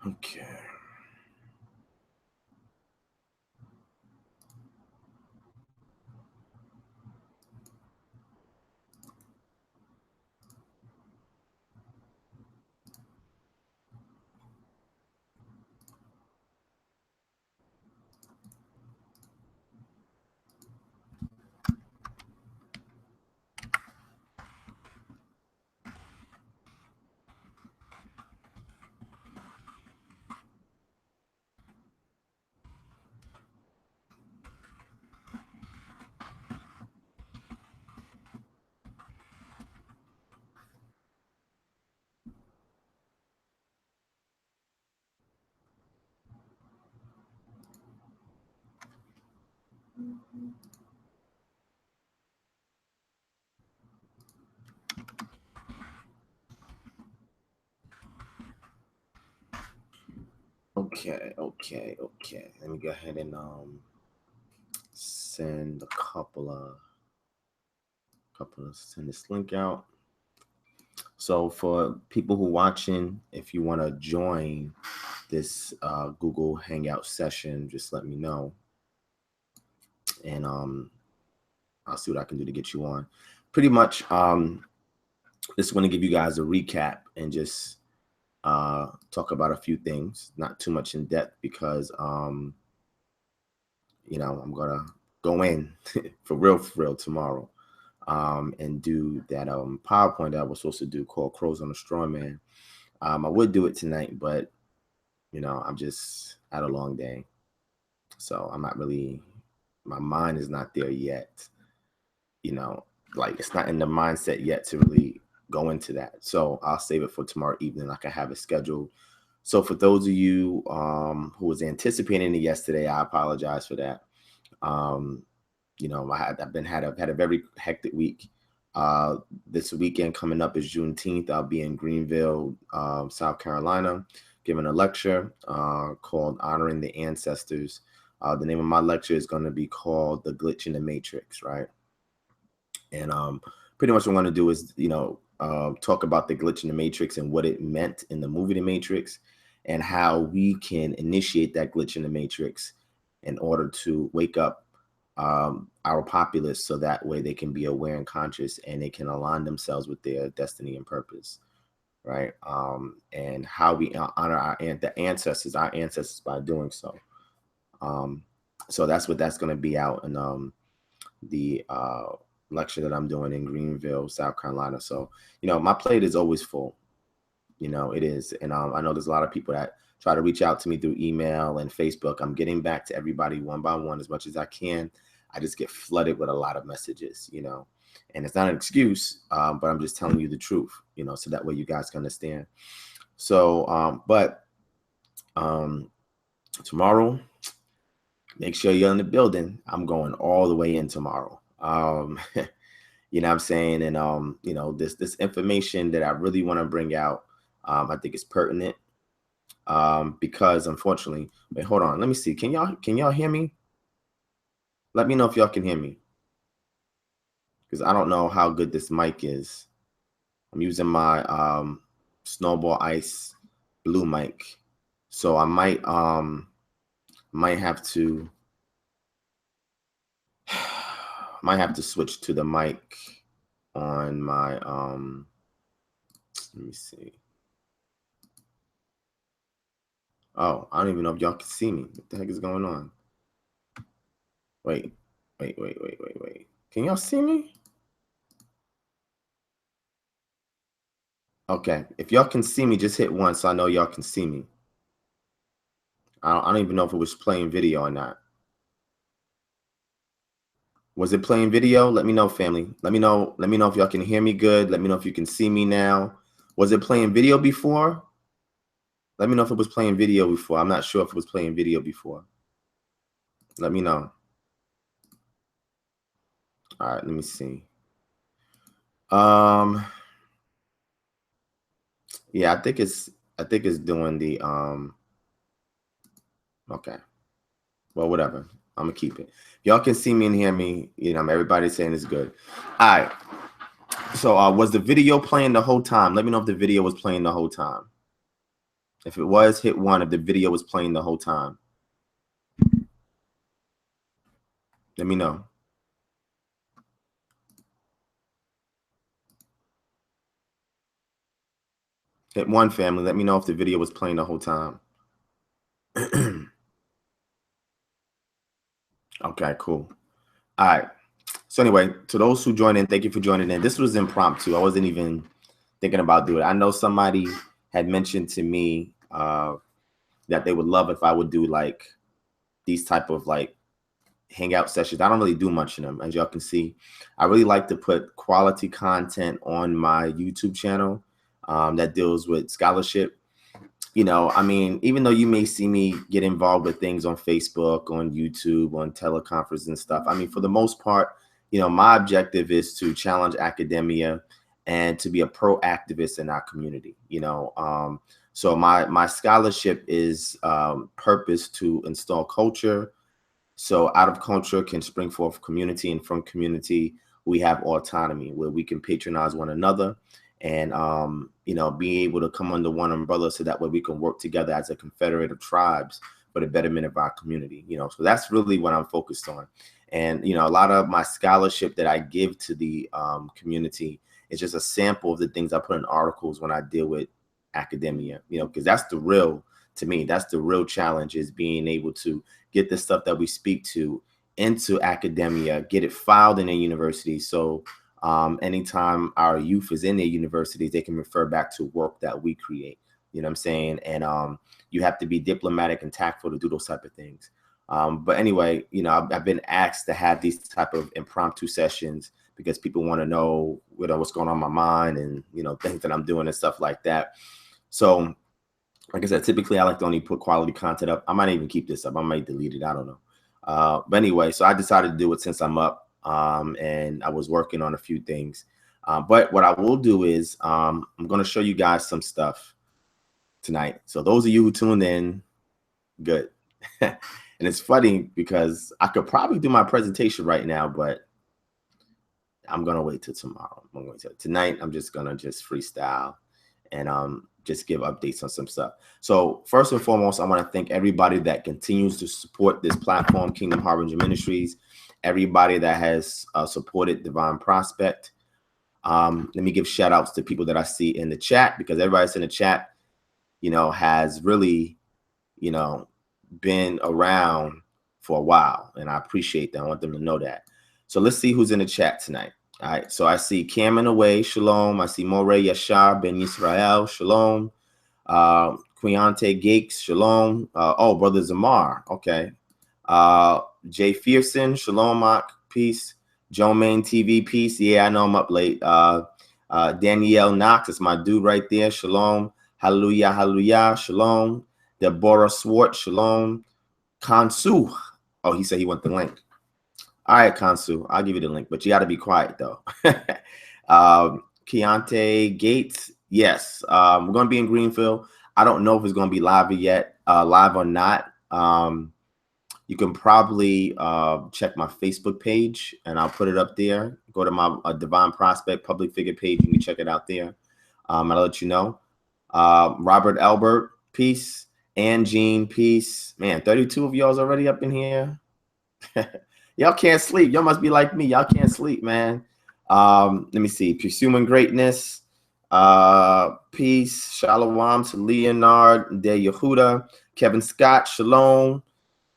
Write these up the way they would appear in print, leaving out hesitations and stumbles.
Okay. Okay. Let me go ahead and send send this link out. So for people who are watching, if you want to join this Google Hangout session, just let me know, and I'll see what I can do to get you on. Pretty much, just want to give you guys a recap and just talk about a few things, not too much in depth, because I'm gonna go in for real tomorrow, and do that PowerPoint that I was supposed to do called Crows on the Straw Man. I would do it tonight, but I'm just had a long day, so I'm not really. My mind is not there yet. Like it's not in the mindset yet to really go into that. So I'll save it for tomorrow evening. I can have it scheduled. So for those of you who was anticipating it yesterday, I apologize for that. I've had a very hectic week. This weekend coming up is Juneteenth. I'll be in Greenville, South Carolina, giving a lecture called Honoring the Ancestors. The name of my lecture is going to be called The Glitch in the Matrix, right? And pretty much what I'm going to do is, talk about the glitch in the Matrix and what it meant in the movie The Matrix, and how we can initiate that glitch in the Matrix in order to wake up our populace, so that way they can be aware and conscious, and they can align themselves with their destiny and purpose, right? And how we honor our ancestors by doing so. So that's going to be out in the lecture that I'm doing in Greenville, South Carolina. So, my plate is always full. It is. And I know there's a lot of people that try to reach out to me through email and Facebook. I'm getting back to everybody one by one as much as I can. I just get flooded with a lot of messages, and it's not an excuse, but I'm just telling you the truth, so that way you guys can understand. So, but tomorrow, make sure you're in the building. I'm going all the way in tomorrow. You know what I'm saying? And this information that I really want to bring out, I think is pertinent. Because unfortunately, wait, hold on. Let me see. Can y'all hear me? Let me know if y'all can hear me. Because I don't know how good this mic is. I'm using my Snowball Ice Blue mic. So I might have to switch to the mic on my let me see. Oh, I don't even know if y'all can see me. What the heck is going on? Wait. Can y'all see me? Okay. If y'all can see me, just hit 1 so I know y'all can see me. I don't even know if it was playing video or not. Was it playing video? Let me know, family. Let me know if y'all can hear me good. Let me know if you can see me now. Was it playing video before? Let me know if it was playing video before. I'm not sure if it was playing video before. Let me know. All right, let me see. Yeah, I think it's doing the okay. Well, whatever. I'm gonna keep it. Y'all can see me and hear me. Everybody's saying it's good. All right. So was the video playing the whole time? Let me know if the video was playing the whole time. If it was, hit 1 if the video was playing the whole time. Let me know. Hit 1, family. Let me know if the video was playing the whole time. Okay, cool. All right. So anyway, to those who joined in, thank you for joining in. This was impromptu. I wasn't even thinking about doing it. I know somebody had mentioned to me that they would love if I would do like these type of like hangout sessions. I don't really do much in them, as y'all can see. I really like to put quality content on my YouTube channel that deals with scholarship. You know, I mean, even though you may see me get involved with things on Facebook, on YouTube, on teleconference and stuff, I mean, for the most part, you know, my objective is to challenge academia and to be a pro-activist in our community, you know. So my scholarship is purpose to install culture. So out of culture can spring forth community, and from community, we have autonomy where we can patronize one another and, you know, be able to come under one umbrella so that way we can work together as a confederate of tribes for the betterment of our community, you know. So that's really what I'm focused on. And, you know, a lot of my scholarship that I give to the community is just a sample of the things I put in articles when I deal with academia, you know, because that's the real, to me, that's the real challenge, is being able to get the stuff that we speak to into academia, get it filed in a university. So anytime our youth is in their universities, they can refer back to work that we create. You know what I'm saying? And you have to be diplomatic and tactful to do those type of things. But anyway, you know, I've been asked to have these type of impromptu sessions because people want to know, you know, what's going on in my mind and, you know, things that I'm doing and stuff like that. So like I said, typically I like to only put quality content up. I might even keep this up. I might delete it. I don't know. But anyway, so I decided to do it since I'm up, and I was working on a few things. But what I will do is I'm going to show you guys some stuff tonight. So those of you who tuned in, good. And it's funny because I could probably do my presentation right now, but I'm going to wait till tomorrow. Tonight, I'm just going to just freestyle and just give updates on some stuff. So first and foremost, I want to thank everybody that continues to support this platform, Kingdom Harbinger Ministries, everybody that has supported Divine Prospect. Let me give shout outs to people that I see in the chat, because everybody's in the chat, you know, has really, you know, been around for a while, and I appreciate that. I want them to know that. So let's see who's in the chat tonight. All right, so I see Cameron Away, shalom. I see Morey Yashar Ben Yisrael, shalom. Quiante Gakes, shalom. Oh, Brother Zamar, okay. Jay Fearson, shalom, Mark, peace. Joe Main TV, peace. Yeah, I know I'm up late. Danielle Knox, it's my dude right there, shalom. Hallelujah, hallelujah, shalom. Deborah Swart, shalom. Kansu, oh, he said he want the link. All right, Kansu, I'll give you the link, but you got to be quiet though. Keontae Gates, yes, we're going to be in Greenville. I don't know if it's going to be live yet, live or not. You can probably check my Facebook page, and I'll put it up there. Go to my Divine Prospect public figure page. You can check it out there. I'll let you know. Robert Albert, peace. Ann Jean, peace. Man, 32 of y'all's already up in here. Y'all can't sleep. Y'all must be like me. Y'all can't sleep, man. Let me see. Pursuing greatness. Peace. Shalom to Leonard De Yehuda. Kevin Scott. Shalom.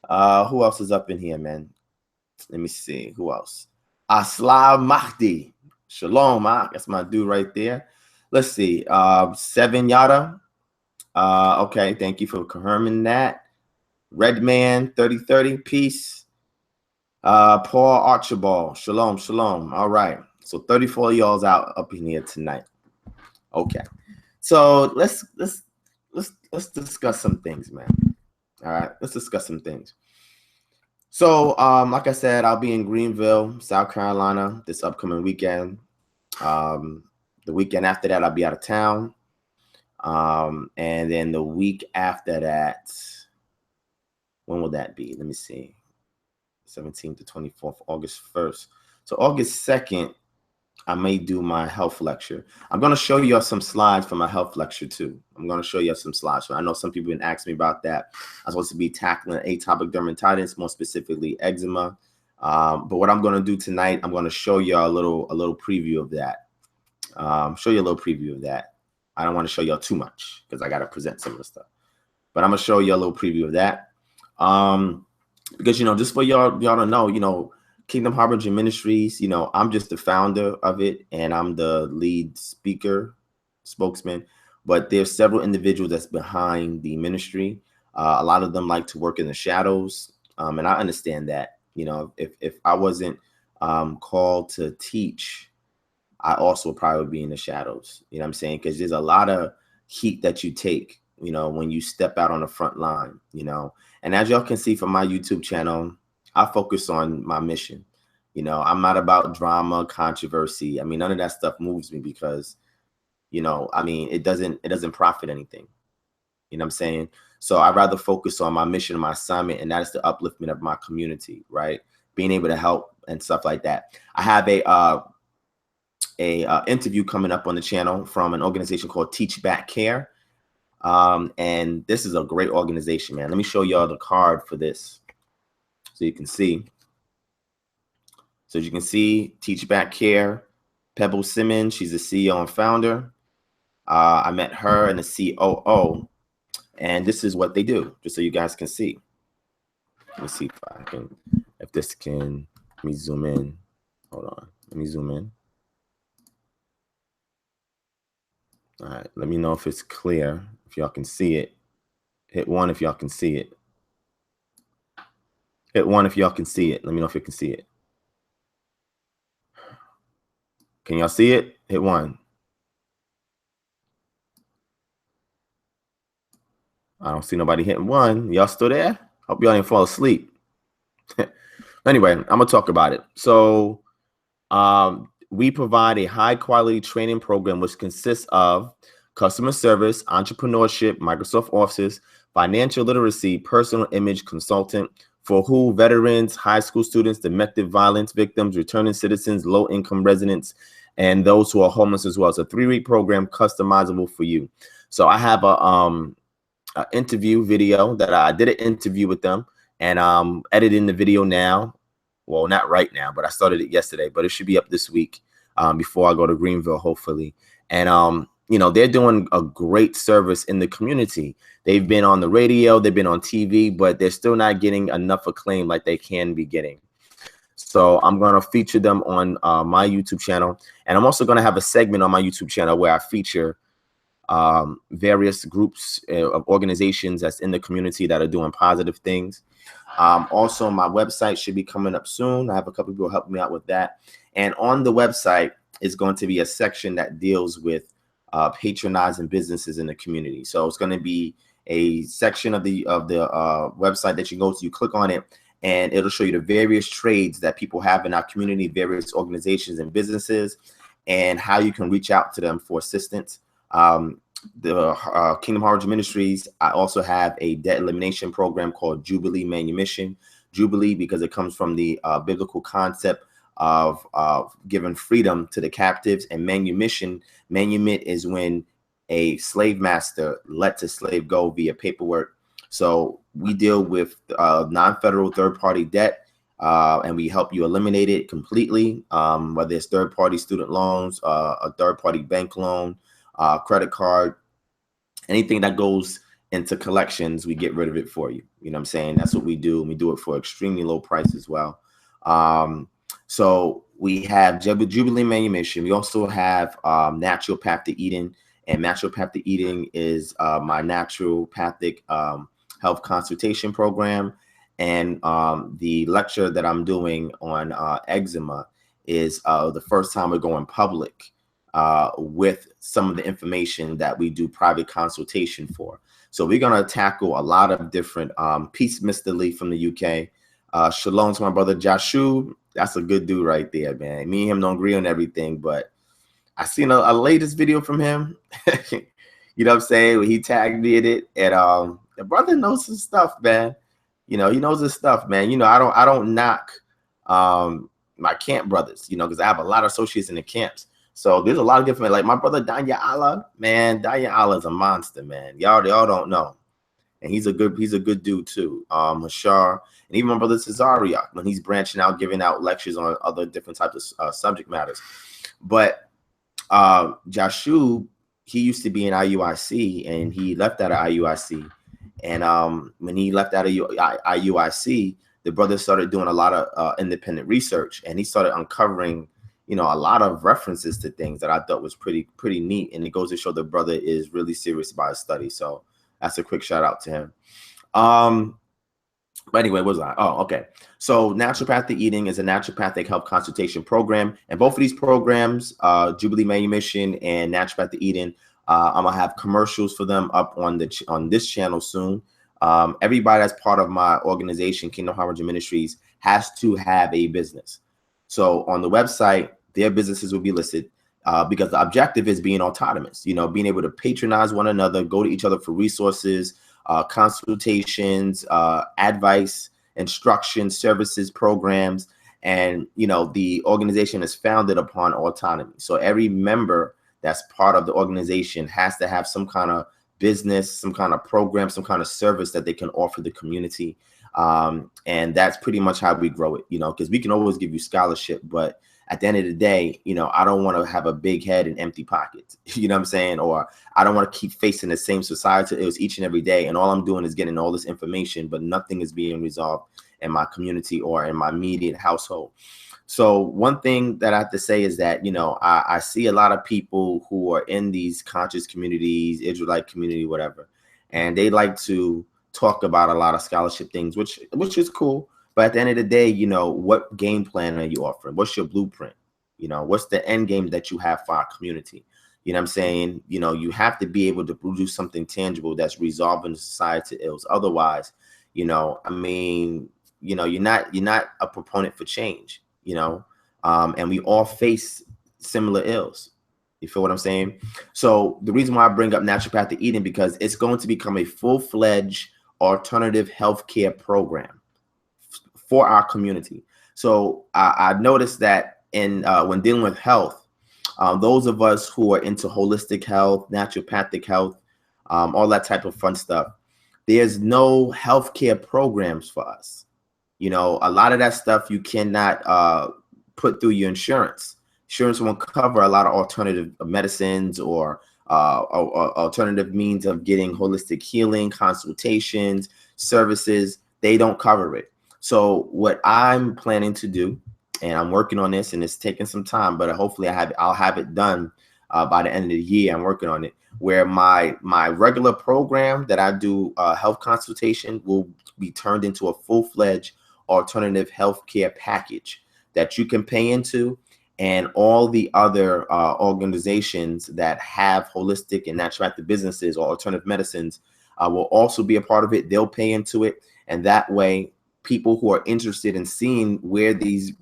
Who else is up in here, man? Let me see. Who else? Aslav Mahdi. Shalom. That's my dude right there. Let's see. Seven Yada. Okay. Thank you for confirming that. Redman 3030. Peace. Paul Archibald, shalom, shalom. All right, so 34 of y'all's out up in here tonight. Okay, so let's discuss some things, man. All right, let's discuss some things. So, like I said, I'll be in Greenville, South Carolina this upcoming weekend. The weekend after that, I'll be out of town, and then the week after that, when will that be? Let me see. 17th to 24th, August 1st. So August 2nd, I may do my health lecture. I'm going to show you some slides for my health lecture too. I'm going to show you some slides. So I know some people have been asking me about that. I'm supposed to be tackling atopic dermatitis, more specifically eczema. But what I'm going to do tonight, I'm going to show you a little preview of that. Show you a little preview of that. I don't want to show y'all too much because I got to present some of the stuff. But I'm going to show you a little preview of that. Because, just for y'all to know, Kingdom Harbinger Ministries, I'm just the founder of it and I'm the lead spokesman, but there's several individuals that's behind the ministry. A lot of them like to work in the shadows. And I understand that, if I wasn't called to teach, I also probably would be in the shadows, you know what I'm saying? Because there's a lot of heat that you take, when you step out on the front line, and as y'all can see from my YouTube channel, I focus on my mission. I'm not about drama, controversy. I mean, none of that stuff moves me because, it doesn't profit anything. You know what I'm saying? So I'd rather focus on my mission and my assignment, and that is the upliftment of my community, right? Being able to help and stuff like that. I have a interview coming up on the channel from an organization called Teach Back Care. And this is a great organization, man. Let me show y'all the card for this so you can see. So as you can see, Teach Back Care, Pebble Simmons, she's the CEO and founder. I met her and the COO, and this is what they do, just so you guys can see. Let me see if this can, let me zoom in. Hold on, let me zoom in. All right, let me know if it's clear, if y'all can see it. Hit 1 if y'all can see it. Hit 1 if y'all can see it. Let me know if you can see it. Can y'all see it? Hit 1. I don't see nobody hitting 1. Y'all still there? Hope y'all didn't fall asleep. Anyway, I'm gonna talk about it. So we provide a high quality training program which consists of customer service, entrepreneurship, Microsoft Office, financial literacy, personal image consultant for who veterans, high school students, domestic violence victims, returning citizens, low income residents, and those who are homeless as well. It's a 3-week program customizable for you. So I have a interview video that I did an interview with them, and editing the video now. Well, not right now, but I started it yesterday, but it should be up this week before I go to Greenville, hopefully. And they're doing a great service in the community. They've been on the radio, they've been on TV, but they're still not getting enough acclaim like they can be getting. So I'm going to feature them on my YouTube channel. And I'm also going to have a segment on my YouTube channel where I feature various groups of organizations that's in the community that are doing positive things. Also, my website should be coming up soon. I have a couple people helping me out with that. And on the website is going to be a section that deals with patronizing businesses in the community. So it's going to be a section of the website that you go to. You click on it, and it'll show you the various trades that people have in our community, various organizations and businesses, and how you can reach out to them for assistance. The Kingdom Harbinger Ministries, I also have a debt elimination program called Jubilee Manumission. Jubilee because it comes from the biblical concept of giving freedom to the captives, and manumit is when a slave master lets a slave go via paperwork. So we deal with non-federal third-party debt, and we help you eliminate it completely, whether it's third-party student loans, a third-party bank loan, credit card, anything that goes into collections, we get rid of it for you. You know what I'm saying? That's what we do. And we do it for extremely low price as well. So we have Jubilee Manumission. We also have naturopathic eating, and naturopathic eating is my naturopathic health consultation program. And the lecture that I'm doing on eczema is the first time we're going public with some of the information that we do private consultation for. So we're going to tackle a lot of different peace, Mr. Lee from the UK. Shalom to my brother Joshua. That's a good dude right there, man. Me and him don't agree on everything, but I seen a latest video from him. You know what I'm saying? He tagged me in it, and the brother knows his stuff, man. He knows his stuff, man. I don't knock my camp brothers, you know, because I have a lot of associates in the camps. So there's a lot of different, like my brother Danya Allah, man. Danya Allah is a monster, man. Y'all don't know. And he's a good dude too. Hashar, and even my brother Cesaria, when he's branching out, giving out lectures on other different types of subject matters. But Jashu, he used to be in IUIC, and he left out of IUIC. And when he left out of IUIC, the brother started doing a lot of independent research, and he started uncovering, you know, a lot of references to things that I thought was pretty neat. And it goes to show the brother is really serious about his study. So that's a quick shout out to him. But anyway, what was I? Oh, okay. So naturopathic eating is a naturopathic health consultation program. And both of these programs, Jubilee Manumission and naturopathic eating, I'm gonna have commercials for them up on this channel soon. Everybody that's part of my organization, Kingdom Harbinger Ministries, has to have a business. So on the website, their businesses will be listed because the objective is being autonomous, you know, being able to patronize one another, go to each other for resources, consultations, advice, instruction, services, programs. And, you know, the organization is founded upon autonomy. So every member that's part of the organization has to have some kind of business, some kind of program, some kind of service that they can offer the community. And that's pretty much how we grow it, you know, because we can always give you scholarship, but at the end of the day, you know, I don't want to have a big head and empty pockets, you know what I'm saying? Or I don't want to keep facing the same society. It was each and every day. And all I'm doing is getting all this information, but nothing is being resolved in my community or in my immediate household. So one thing that I have to say is that, you know, I see a lot of people who are in these conscious communities, Israelite community, whatever, and they like to talk about a lot of scholarship things, which is cool. But at the end of the day, you know, what game plan are you offering? What's your blueprint? You know, what's the end game that you have for our community? You know what I'm saying? You know, you have to be able to produce something tangible that's resolving the society ills. Otherwise, you know, I mean, you know, you're not a proponent for change, you know, and we all face similar ills. You feel what I'm saying? So the reason why I bring up naturopathic eating, because it's going to become a full-fledged alternative healthcare program for our community. So I noticed that in when dealing with health, those of us who are into holistic health, naturopathic health, all that type of fun stuff, there's no healthcare programs for us. You know, a lot of that stuff you cannot put through your insurance. Insurance won't cover a lot of alternative medicines or alternative means of getting holistic healing, consultations, services. They don't cover it. So what I'm planning to do, and I'm working on this, and it's taking some time, but hopefully I'll have it done by the end of the year. I'm working on it, where my regular program that I do health consultation will be turned into a full-fledged alternative healthcare package that you can pay into, and all the other organizations that have holistic and naturopathic businesses or alternative medicines will also be a part of it. They'll pay into it, and that way people who are interested in seeing where these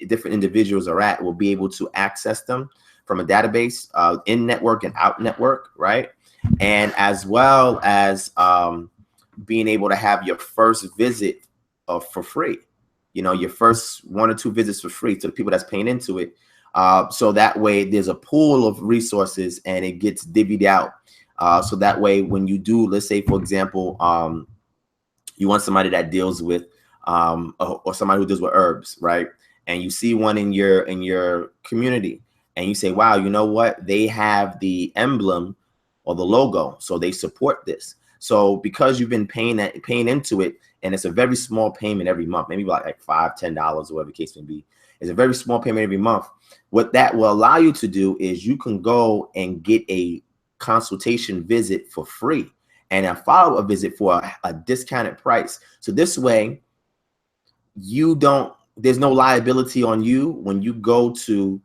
different individuals are at will be able to access them from a database, in network and out network, right? And as well as being able to have your first visit for free, you know, your first 1 or 2 visits for free to the people that's paying into it. So that way there's a pool of resources and it gets divvied out. So that way when you do, let's say, for example, you want somebody that deals with or somebody who deals with herbs, right? And you see one in your community and you say, wow, you know what? They have the emblem or the logo, so they support this. So because you've been paying into it, and it's a very small payment every month, maybe like $5, $10, or whatever the case may be. It's a very small payment every month. What that will allow you to do is you can go and get a consultation visit for free and a follow-up visit for a discounted price. So this way, there's no liability on you when you go to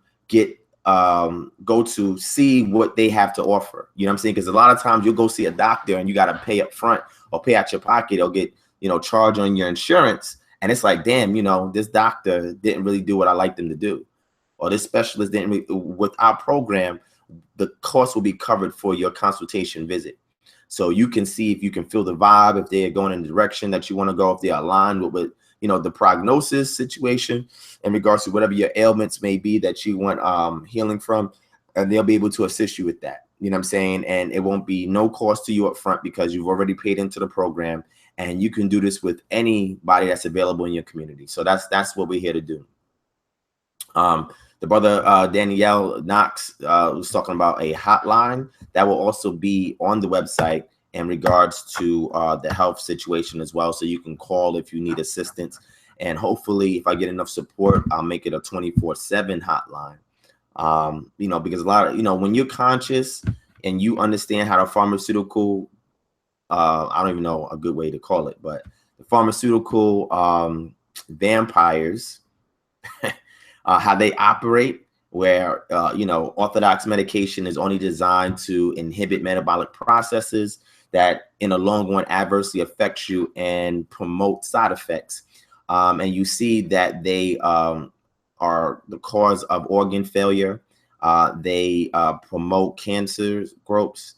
see what they have to offer. You know what I'm saying? Because a lot of times you'll go see a doctor and you got to pay up front or pay out your pocket or get, you know, charge on your insurance. And it's like, damn, you know, this doctor didn't really do what I like them to do. Or this specialist didn't really, with our program, the cost will be covered for your consultation visit. So you can see if you can feel the vibe, if they're going in the direction that you want to go, if they're aligned with what you know, the prognosis situation in regards to whatever your ailments may be that you want healing from, and they'll be able to assist you with that. You know what I'm saying? And it won't be no cost to you up front because you've already paid into the program, and you can do this with anybody that's available in your community. So that's what we're here to do. The brother Danielle Knox was talking about a hotline that will also be on the website in regards to the health situation as well. So you can call if you need assistance. And hopefully, if I get enough support, I'll make it a 24/7 hotline. You know, because a lot of, you know, when you're conscious and you understand how the pharmaceutical, I don't even know a good way to call it, but the pharmaceutical vampires, how they operate, where, you know, orthodox medication is only designed to inhibit metabolic processes that in the long run adversely affects you and promote side effects. And you see that they are the cause of organ failure. They promote cancer growths.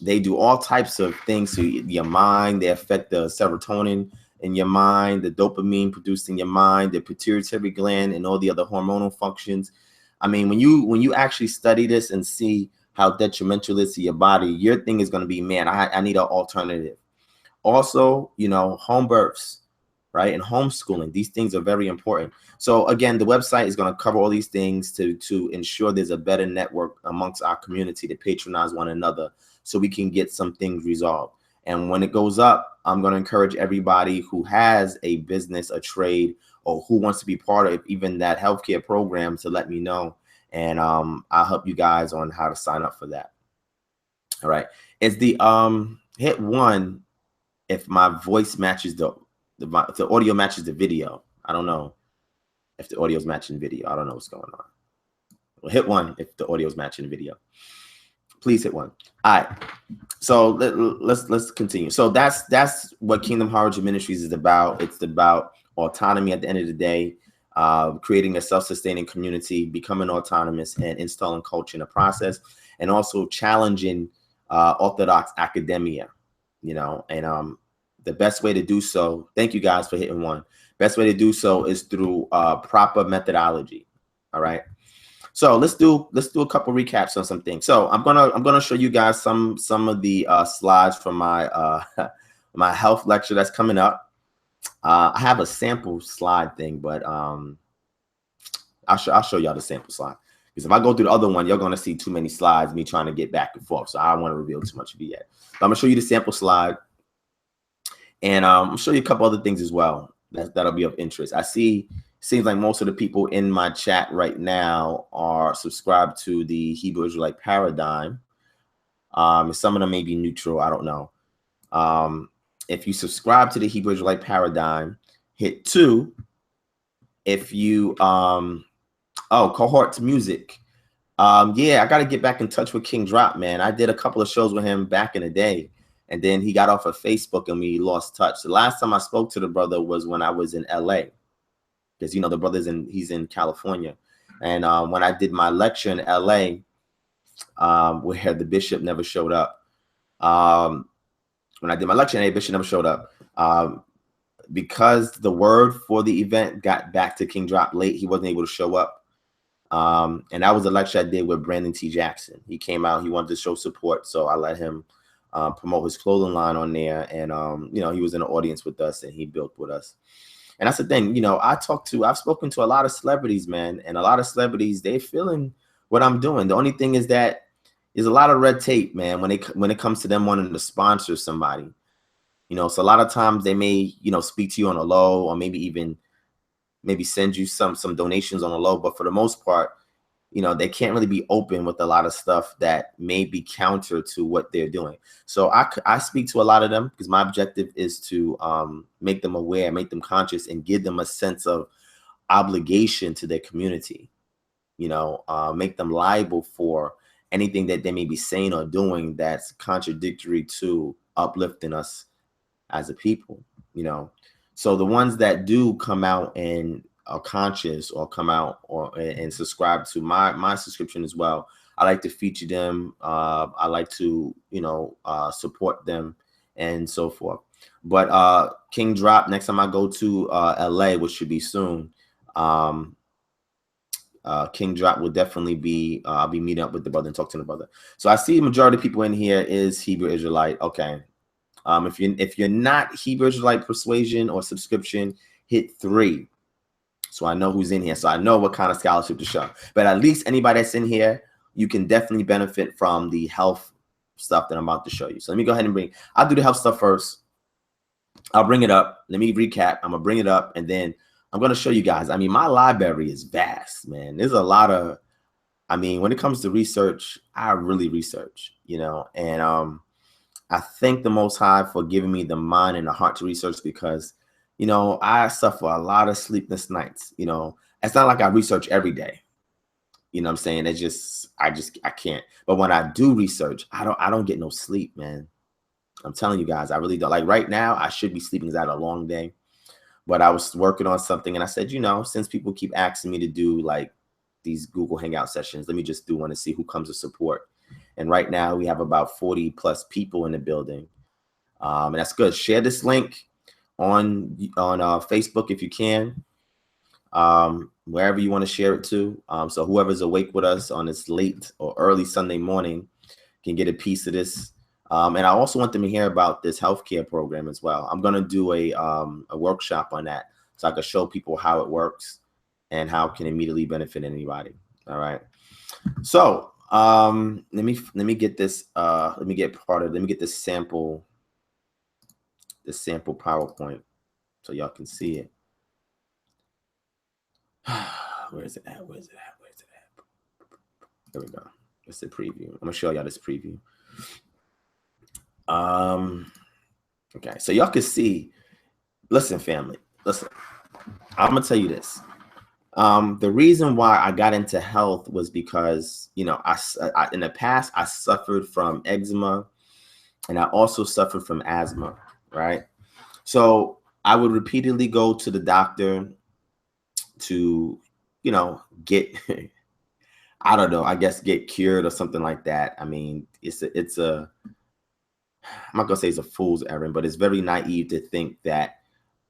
They do all types of things to your mind. They affect the serotonin in your mind, the dopamine produced in your mind, the pituitary gland, and all the other hormonal functions. I mean, when you actually study this and see how detrimental it is to your body, your thing is going to be, man, I need an alternative. Also, you know, home births, right, and homeschooling. These things are very important. So again, the website is going to cover all these things to ensure there's a better network amongst our community to patronize one another so we can get some things resolved. And when it goes up, I'm going to encourage everybody who has a business, a trade, or who wants to be part of even that healthcare program to let me know. And I'll help you guys on how to sign up for that. All right. It's the hit 1 if my voice matches the audio matches the video. I don't know if the audio is matching video. I don't know what's going on. Well, hit 1 if the audio is matching the video. Please hit 1. All right. So let's continue. So that's what Kingdom Harvest Ministries is about. It's about autonomy at the end of the day, creating a self-sustaining community, becoming autonomous, and installing culture in the process, and also challenging orthodox academia. You know, and the best way to do so. Thank you guys for hitting 1. Best way to do so is through proper methodology. All right. So let's do a couple recaps on some things. So I'm gonna show you guys some of the slides from my my health lecture that's coming up. I have a sample slide thing, but I'll show y'all the sample slide, because if I go through the other one, you're gonna see too many slides, me trying to get back and forth. So I don't want to reveal too much of it yet. But I'm gonna show you the sample slide, and I'll show you a couple other things as well that'll be of interest. I see. Seems like most of the people in my chat right now are subscribed to the Hebrew Israelite paradigm. Some of them may be neutral. I don't know. If you subscribe to the Hebrew Israelite paradigm, hit 2. If you, cohorts music. Yeah, I got to get back in touch with King Drop, man. I did a couple of shows with him back in the day, and then he got off of Facebook and we lost touch. The last time I spoke to the brother was when I was in LA. Because, you know, the brother's he's in California. And when I did my lecture in LA, where the bishop never showed up. When I did my lecture in LA, bishop never showed up. Because the word for the event got back to King Drop late, he wasn't able to show up. And that was the lecture I did with Brandon T. Jackson. He came out, he wanted to show support. So I let him promote his clothing line on there. And, you know, he was in the audience with us and he built with us. And that's the thing, you know, I've spoken to a lot of celebrities, man, and a lot of celebrities, they're feeling what I'm doing. The only thing is that there's a lot of red tape, man, when it comes to them wanting to sponsor somebody. You know, so a lot of times they may, you know, speak to you on a low, or maybe send you some donations on a low. But for the most part, you know, they can't really be open with a lot of stuff that may be counter to what they're doing. So I speak to a lot of them because my objective is to make them aware, make them conscious, and give them a sense of obligation to their community. You know, make them liable for anything that they may be saying or doing that's contradictory to uplifting us as a people. You know, so the ones that do come out and are conscious or come out and subscribe to my subscription as well, I like to feature them. I like to, you know, support them and so forth. But King Drop, next time I go to LA, which should be soon, King Drop will definitely be, I'll be meeting up with the brother and talk to the brother. So I see the majority of people in here is Hebrew Israelite. Okay. If you're not Hebrew Israelite persuasion or subscription, hit 3. So I know who's in here. So I know what kind of scholarship to show. But at least anybody that's in here, you can definitely benefit from the health stuff that I'm about to show you. So let me go ahead and I'll do the health stuff first. I'll bring it up. Let me recap. I'm going to bring it up, and then I'm going to show you guys. I mean, my library is vast, man. There's a lot of, I mean, when it comes to research, I really research, you know, and I thank the Most High for giving me the mind and the heart to research, because, you know, I suffer a lot of sleepless nights. You know, it's not like I research every day. You know what I'm saying? It's just, I can't. But when I do research, I don't get no sleep, man. I'm telling you guys, I really don't. Like right now, I should be sleeping because I had a long day. But I was working on something, and I said, you know, since people keep asking me to do like these Google Hangout sessions, let me just do one to see who comes to support. And right now we have about 40 plus people in the building. And that's good. Share this link on Facebook if you can, wherever you want to share it to. So whoever's awake with us on this late or early Sunday morning can get a piece of this. And I also want them to hear about this healthcare program as well. I'm going to do a workshop on that, so I can show people how it works and how it can immediately benefit anybody. All right. So let me get this. Let me get this sample PowerPoint so y'all can see it. Where is it at? There we go. It's the preview. I'm gonna show y'all this preview. Okay, so y'all can see. Listen, family. Listen, I'm gonna tell you this. The reason why I got into health was because, you know, I in the past I suffered from eczema, and I also suffered from asthma, right? So I would repeatedly go to the doctor to, you know, get, I don't know, I guess get cured or something like that. I mean, it's a, I'm not gonna say it's a fool's errand, but it's very naive to think that,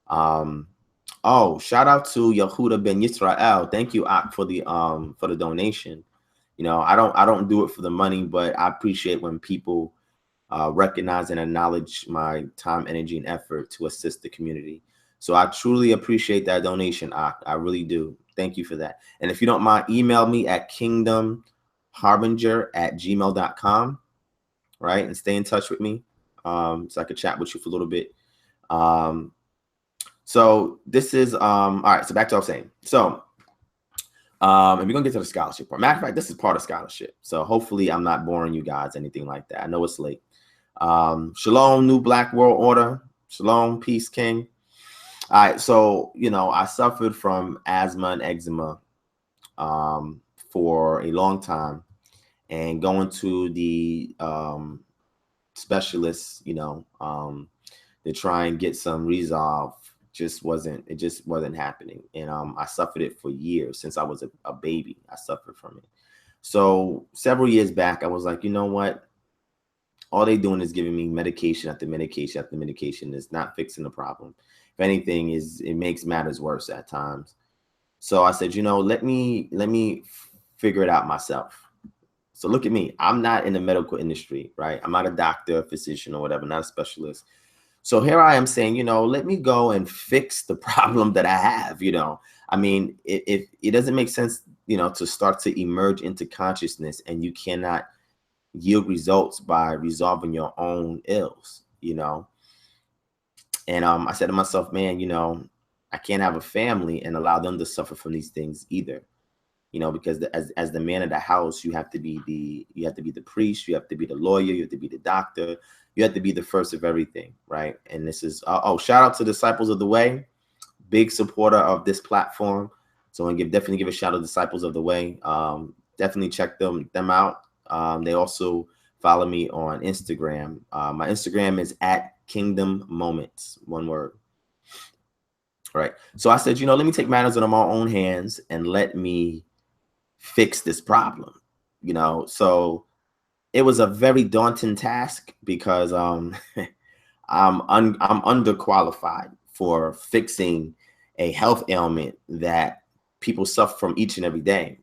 oh, shout out to Yehuda Ben Yisrael. Thank you, Ak, for the donation. You know, I don't do it for the money, but I appreciate when people recognize and acknowledge my time, energy, and effort to assist the community. So I truly appreciate that donation, Ak. I really do. Thank you for that. And if you don't mind, email me at kingdomharbinger@gmail.com, right? And stay in touch with me, so I could chat with you for a little bit. So this is, all right, so back to what I was saying. So, and we're gonna get to the scholarship part. Matter of fact, this is part of scholarship. So hopefully I'm not boring you guys, anything like that. I know it's late. Shalom, New Black World Order. Shalom, peace, King. All right, so, you know, I suffered from asthma and eczema for a long time, and going to the specialists, you know, to try and get some resolve just wasn't happening. And I suffered it for years. Since I was a baby, I suffered from it. So several years back, I was like, you know what? All they doing is giving me medication after medication after medication. It's not fixing the problem. If anything, it makes matters worse at times. So I said, you know, let me figure it out myself. So look at me. I'm not in the medical industry, right? I'm not a doctor, a physician, or whatever, not a specialist. So here I am saying, you know, let me go and fix the problem that I have. You know, I mean, it doesn't make sense, you know, to start to emerge into consciousness and you cannot yield results by resolving your own ills, you know. And I said to myself, man, you know, I can't have a family and allow them to suffer from these things either, you know, because as the man of the house, you have to be the priest, you have to be the lawyer, you have to be the doctor, you have to be the first of everything, right? And this is shout out to Disciples of the Way, big supporter of this platform. So I definitely give a shout out to Disciples of the Way. Definitely check them out. They also follow me on Instagram. My Instagram is @KingdomMoments, one word. All right. So I said, you know, let me take matters into my own hands and let me fix this problem, you know. So it was a very daunting task because I'm underqualified for fixing a health ailment that people suffer from each and every day,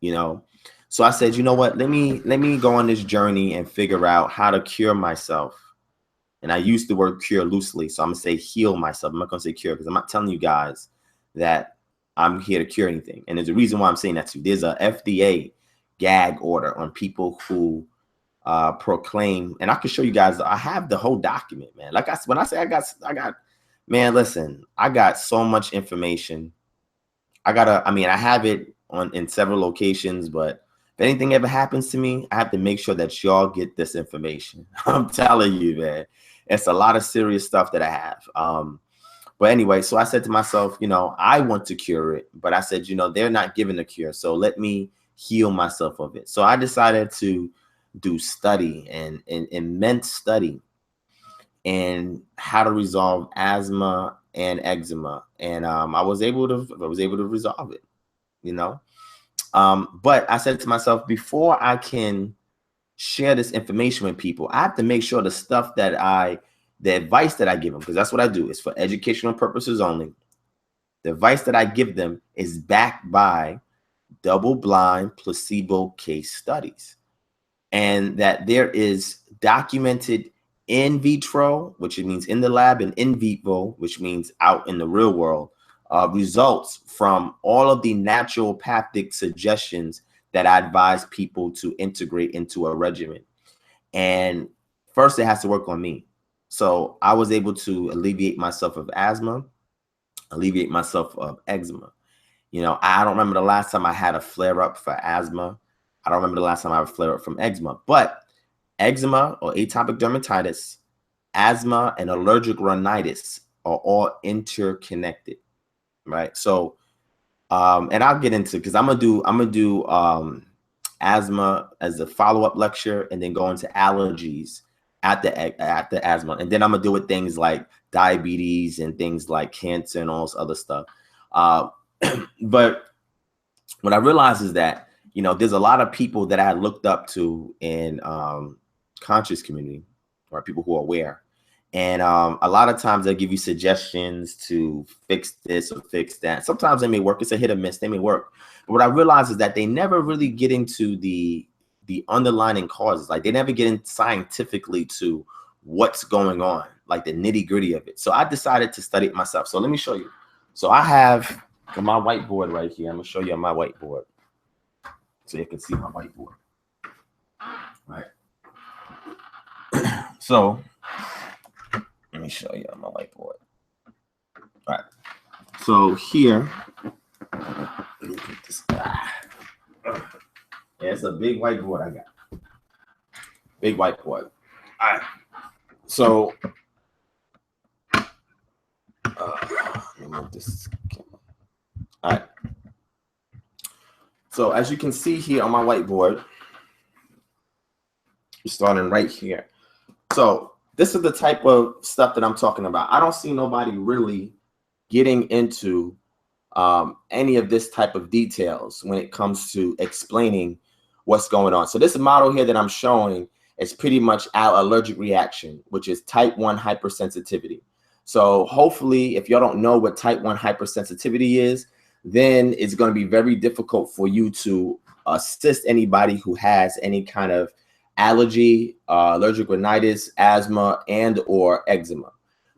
you know. So I said, you know what, let me go on this journey and figure out how to cure myself. And I use the word cure loosely, so I'm gonna say heal myself. I'm not gonna say cure, because I'm not telling you guys that I'm here to cure anything. And there's a reason why I'm saying that too. There's a FDA gag order on people who proclaim, and I can show you guys. I have the whole document, man. Like when I say I got, man. Listen, I got so much information. I mean, I have it in several locations, but if anything ever happens to me, I have to make sure that y'all get this information. I'm telling you, man, it's a lot of serious stuff that I have. But anyway, so I said to myself, you know, I want to cure it, but I said, you know, they're not giving a cure, so let me heal myself of it. So I decided to do study and immense study and how to resolve asthma and eczema, and I was able to resolve it, you know. But I said to myself, before I can share this information with people, I have to make sure the stuff that the advice that I give them, because that's what I do, is for educational purposes only. The advice that I give them is backed by double-blind placebo case studies, and that there is documented in vitro, which it means in the lab, and in vivo, which means out in the real world, results from all of the naturopathic suggestions that I advise people to integrate into a regimen. And first, it has to work on me. So I was able to alleviate myself of asthma, alleviate myself of eczema. You know, I don't remember the last time I had a flare up for asthma. I don't remember the last time I had a flare up from eczema, but eczema or atopic dermatitis, asthma, and allergic rhinitis are all interconnected, right? So, and I'll get into, because I'm gonna do asthma as a follow-up lecture, and then go into allergies at the asthma, and then I'm gonna deal with things like diabetes and things like cancer and all this other stuff. But what I realized is that, you know, there's a lot of people that I looked up to in conscious community, or people who are aware. And a lot of times they give you suggestions to fix this or fix that. Sometimes they may work. It's a hit or miss. They may work. But what I realize is that they never really get into the underlying causes. Like, they never get in scientifically to what's going on, like the nitty gritty of it. So I decided to study it myself. So let me show you. So I have my whiteboard right here. I'm gonna show you on my whiteboard, so you can see my whiteboard. Right. So let me show you on my whiteboard. All right. So here, let me put this. Yeah, it's a big whiteboard I got. Big whiteboard. All right. So let me move this camera. All right. So as you can see here on my whiteboard, starting right here. So this is the type of stuff that I'm talking about. I don't see nobody really getting into any of this type of details when it comes to explaining what's going on. So this model here that I'm showing is pretty much our allergic reaction, which is type 1 hypersensitivity. So hopefully, if y'all don't know what type 1 hypersensitivity is, then it's going to be very difficult for you to assist anybody who has any kind of allergy, allergic rhinitis, asthma, and or eczema,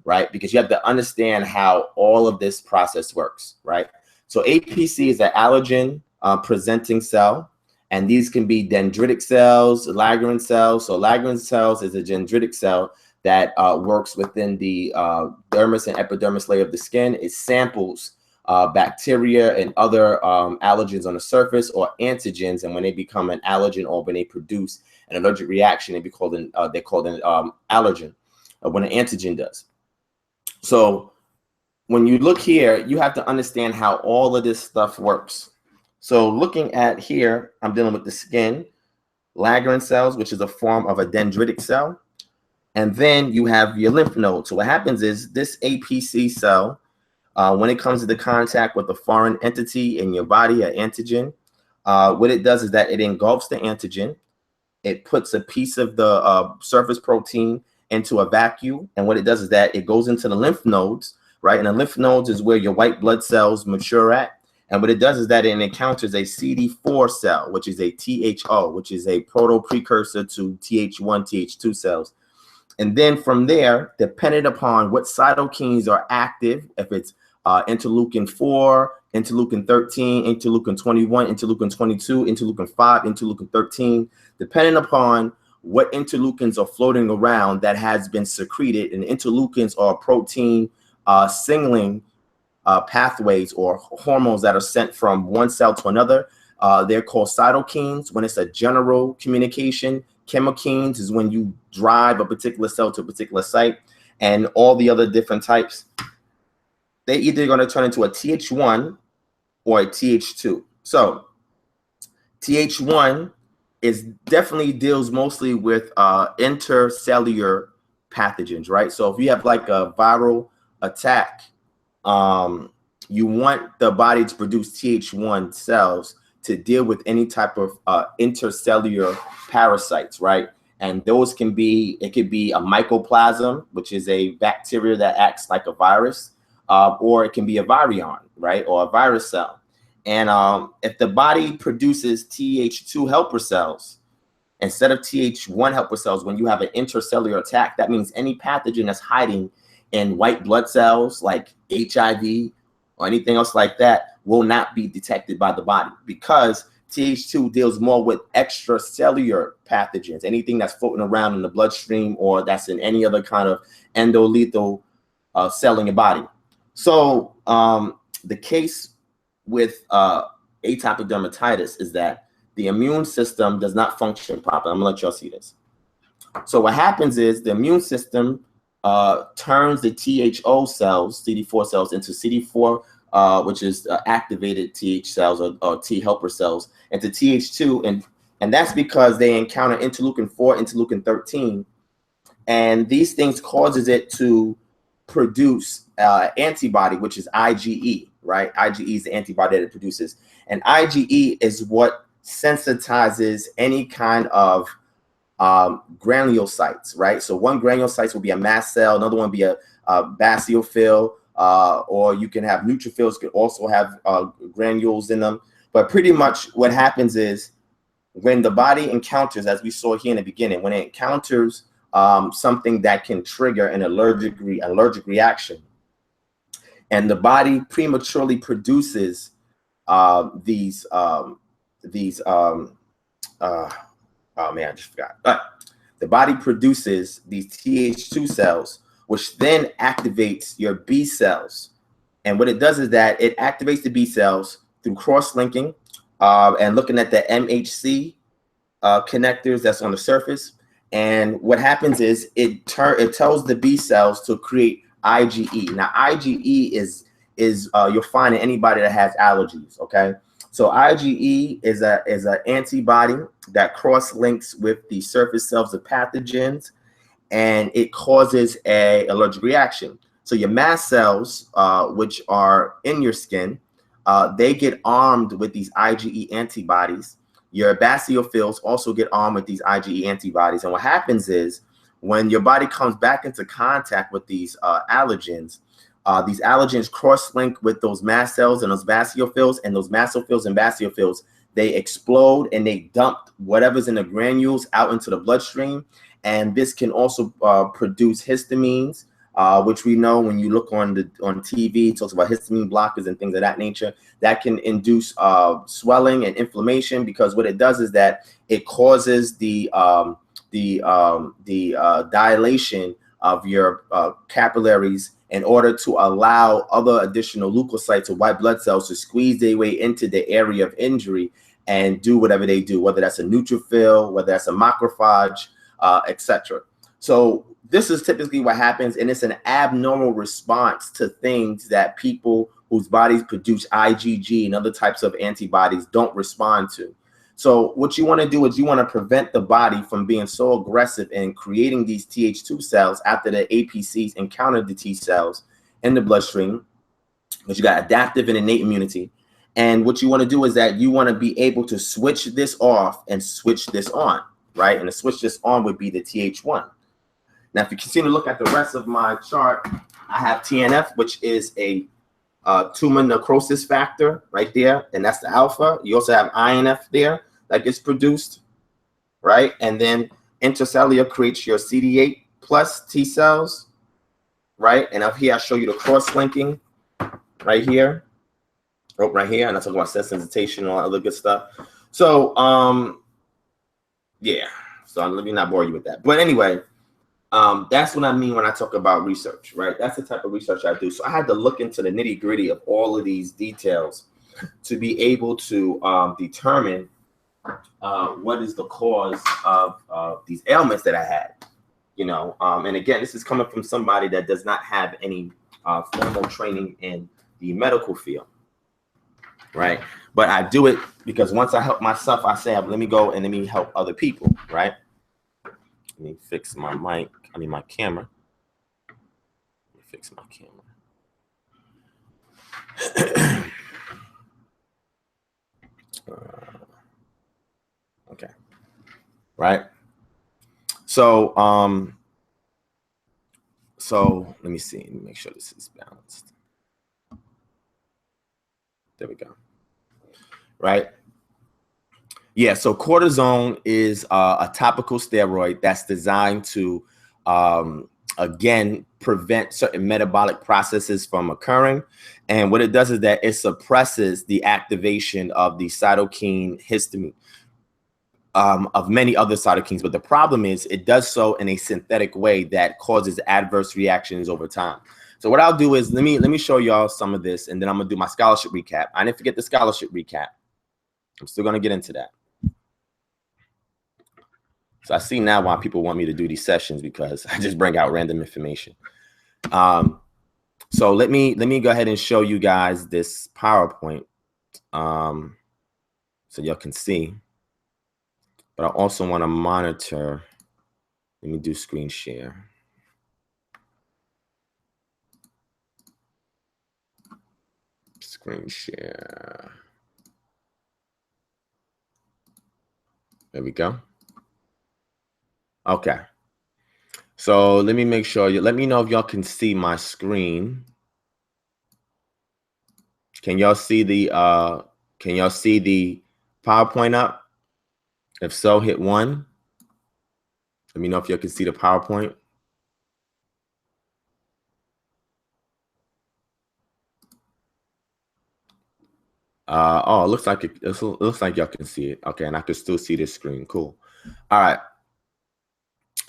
right? Because you have to understand how all of this process works, right? So APC is an allergen presenting cell, and these can be dendritic cells, Langerhans cells. So Langerhans cells is a dendritic cell that works within the dermis and epidermis layer of the skin. It samples bacteria and other allergens on the surface, or antigens, and when they become an allergen, or when they produce an allergic reaction, they're called an allergen, when an antigen does. So when you look here, you have to understand how all of this stuff works. So looking at here, I'm dealing with the skin, Langerhans cells, which is a form of a dendritic cell. And then you have your lymph node. So what happens is this APC cell, when it comes into contact with a foreign entity in your body, an antigen, what it does is that it engulfs the antigen. It puts a piece of the surface protein into a vacuum. And what it does is that it goes into the lymph nodes, right? And the lymph nodes is where your white blood cells mature at. And what it does is that it encounters a CD4 cell, which is a THO, which is a proto precursor to TH1, TH2 cells. And then from there, depending upon what cytokines are active, if it's interleukin 4, interleukin 13, interleukin 21, interleukin 22, interleukin 5, interleukin 13, depending upon what interleukins are floating around that has been secreted, and interleukins are protein signaling pathways or hormones that are sent from one cell to another. They're called cytokines when it's a general communication. Chemokines is when you drive a particular cell to a particular site, and all the other different types. They're either going to turn into a TH1 or a TH2. So TH1 definitely deals mostly with intercellular pathogens, right? So if you have like a viral attack, you want the body to produce TH1 cells to deal with any type of intercellular parasites, right? And those can be, it could be a mycoplasm, which is a bacteria that acts like a virus, or it can be a virion, right? Or a virus cell. And if the body produces TH2 helper cells instead of TH1 helper cells, when you have an intercellular attack, that means any pathogen that's hiding in white blood cells like HIV or anything else like that will not be detected by the body, because TH2 deals more with extracellular pathogens, anything that's floating around in the bloodstream or that's in any other kind of endolethal cell in your body. So the case with atopic dermatitis is that the immune system does not function properly. I'm gonna let y'all see this. So what happens is the immune system turns the THO cells, CD4 cells, into CD4, which is activated TH cells or T helper cells, into TH2, and that's because they encounter interleukin 4, interleukin 13, and these things causes it to produce antibody, which is IgE, right? IgE is the antibody that it produces, and IgE is what sensitizes any kind of granulocytes, right? So one granulocyte will be a mast cell, another one will be a basophil, or you can have neutrophils, could also have granules in them. But pretty much what happens is when the body encounters, as we saw here in the beginning, when it encounters something that can trigger an allergic reaction, and the body prematurely produces these oh man, I just forgot. The body produces these TH2 cells, which then activates your B cells. And what it does is that it activates the B cells through cross-linking and looking at the MHC connectors that's on the surface. And what happens is it tells the B cells to create IgE. Now, IgE is you'll find in anybody that has allergies, okay? So IgE is an antibody that cross-links with the surface cells of pathogens, and it causes an allergic reaction. So your mast cells, which are in your skin, they get armed with these IgE antibodies. Your basophils also get armed with these IgE antibodies. And what happens is when your body comes back into contact with these allergens cross-link with those mast cells and those basophils, and those basophils and basophils, they explode and they dump whatever's in the granules out into the bloodstream. And this can also produce histamines, which we know when you look on TV, it talks about histamine blockers and things of that nature. That can induce swelling and inflammation, because what it does is that it causes the dilation of your capillaries in order to allow other additional leukocytes or white blood cells to squeeze their way into the area of injury and do whatever they do, whether that's a neutrophil, whether that's a macrophage, etc. So this is typically what happens, and it's an abnormal response to things that people whose bodies produce IgG and other types of antibodies don't respond to. So what you want to do is you want to prevent the body from being so aggressive in creating these TH2 cells after the APCs encounter the T cells in the bloodstream, because you got adaptive and innate immunity. And what you want to do is that you want to be able to switch this off and switch this on, right? And to switch this on would be the TH1. Now, if you continue to look at the rest of my chart, I have TNF, which is a tumor necrosis factor right there, and that's the alpha. You also have INF there that gets produced, right? And then intracellular creates your CD8 plus T cells, right? And up here, I show you the cross-linking right here. Oh, right here, and I talk about sensitization and all that other good stuff. So, yeah. So let me not bore you with that. But anyway, that's what I mean when I talk about research, right? That's the type of research I do. So I had to look into the nitty-gritty of all of these details to be able to determine what is the cause of these ailments that I had, you know. And again, this is coming from somebody that does not have any formal training in the medical field. Right, but I do it because once I help myself, I say, let me go and let me help other people. Right. Let me fix my mic. I mean, my camera. Let me fix my camera. Okay. Right. So, let me see. Let me make sure this is balanced. There we go. Right. Yeah. So cortisone is a topical steroid that's designed to, again, prevent certain metabolic processes from occurring. And what it does is that it suppresses the activation of the cytokine histamine, of many other cytokines. But the problem is it does so in a synthetic way that causes adverse reactions over time. So what I'll do is let me show y'all some of this, and then I'm gonna do my scholarship recap. I didn't forget the scholarship recap. I'm still gonna get into that. So I see now why people want me to do these sessions, because I just bring out random information. So let me go ahead and show you guys this PowerPoint, so y'all can see. But I also want to monitor. Let me do screen share. Screen share. There we go. Okay. So let me make sure let me know if y'all can see my screen. Can y'all see the PowerPoint up? If so, hit 1. Let me know if y'all can see the PowerPoint. Oh, it looks like y'all can see it. Okay, and I can still see this screen. Cool. All right.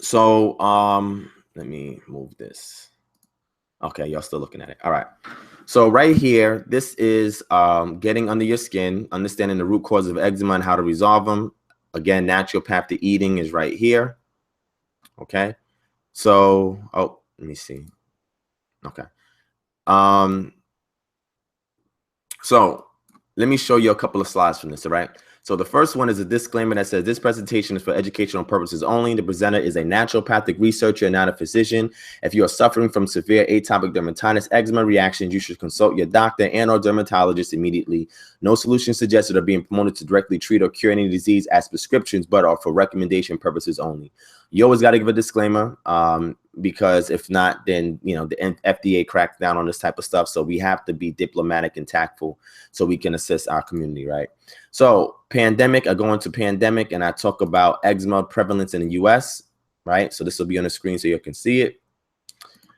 So let me move this. Okay, y'all still looking at it. All right. So right here, this is getting under your skin, understanding the root causes of eczema and how to resolve them. Again, natural path to eating is right here. Okay. So, oh, let me see. Okay. So let me show you a couple of slides from this, all right? So the first one is a disclaimer that says this presentation is for educational purposes only. The presenter is a naturopathic researcher, not a physician. If you are suffering from severe atopic dermatitis, eczema reactions, you should consult your doctor and or dermatologist immediately. No solutions suggested are being promoted to directly treat or cure any disease as prescriptions, but are for recommendation purposes only. You always got to give a disclaimer, because if not, then, you know, the FDA cracks down on this type of stuff. So we have to be diplomatic and tactful so we can assist our community, right? So pandemic, I go into pandemic and I talk about eczema prevalence in the US, right? So this will be on the screen so you can see it.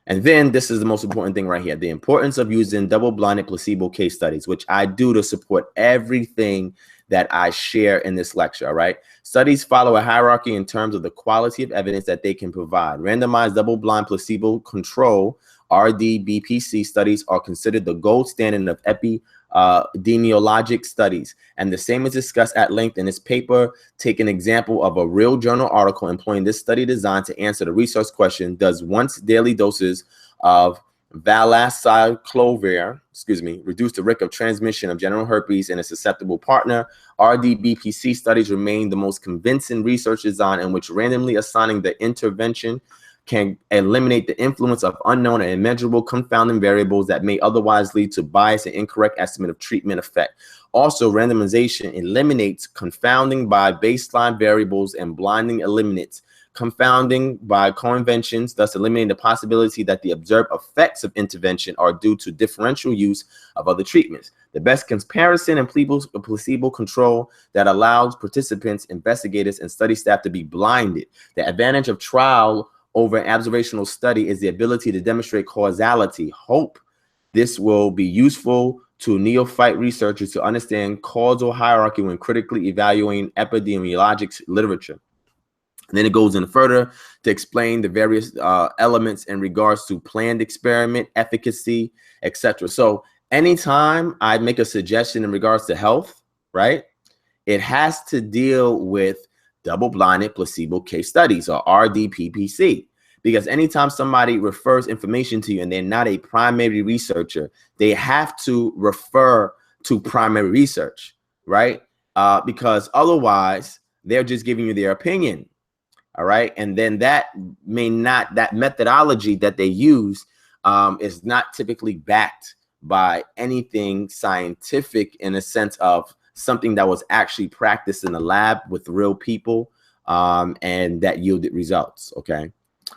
And then this is the most important thing right here, the importance of using double-blinded placebo case studies, which I do to support everything that I share in this lecture, all right? Studies follow a hierarchy in terms of the quality of evidence that they can provide. Randomized double-blind placebo control, RDBPC studies are considered the gold standard of epidemiologic studies. And the same is discussed at length in this paper. Take an example of a real journal article employing this study design to answer the research question, does once daily doses of valacyclovir, reduce the risk of transmission of genital herpes in a susceptible partner? RDBPC studies remain the most convincing research design in which randomly assigning the intervention can eliminate the influence of unknown and immeasurable confounding variables that may otherwise lead to bias and incorrect estimate of treatment effect. Also, randomization eliminates confounding by baseline variables and blinding eliminates confounding by co-inventions, thus eliminating the possibility that the observed effects of intervention are due to differential use of other treatments. The best comparison and placebo control that allows participants, investigators, and study staff to be blinded. The advantage of trial over an observational study is the ability to demonstrate causality. Hope this will be useful to neophyte researchers to understand causal hierarchy when critically evaluating epidemiologic literature. And then it goes in further to explain the various elements in regards to planned experiment, efficacy, etc. So anytime I make a suggestion in regards to health, right, it has to deal with double-blinded placebo case studies, or RDPPC. Because anytime somebody refers information to you and they're not a primary researcher, they have to refer to primary research, right? Because otherwise, they're just giving you their opinion, all right? And then that methodology that they use is not typically backed by anything scientific in a sense of something that was actually practiced in the lab with real people and that yielded results, okay?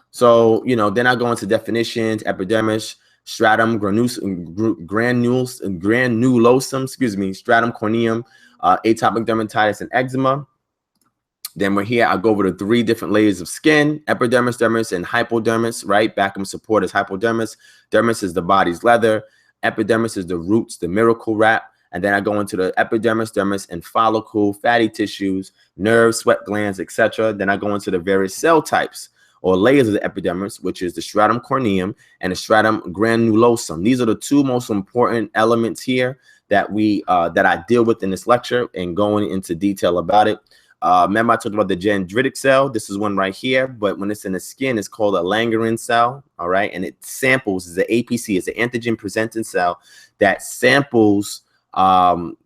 So, you know, then I go into definitions: epidermis, stratum granulosum, stratum corneum, atopic dermatitis, and eczema. Then we're here, I go over the 3 different layers of skin: epidermis, dermis, and hypodermis, right? Vacuum support is hypodermis. Dermis is the body's leather. Epidermis is the roots, the miracle wrap. And then I go into the epidermis, dermis, and follicle, fatty tissues, nerves, sweat glands, etc. Then I go into the various cell types or layers of the epidermis, which is the stratum corneum and the stratum granulosum. These are the 2 most important elements here that that I deal with in this lecture and going into detail about it. Remember I talked about the dendritic cell. This is one right here, but when it's in the skin, it's called a Langerhans cell, all right? And it samples, is the APC, it's an antigen presenting cell that samples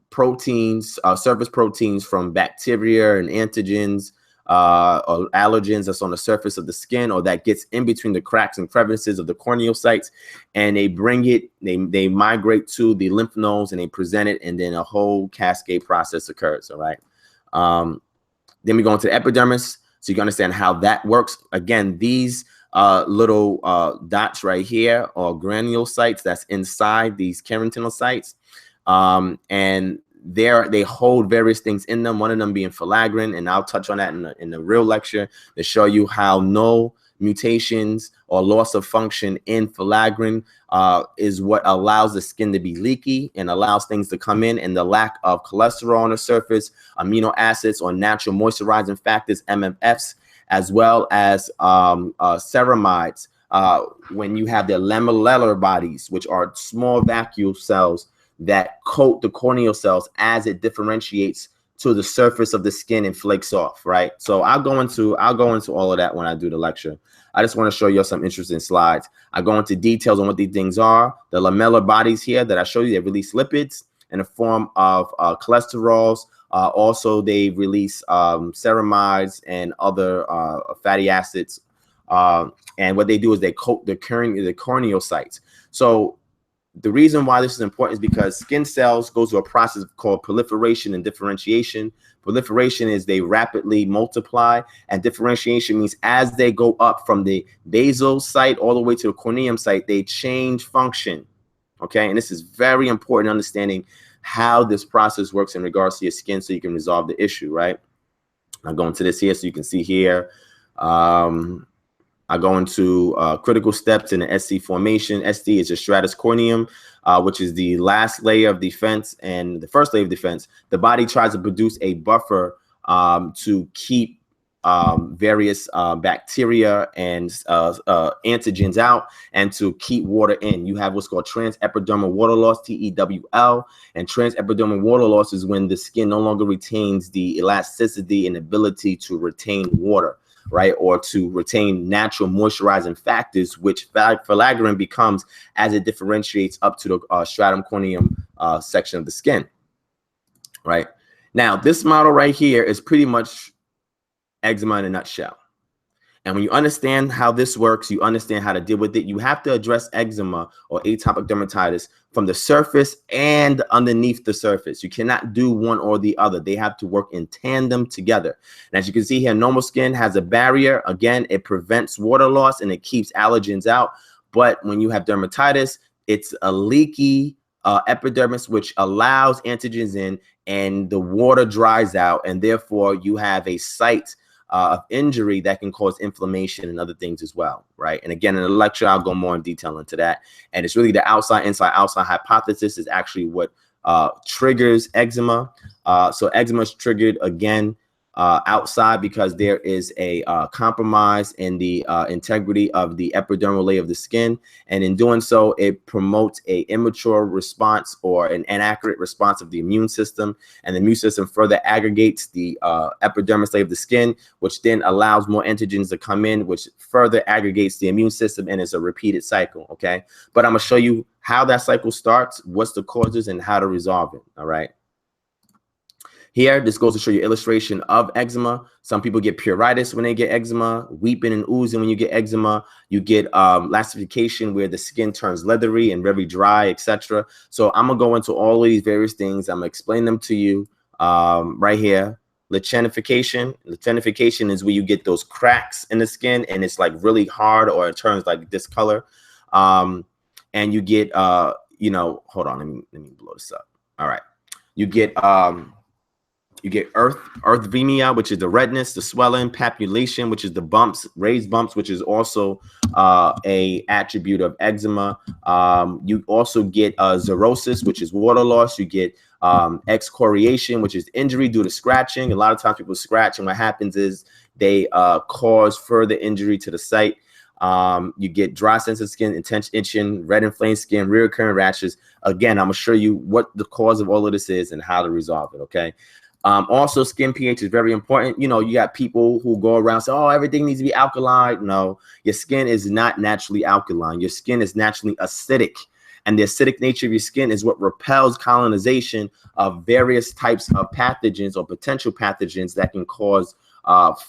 proteins, surface proteins from bacteria and antigens, or allergens that's on the surface of the skin, or that gets in between the cracks and crevices of the corneal sites, and they bring it, they migrate to the lymph nodes and they present it, and then a whole cascade process occurs, all right? Then we go into the epidermis, so you can understand how that works. Again, these little dots right here are granulocytes that's inside these keratinocytes, and they hold various things in them, one of them being filaggrin, and I'll touch on that in the real lecture to show you how no mutations or loss of function in filaggrin is what allows the skin to be leaky and allows things to come in, and the lack of cholesterol on the surface, amino acids or natural moisturizing factors, MMFs, as well as ceramides, when you have the lamellar bodies, which are small vacuole cells that coat the corneal cells as it differentiates to the surface of the skin and flakes off, right? So I'll go into all of that when I do the lecture. I just want to show you some interesting slides. I go into details on what these things are. The lamellar bodies here that I show you, they release lipids in the form of cholesterols. Also, they release ceramides and other fatty acids. And what they do is they coat the corneal sites. So the reason why this is important is because skin cells go through a process called proliferation and differentiation. Proliferation is they rapidly multiply, and differentiation means as they go up from the basal site all the way to the corneum site, they change function, okay? And this is very important, understanding how this process works in regards to your skin so you can resolve the issue, right? I'll go into this here so you can see here. I go into critical steps in the SC formation. SC is your stratus corneum, which is the last layer of defense and the first layer of defense. The body tries to produce a buffer to keep various bacteria and antigens out and to keep water in. You have what's called transepidermal water loss, TEWL, and transepidermal water loss is when the skin no longer retains the elasticity and ability to retain water, right, or to retain natural moisturizing factors, which filaggrin becomes as it differentiates up to the stratum corneum section of the skin, right? Now, this model right here is pretty much eczema in a nutshell. And when you understand how this works, you understand how to deal with it. You have to address eczema or atopic dermatitis from the surface and underneath the surface. You cannot do one or the other. They have to work in tandem together. And as you can see here, normal skin has a barrier. Again, it prevents water loss and it keeps allergens out. But when you have dermatitis, it's a leaky epidermis, which allows antigens in, and the water dries out, and therefore you have a site of injury that can cause inflammation and other things as well, right? And again, in the lecture, I'll go more in detail into that. And it's really the outside, inside, outside hypothesis is actually what triggers eczema. So eczema is triggered, again, outside because there is a compromise in the integrity of the epidermal layer of the skin. And in doing so, it promotes a immature response or an inaccurate response of the immune system. And the immune system further aggregates the epidermis layer of the skin, which then allows more antigens to come in, which further aggregates the immune system. And it's a repeated cycle, okay? But I'm gonna show you how that cycle starts, what's the causes, and how to resolve it, all right? Here, this goes to show you illustration of eczema. Some people get pruritus when they get eczema, weeping and oozing when you get eczema. You get lacification where the skin turns leathery and very dry, etc. So I'm gonna go into all of these various things. I'm gonna explain them to you right here. Lichenification. Lichenification is where you get those cracks in the skin and it's like really hard, or it turns like this color. And you get, you know, hold on, let me blow this up. All right, you get erythema, which is the redness, the swelling, papulation, which is the bumps, raised bumps, which is also a attribute of eczema. You also get xerosis, which is water loss. You get excoriation, which is injury due to scratching. A lot of times people scratch, and what happens is they cause further injury to the site. You get dry sensitive skin, intense itching, red inflamed skin, recurrent rashes. Again, I'm gonna show you what the cause of all of this is and how to resolve it, okay? Also, skin pH is very important. You know, you got people who go around say, oh, everything needs to be alkaline. No, your skin is not naturally alkaline. Your skin is naturally acidic. And the acidic nature of your skin is what repels colonization of various types of pathogens or potential pathogens that can cause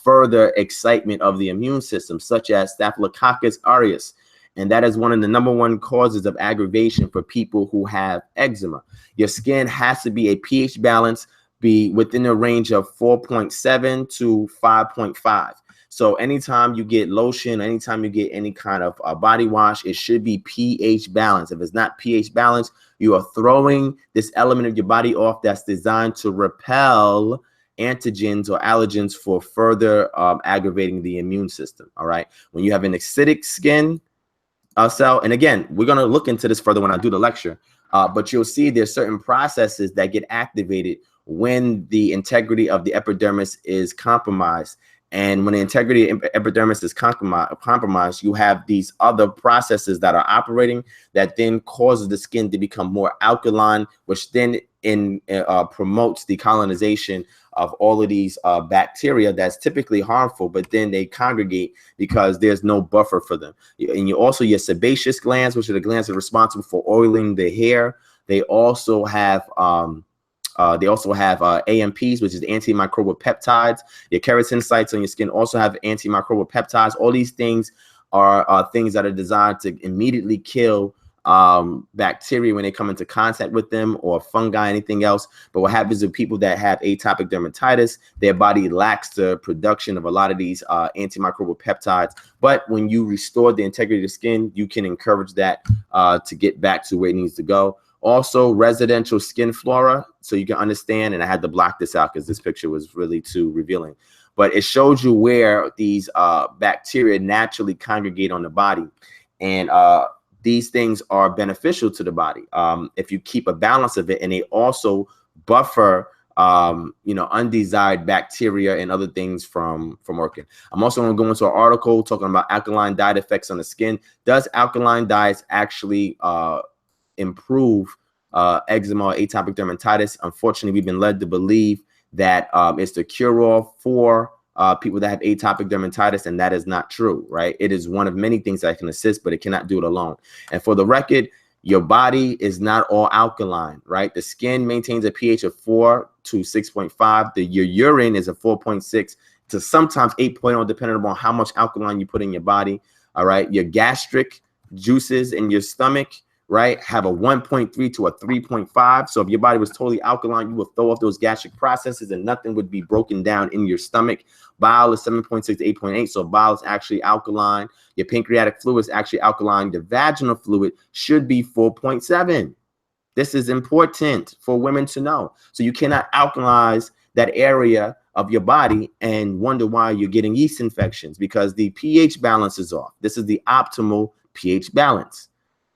further excitement of the immune system, such as Staphylococcus aureus. And that is one of the #1 causes of aggravation for people who have eczema. Your skin has to be a pH balance, be within a range of 4.7 to 5.5. So anytime you get lotion, anytime you get any kind of body wash, it should be pH balanced. If it's not pH balanced, you are throwing this element of your body off that's designed to repel antigens or allergens for further aggravating the immune system, all right? When you have an acidic skin cell, and again, we're gonna look into this further when I do the lecture, but you'll see there's certain processes that get activated when the integrity of the epidermis is compromised. And when the integrity of epidermis is compromised, you have these other processes that are operating that then causes the skin to become more alkaline, which then promotes the colonization of all of these bacteria that's typically harmful, but then they congregate because there's no buffer for them. And you also, your sebaceous glands, which are the glands that are responsible for oiling the hair, they also have AMPs, which is antimicrobial peptides. Your keratinocytes on your skin also have antimicrobial peptides. All these things are things that are designed to immediately kill bacteria when they come into contact with them, or fungi, anything else. But what happens to people that have atopic dermatitis, their body lacks the production of a lot of these antimicrobial peptides. But when you restore the integrity of the skin, you can encourage that to get back to where it needs to go. Also, residential skin flora, so you can understand, and I had to block this out because this picture was really too revealing, but it shows you where these bacteria naturally congregate on the body, and these things are beneficial to the body if you keep a balance of it, and they also buffer undesired bacteria and other things from working. I'm also going to go into an article talking about alkaline diet effects on the skin. Does alkaline diets actually improve eczema or atopic dermatitis? Unfortunately, we've been led to believe that it's the cure-all for people that have atopic dermatitis, and that is not true, right? It is one of many things that can assist, but it cannot do it alone. And for the record, your body is not all alkaline, right? The skin maintains a pH of 4 to 6.5. Your urine is a 4.6 to sometimes 8.0, depending upon how much alkaline you put in your body. All right. Your gastric juices in your stomach, right, have a 1.3 to a 3.5. So if your body was totally alkaline, you would throw off those gastric processes and nothing would be broken down in your stomach. Bile is 7.6 to 8.8. So bile is actually alkaline. Your pancreatic fluid is actually alkaline. The vaginal fluid should be 4.7. This is important for women to know. So you cannot alkalize that area of your body and wonder why you're getting yeast infections, because the pH balance is off. This is the optimal pH balance.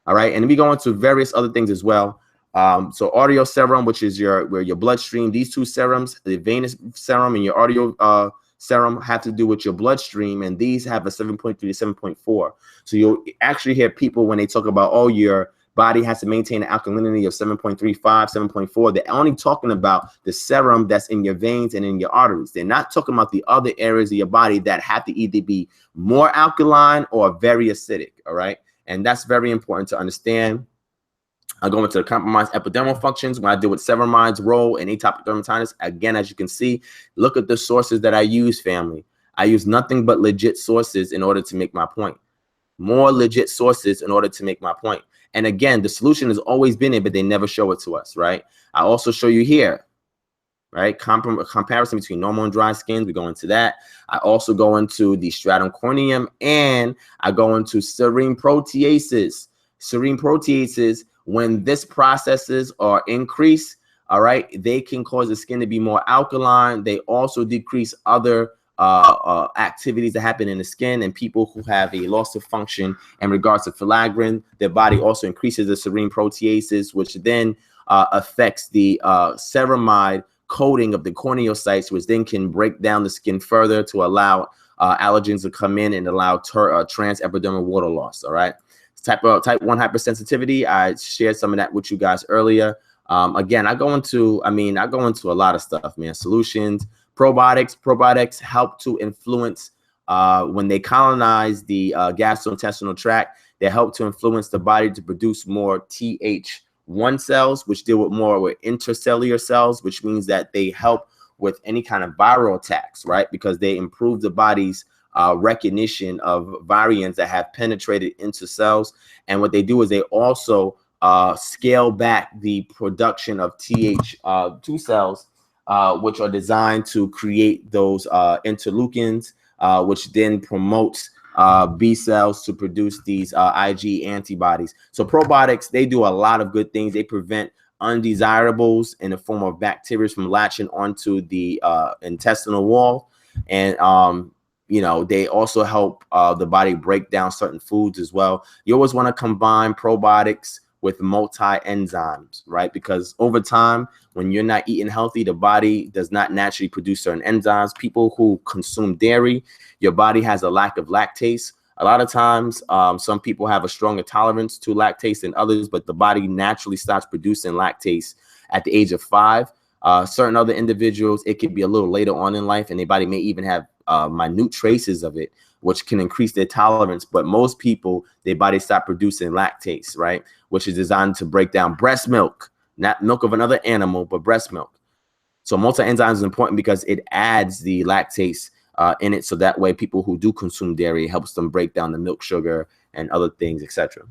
All right. And we go into various other things as well. So arterial serum, which is your bloodstream, these two serums, the venous serum and your arterial serum, have to do with your bloodstream. And these have a 7.3 to 7.4. So you'll actually hear people when they talk about, oh, your body has to maintain an alkalinity of 7.35, 7.4. They're only talking about the serum that's in your veins and in your arteries. They're not talking about the other areas of your body that have to either be more alkaline or very acidic. All right. And that's very important to understand. I'll go into the compromised epidermal functions when I deal with ceramide's role in atopic dermatitis. Again, as you can see, look at the sources that I use, family. I use nothing but legit sources in order to make my point. More legit sources in order to make my point. And again, the solution has always been it, but they never show it to us, right? I also show you here, right? Comparison between normal and dry skins. We go into that. I also go into the stratum corneum, and I go into serine proteases. Serine proteases, when this processes are increased, all right, they can cause the skin to be more alkaline. They also decrease other activities that happen in the skin, and people who have a loss of function in regards to filaggrin, their body also increases the serine proteases, which then affects the ceramide coating of the corneocytes, which then can break down the skin further to allow allergens to come in and allow transepidermal water loss. All right. Type 1 hypersensitivity, I shared some of that with you guys earlier. Again, I go into a lot of stuff, man. Solutions, probiotics help to influence when they colonize the gastrointestinal tract. They help to influence the body to produce more Th1 cells, which deal with more with intercellular cells, which means that they help with any kind of viral attacks, right? Because they improve the body's recognition of variants that have penetrated into cells. And what they do is they also scale back the production of Th2 cells, which are designed to create those interleukins, which then promotes B cells to produce these Ig antibodies. So probiotics, they do a lot of good things. They prevent undesirables in the form of bacteria from latching onto the intestinal wall. And they also help the body break down certain foods as well. You always want to combine probiotics with multi-enzymes, right? Because over time, when you're not eating healthy, the body does not naturally produce certain enzymes. People who consume dairy, your body has a lack of lactase. A lot of times, some people have a stronger tolerance to lactase than others, but the body naturally starts producing lactase at the age of 5. Certain other individuals, it could be a little later on in life, and their body may even have minute traces of it, which can increase their tolerance. But most people, their body stop producing lactase, right? Which is designed to break down breast milk, not milk of another animal, but breast milk. So multi-enzymes is important because it adds the lactase in it. So that way people who do consume dairy, helps them break down the milk sugar and other things, etc.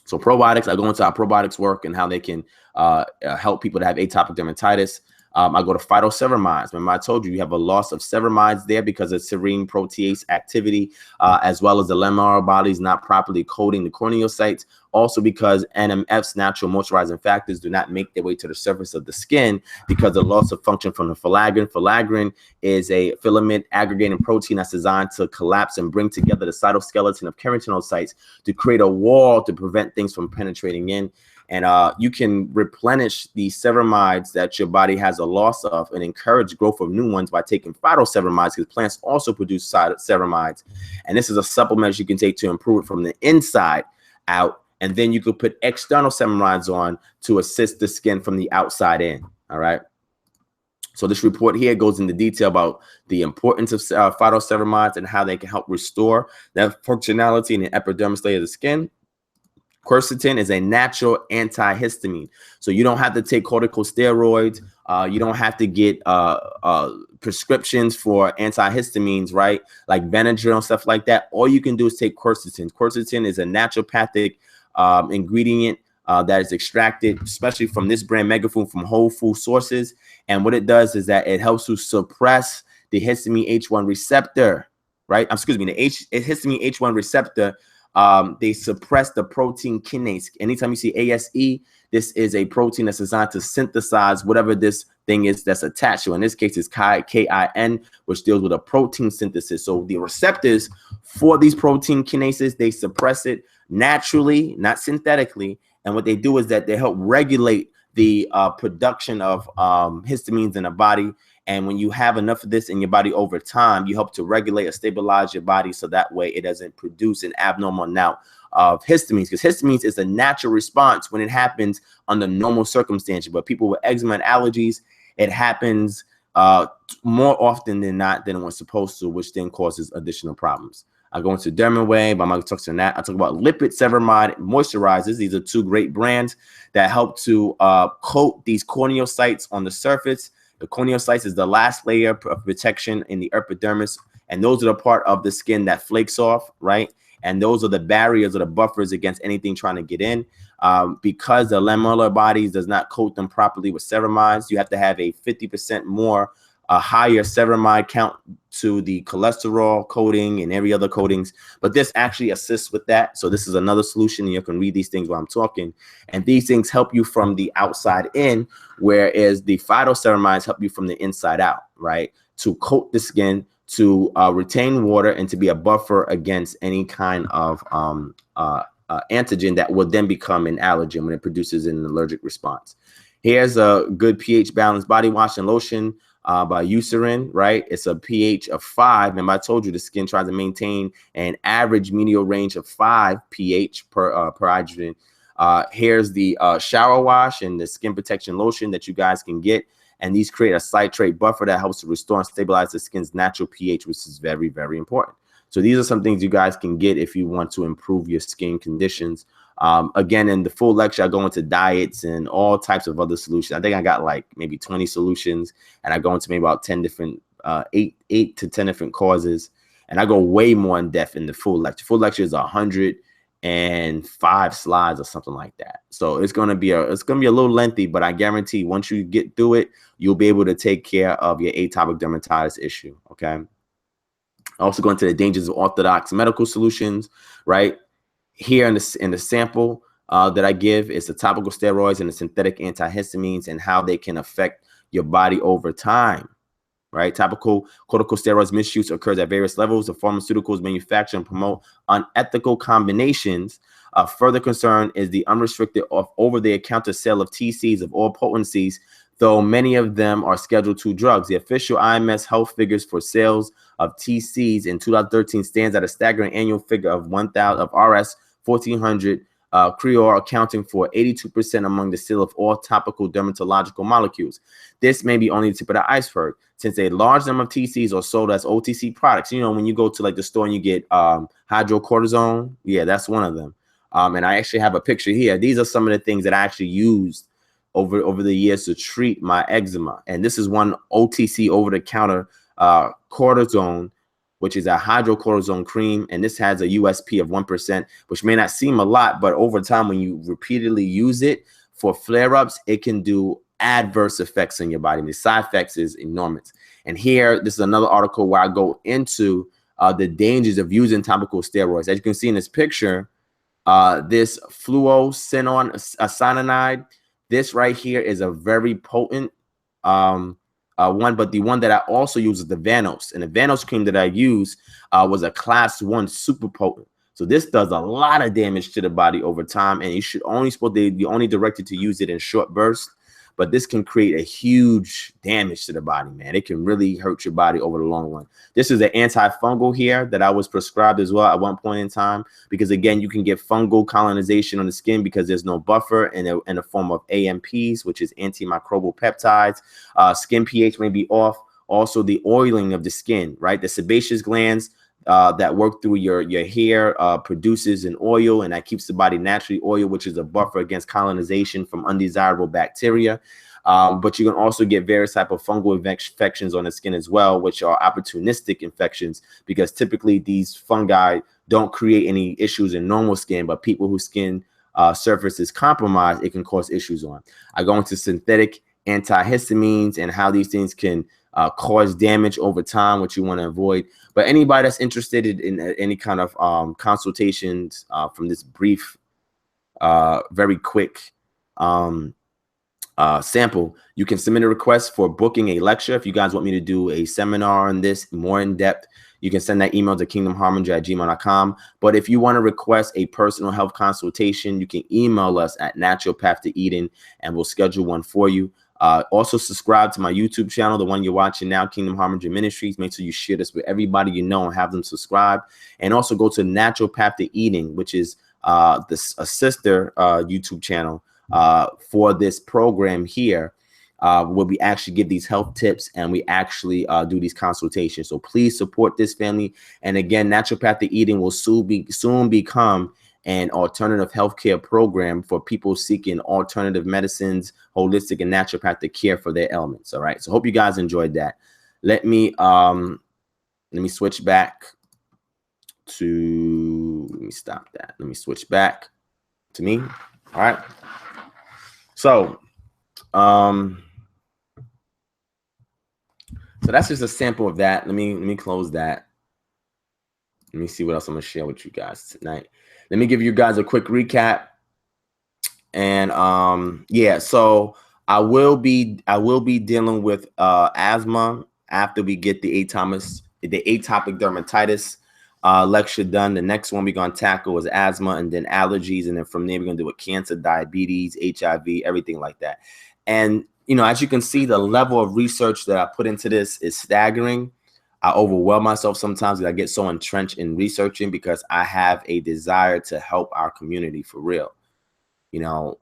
So probiotics, I go into how probiotics work and how they can help people to have atopic dermatitis. I go to phytoceramides. Remember, I told you have a loss of ceramides there because of serine protease activity, as well as the lamellary bodies not properly coating the corneocytes. Also because NMF's natural moisturizing factors do not make their way to the surface of the skin because of loss of function from the filaggrin. Filaggrin is a filament aggregating protein that's designed to collapse and bring together the cytoskeleton of keratinocytes to create a wall to prevent things from penetrating in. And you can replenish the ceramides that your body has a loss of and encourage growth of new ones by taking phytoceramides, because plants also produce ceramides. And this is a supplement you can take to improve it from the inside out. And then you could put external ceramides on to assist the skin from the outside in. All right. So this report here goes into detail about the importance of phytoceramides and how they can help restore that functionality in the epidermis layer of the skin. Quercetin is a natural antihistamine. So you don't have to take corticosteroids. You don't have to get prescriptions for antihistamines, right? Like Benadryl and stuff like that. All you can do is take quercetin. Quercetin is a naturopathic ingredient that is extracted, especially from this brand Megafood, from whole food sources. And what it does is that it helps to suppress the histamine H1 receptor, right? Excuse me, the histamine H1 receptor. They suppress the protein kinase. Anytime you see ASE, this is a protein that's designed to synthesize whatever this thing is that's attached to. In this case, it's KIN, which deals with a protein synthesis. So the receptors for these protein kinases, they suppress it naturally, not synthetically. And what they do is that they help regulate the production of histamines in the body. And when you have enough of this in your body over time, you help to regulate or stabilize your body so that way it doesn't produce an abnormal amount of histamines, because histamines is a natural response when it happens under normal circumstances. But people with eczema and allergies, it happens more often than not than it was supposed to, which then causes additional problems. I go into Dermaway, but I'm going to talk to that. I talk about lipid ceramide moisturizers. These are two great brands that help to coat these corneocytes on the surface. The corneocytes is the last layer of protection in the epidermis, and those are the part of the skin that flakes off, right? And those are the barriers or the buffers against anything trying to get in. Because the lamellar bodies does not coat them properly with ceramides, you have to have a 50% more higher ceramide count to the cholesterol coating and every other coatings. But this actually assists with that. So this is another solution. And you can read these things while I'm talking. And these things help you from the outside in, whereas the phytoceramides help you from the inside out, right? To coat the skin, to retain water, and to be a buffer against any kind of antigen that will then become an allergen when it produces an allergic response. Here's a good pH balanced body wash and lotion by Eucerin, right? It's a pH of 5. Remember, I told you the skin tries to maintain an average medial range of 5 pH per hydrogen. Here's the shower wash and the skin protection lotion that you guys can get. And these create a citrate buffer that helps to restore and stabilize the skin's natural pH, which is very, very important. So these are some things you guys can get if you want to improve your skin conditions. Again, in the full lecture, I go into diets and all types of other solutions. I think I got like maybe 20 solutions, and I go into maybe about 10 different, 8 to 10 different causes. And I go way more in depth in the full lecture. Full lecture is 105 slides or something like that. So it's gonna be a little lengthy, but I guarantee once you get through it, you'll be able to take care of your atopic dermatitis issue. Okay. I also go into the dangers of orthodox medical solutions, right? Here in the sample that I give is the topical steroids and the synthetic antihistamines and how they can affect your body over time, right? Topical corticosteroids misuse occurs at various levels. The pharmaceuticals manufacture and promote unethical combinations. Further concern is the unrestricted over-the-counter sale of TCs of all potencies, though many of them are Schedule II drugs. The official IMS health figures for sales of TCs in 2013 stands at a staggering annual figure of 1,000 of RS 1,400 Creole, accounting for 82% among the sale of all topical dermatological molecules. This may be only the tip of the iceberg, since a large number of TCs are sold as OTC products. You know, when you go to like the store and you get hydrocortisone, yeah, that's one of them. And I actually have a picture here. These are some of the things that I actually used over the years to treat my eczema. And this is one OTC over-the-counter cortisone, which is a hydrocortisone cream. And this has a USP of 1%, which may not seem a lot, but over time, when you repeatedly use it for flare-ups, it can do adverse effects in your body. The side effects is enormous. And here, this is another article where I go into the dangers of using topical steroids. As you can see in this picture, this fluocinolone, this right here is a very potent one, but the one that I also use is the Vanos. And the Vanos cream that I use was a class 1 super potent. So this does a lot of damage to the body over time, and you're only directed to use it in short bursts. But this can create a huge damage to the body, man. It can really hurt your body over the long run. This is an antifungal here that I was prescribed as well at one point in time, because again, you can get fungal colonization on the skin because there's no buffer in the form of AMPs, which is antimicrobial peptides. Skin pH may be off. Also, the oiling of the skin, right? The sebaceous glands that work through your hair produces an oil, and that keeps the body naturally oiled, which is a buffer against colonization from undesirable bacteria. But you can also get various type of fungal infections on the skin as well, which are opportunistic infections, because typically these fungi don't create any issues in normal skin, but people whose skin surface is compromised, it can cause issues on. I go into synthetic antihistamines and how these things can cause damage over time, which you want to avoid. But anybody that's interested in any kind of consultations from this brief, very quick sample, you can submit a request for booking a lecture. If you guys want me to do a seminar on this more in depth, you can send that email to kingdomharmonger@gmail.com. But if you want to request a personal health consultation, you can email us at naturopath2eden, and we'll schedule one for you. Also subscribe to my YouTube channel, the one you're watching now, Kingdom Harmonger Ministries. Make sure you share this with everybody you know and have them subscribe. And also go to Naturopath to Eating, which is a sister YouTube channel for this program here, where we actually give these health tips and we actually do these consultations. So please support this family. And again, Naturopathic Eating will soon become an alternative healthcare program for people seeking alternative medicines, holistic and naturopathic care for their ailments. All right. So hope you guys enjoyed that. Let me switch back to, let me stop that. Let me switch back to me. All right. So, so that's just a sample of that. Let me close that. Let me see what else I'm gonna share with you guys tonight. Let me give you guys a quick recap. And yeah, so I will be dealing with asthma after we get the atopic dermatitis lecture done. The next one we're gonna tackle is asthma, and then allergies, and then from there we're gonna do it cancer, diabetes, HIV, everything like that. And you know, as you can see, the level of research that I put into this is staggering. I overwhelm myself sometimes because I get so entrenched in researching, because I have a desire to help our community for real, you know,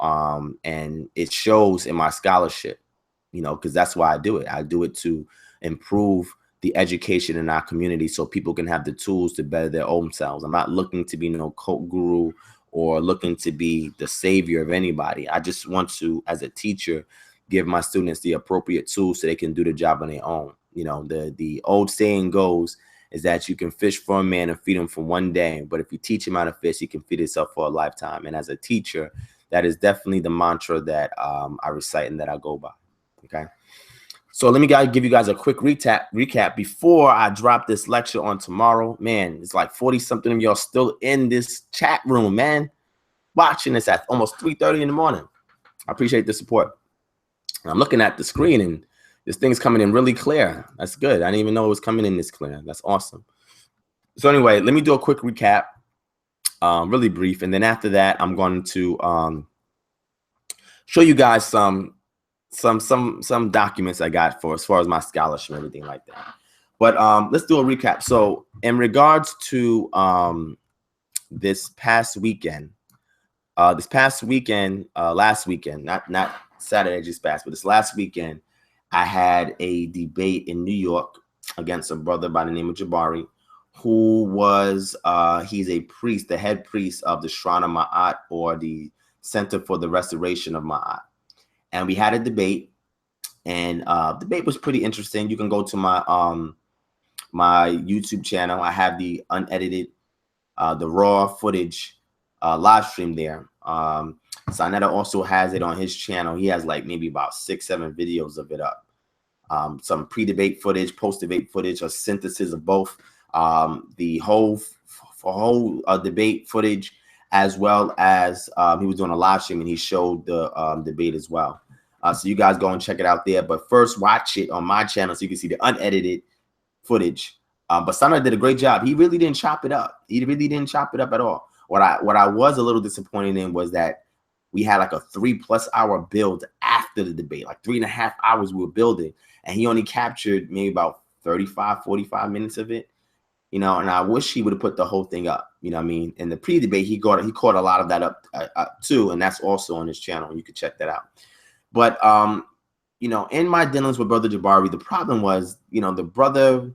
and it shows in my scholarship, you know, because that's why I do it. I do it to improve the education in our community so people can have the tools to better their own selves. I'm not looking to be no cult guru or looking to be the savior of anybody. I just want to, as a teacher, give my students the appropriate tools so they can do the job on their own. You know, the old saying goes is that you can fish for a man and feed him for one day, but if you teach him how to fish, he can feed himself for a lifetime. And as a teacher, that is definitely the mantra that I recite and that I go by. Okay. So let me give you guys a quick recap before I drop this lecture on tomorrow. Man, it's like 40 something of y'all still in this chat room, man, watching this at almost 3:30 in the morning. I appreciate the support. I'm looking at the screen and this thing's coming in really clear. That's good. I didn't even know it was coming in this clear. That's awesome. So anyway, let me do a quick recap, really brief. And then after that, I'm going to show you guys some documents I got for as far as my scholarship and everything like that. But let's do a recap. So in regards to this past weekend, last weekend, not Saturday just passed, but this last weekend, I had a debate in New York against a brother by the name of Jabari, who was, he's a priest, the head priest of the Shrine of Ma'at, or the Center for the Restoration of Ma'at. And we had a debate, and the debate was pretty interesting. You can go to my my YouTube channel. I have the unedited, the raw footage live stream there. Sanetta also has it on his channel. He has like maybe about 6-7 videos of it up. Some pre-debate footage, post-debate footage, a synthesis of both, the whole debate footage, as well as he was doing a live stream and he showed the debate as well. So you guys go and check it out there. But first, watch it on my channel so you can see the unedited footage. But Sanetta did a great job. He really didn't chop it up. He really didn't chop it up at all. What I was a little disappointed in was that we had like a 3+ hour build after the debate, like 3.5 hours we were building, and he only captured maybe about 45 minutes of it, you know. And I wish he would have put the whole thing up, you know what I mean? In the pre-debate, he caught a lot of that up too, and that's also on his channel. You could check that out. But you know, in my dealings with Brother Jabari, the problem was, you know, the brother,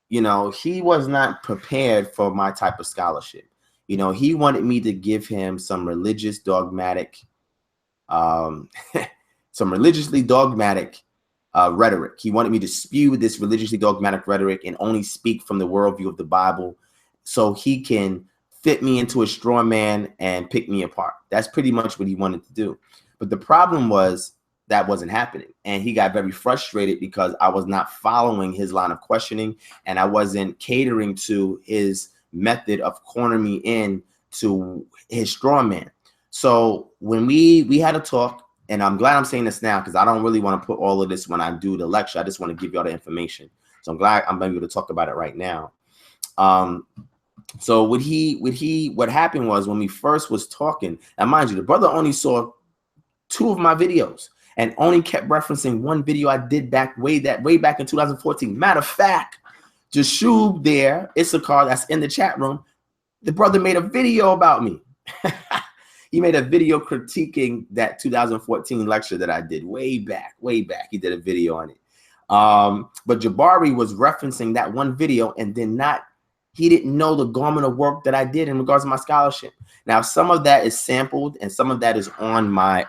you know, he was not prepared for my type of scholarship. You know, he wanted me to give him some religious, dogmatic some religiously dogmatic rhetoric. He wanted me to spew this religiously dogmatic rhetoric and only speak from the worldview of the Bible so he can fit me into a straw man and pick me apart. That's pretty much what he wanted to do. But the problem was that wasn't happening. And he got very frustrated because I was not following his line of questioning and I wasn't catering to his method of cornering me in to his straw man. So when we had a talk, and I'm glad I'm saying this now because I don't really want to put all of this when I do the lecture. I just want to give you all the information. So I'm glad I'm able to talk about it right now. So what happened was when we first was talking, and mind you, the brother only saw 2 of my videos and only kept referencing one video I did way back in 2014. Matter of fact, Jashub there, Issachar, that's in the chat room, the brother made a video about me. He made a video critiquing that 2014 lecture that I did way back. He did a video on it. But Jabari was referencing that one video and he didn't know the garment of work that I did in regards to my scholarship. Now, some of that is sampled and some of that is on my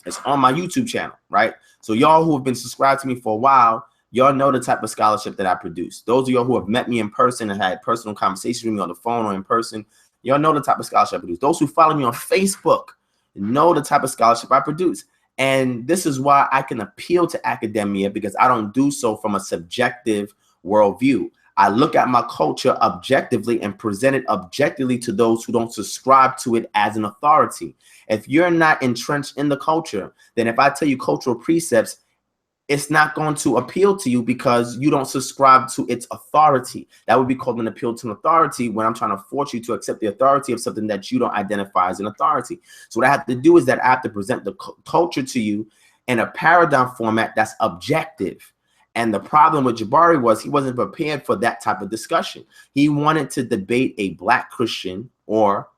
YouTube channel, right? So y'all who have been subscribed to me for a while, y'all know the type of scholarship that I produce. Those of y'all who have met me in person and had personal conversations with me on the phone or in person, y'all know the type of scholarship I produce. Those who follow me on Facebook know the type of scholarship I produce. And this is why I can appeal to academia, because I don't do so from a subjective worldview. I look at my culture objectively and present it objectively to those who don't subscribe to it as an authority. If you're not entrenched in the culture, then if I tell you cultural precepts, it's not going to appeal to you because you don't subscribe to its authority. That would be called an appeal to an authority when I'm trying to force you to accept the authority of something that you don't identify as an authority. So what I have to do is that I have to present the culture to you in a paradigm format that's objective. And the problem with Jabari was he wasn't prepared for that type of discussion. He wanted to debate a Black Christian or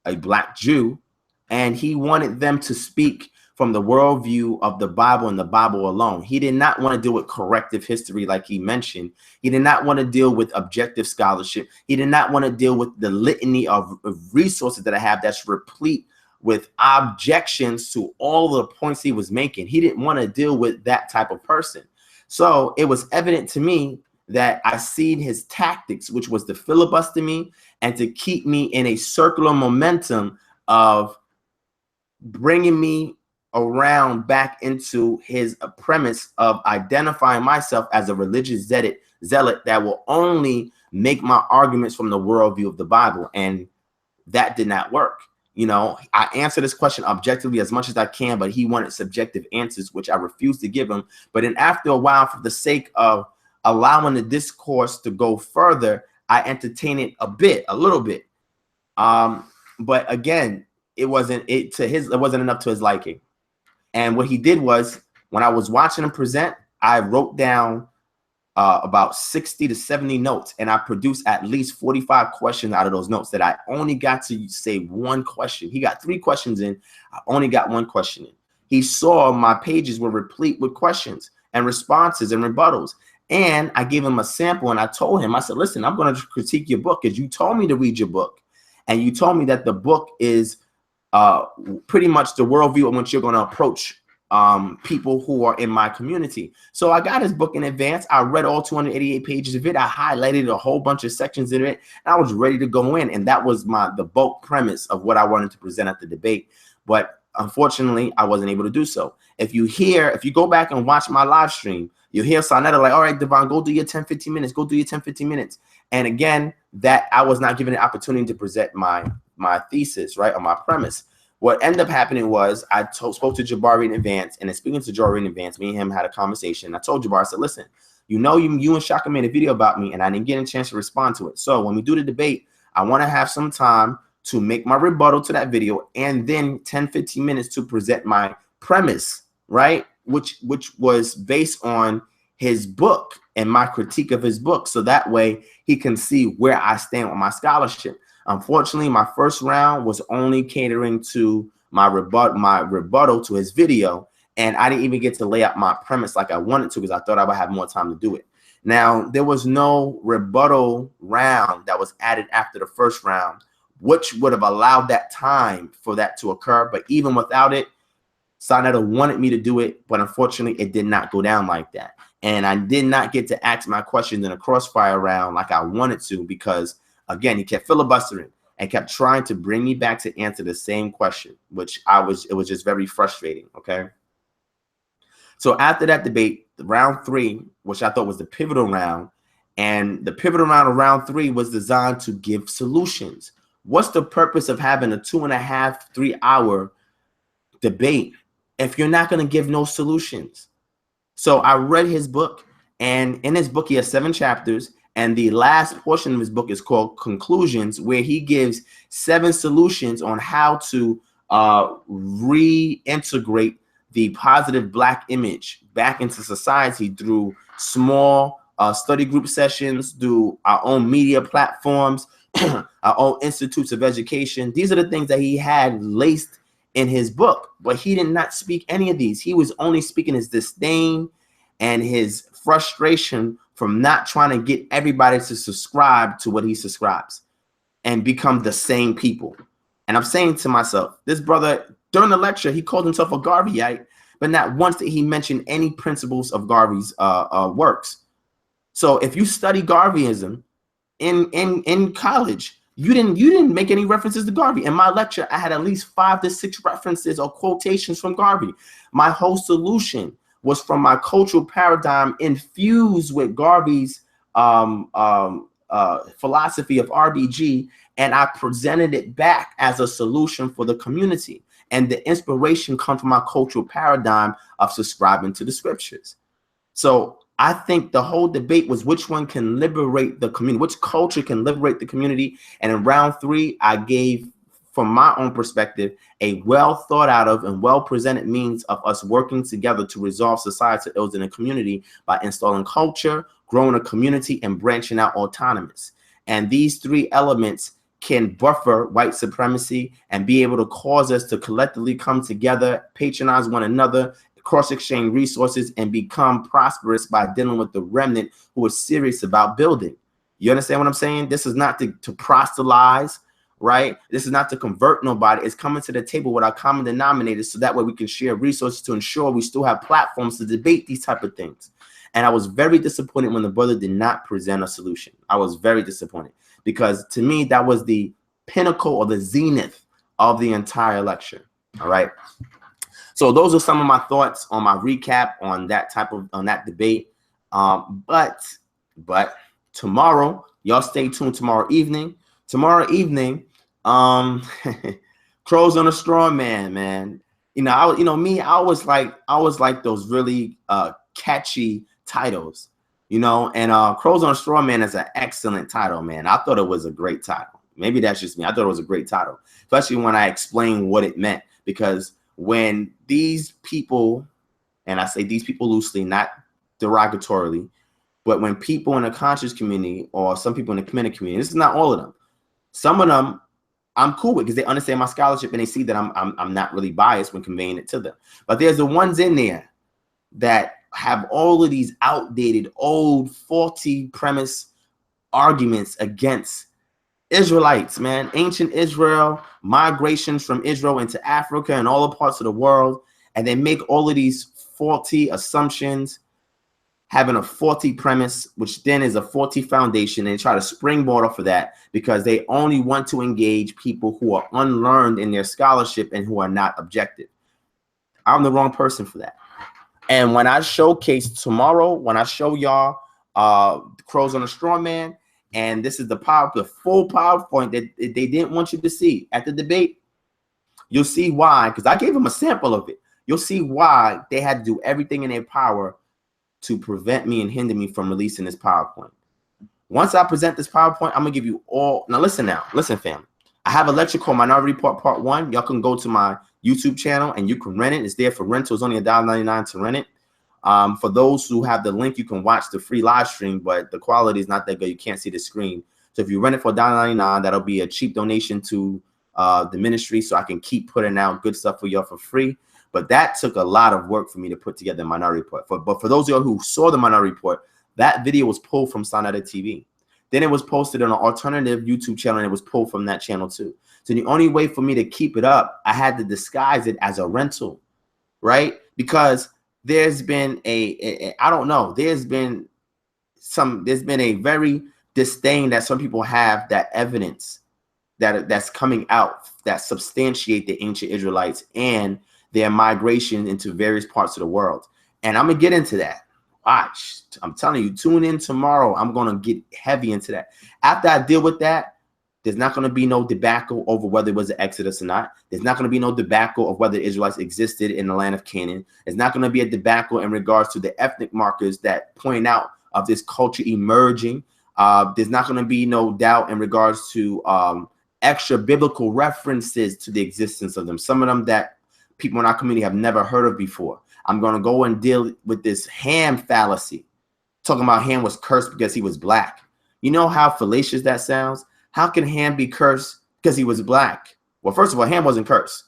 a Black Jew, and he wanted them to speak from the worldview of the Bible and the Bible alone. He did not want to deal with corrective history like he mentioned. He did not want to deal with objective scholarship. He did not want to deal with the litany of resources that I have that's replete with objections to all the points he was making. He didn't want to deal with that type of person. So it was evident to me that I seen his tactics, which was to filibuster me and to keep me in a circular momentum of bringing me around back into his premise of identifying myself as a religious zealot that will only make my arguments from the worldview of the Bible. And that did not work. You know, I answer this question objectively as much as I can, but he wanted subjective answers, which I refused to give him. But then after a while, for the sake of allowing the discourse to go further, I entertain it a little bit. But again, it wasn't enough to his liking. And what he did was, when I was watching him present, I wrote down about 60 to 70 notes, and I produced at least 45 questions out of those notes that I only got to say one question. He got 3 questions in. I only got 1 question in. He saw my pages were replete with questions and responses and rebuttals. And I gave him a sample, and I told him, I said, listen, I'm going to critique your book because you told me to read your book. And you told me that the book is pretty much the worldview in which you're going to approach people who are in my community. So I got his book in advance. I read all 288 pages of it. I highlighted a whole bunch of sections in it, and I was ready to go in. And that was the bulk premise of what I wanted to present at the debate. But unfortunately, I wasn't able to do so. If you go back and watch my live stream, you'll hear Sonetta like, all right, Devon, go do your 10, 15 minutes. Go do your 10, 15 minutes. And again, that I was not given an opportunity to present my thesis, right, or my premise. What ended up happening was I spoke to Jabari in advance, and then speaking to Jabari in advance, me and him had a conversation. I told Jabari, I said, listen, you and Shaka made a video about me, and I didn't get a chance to respond to it. So when we do the debate, I want to have some time to make my rebuttal to that video, and then 10, 15 minutes to present my premise, right, which was based on his book and my critique of his book. So that way he can see where I stand with my scholarship. Unfortunately, my first round was only catering to my rebuttal to his video, and I didn't even get to lay out my premise like I wanted to because I thought I would have more time to do it. Now, there was no rebuttal round that was added after the first round, which would have allowed that time for that to occur. But even without it, Sonetta wanted me to do it, but unfortunately, it did not go down like that. And I did not get to ask my questions in a crossfire round like I wanted to, because, again, he kept filibustering and kept trying to bring me back to answer the same question, which it was just very frustrating, okay? So after that debate, round 3, which I thought was the pivotal round, and the pivotal round of round 3 was designed to give solutions. What's the purpose of having a 2.5, 3 hour debate if you're not going to give no solutions? So I read his book, and in his book, he has 7 chapters. And the last portion of his book is called Conclusions, where he gives 7 solutions on how to reintegrate the positive Black image back into society through small study group sessions, through our own media platforms, our own institutes of education. These are the things that he had laced in his book, but he did not speak any of these. He was only speaking his disdain and his frustration from not trying to get everybody to subscribe to what he subscribes and become the same people. And I'm saying to myself, this brother, during the lecture, he called himself a Garveyite, but not once did he mention any principles of Garvey's works. So if you study Garveyism in college, you didn't make any references to Garvey. In my lecture, I had at least 5 to 6 references or quotations from Garvey. My whole solution was from my cultural paradigm infused with Garvey's philosophy of RBG, and I presented it back as a solution for the community. And the inspiration comes from my cultural paradigm of subscribing to the scriptures. So I think the whole debate was which one can liberate the community, which culture can liberate the community. And in round 3, I gave, from my own perspective, a well thought out of and well presented means of us working together to resolve societal ills in a community by installing culture, growing a community, and branching out autonomous. And these 3 elements can buffer white supremacy and be able to cause us to collectively come together, patronize one another, cross-exchange resources, and become prosperous by dealing with the remnant who is serious about building. You understand what I'm saying? This is not to proselytize, right? This is not to convert nobody. It's coming to the table with our common denominators so that way we can share resources to ensure we still have platforms to debate these type of things. And I was very disappointed when the brother did not present a solution. I was very disappointed because to me, that was the pinnacle or the zenith of the entire lecture. All right. So those are some of my thoughts on my recap on that debate. But tomorrow, y'all stay tuned tomorrow evening. Tomorrow evening, Crows on a Straw Man. You know, I was like those really catchy titles, you know, and Crows on a Straw Man is an excellent title, man. I thought it was a great title. Maybe that's just me. I thought it was a great title, especially when I explained what it meant, because when these people, and I say these people loosely, not derogatorily, but when people in the conscious community or some people in the community community, this is not all of them. Some of them I'm cool with because they understand my scholarship and they see that I'm not really biased when conveying it to them. But there's the ones in there that have all of these outdated, old, faulty premise arguments against Israelites, man, ancient Israel, migrations from Israel into Africa and all the parts of the world. And they make all of these faulty assumptions, having a faulty premise, which then is a faulty foundation, and they try to springboard off of that because they only want to engage people who are unlearned in their scholarship and who are not objective. I'm the wrong person for that. And when I showcase tomorrow, when I show y'all Crows on a Straw Man, and this is the full PowerPoint that they didn't want you to see at the debate, you'll see why, because I gave them a sample of it. You'll see why they had to do everything in their power to prevent me and hinder me from releasing this PowerPoint. Once I present this PowerPoint, I'm going to give you all. Now, listen, fam. I have a lecture called Minority Report Part 1. Y'all can go to my YouTube channel and you can rent it. It's there for rental. It's only $1.99 to rent it. For those who have the link, you can watch the free live stream, but the quality is not that good. You can't see the screen. So if you rent it for $1.99, that'll be a cheap donation to the ministry so I can keep putting out good stuff for y'all for free. But that took a lot of work for me to put together the Minority Report. But for those of y'all who saw the Minority Report, that video was pulled from Sonetta TV. Then it was posted on an alternative YouTube channel, and it was pulled from that channel too. So the only way for me to keep it up, I had to disguise it as a rental. right? Because there's been I don't know, there's been a very disdain that some people have, that evidence that's coming out that substantiate the ancient Israelites and their migration into various parts of the world. And I'm gonna get into that. Watch, I'm telling you, tune in tomorrow. I'm gonna get heavy into that. After I deal with that, there's not going to be no debacle over whether it was an Exodus or not. There's not going to be no debacle of whether the Israelites existed in the land of Canaan. There's not going to be a debacle in regards to the ethnic markers that point out of this culture emerging. There's not going to be no doubt in regards to extra biblical references to the existence of them. Some of them that people in our community have never heard of before. I'm going to go and deal with this Ham fallacy, talking about Ham was cursed because he was black. You know how fallacious that sounds? How can Ham be cursed because he was black? Well, first of all, Ham wasn't cursed.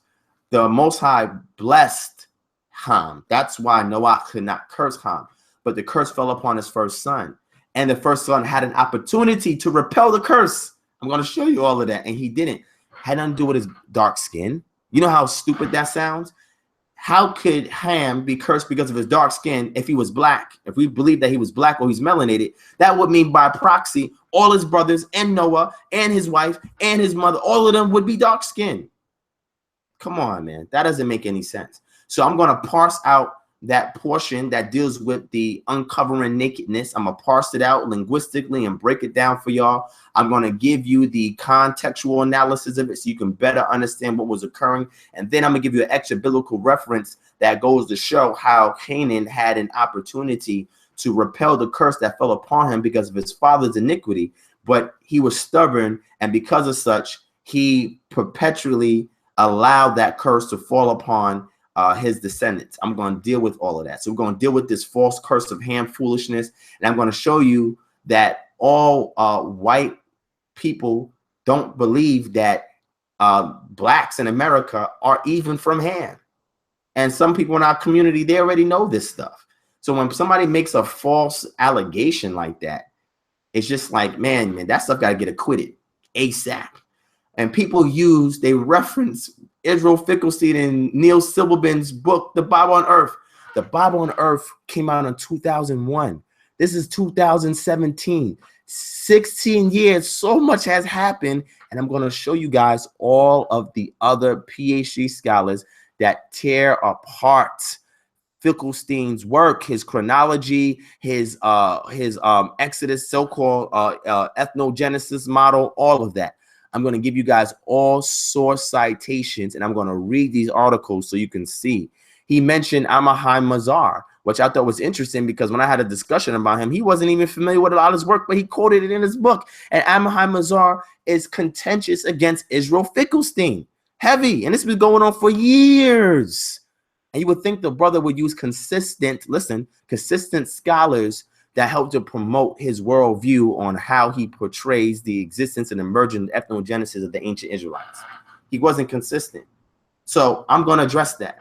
The Most High blessed Ham. That's why Noah could not curse Ham. But the curse fell upon his first son. And the first son had an opportunity to repel the curse. I'm going to show you all of that. And he didn't. Had nothing to do with his dark skin. You know how stupid that sounds? How could Ham be cursed because of his dark skin if he was black? If we believe that he was black or he's melanated, that would mean by proxy, all his brothers and Noah and his wife and his mother, all of them would be dark skinned. Come on, man. That doesn't make any sense. So I'm going to parse out that portion that deals with the uncovering nakedness. I'm going to parse it out linguistically and break it down for y'all. I'm going to give you the contextual analysis of it so you can better understand what was occurring. And then I'm going to give you an extra biblical reference that goes to show how Canaan had an opportunity to repel the curse that fell upon him because of his father's iniquity. But he was stubborn, and because of such, he perpetually allowed that curse to fall upon his descendants. I'm going to deal with all of that. So we're going to deal with this false curse of Ham foolishness. And I'm going to show you that all white people don't believe that blacks in America are even from Ham. And some people in our community, they already know this stuff. So when somebody makes a false allegation like that, it's just like, man, that stuff got to get acquitted ASAP. And people they reference Israel Finkelstein and Neil Silberman's book, The Bible on Earth. The Bible on Earth came out in 2001. This is 2017. 16 years, so much has happened. And I'm going to show you guys all of the other PhD scholars that tear apart Finkelstein's work, his chronology, his Exodus, so-called ethnogenesis model, all of that. I'm going to give you guys all source citations, and I'm going to read these articles so you can see. He mentioned Amahai Mazar, which I thought was interesting because when I had a discussion about him, he wasn't even familiar with a lot of his work, but he quoted it in his book. And Amahai Mazar is contentious against Israel Finkelstein. Heavy. And this has been going on for years. And you would think the brother would use consistent scholars that help to promote his worldview on how he portrays the existence and emergent ethnogenesis of the ancient Israelites. He wasn't consistent. So I'm going to address that.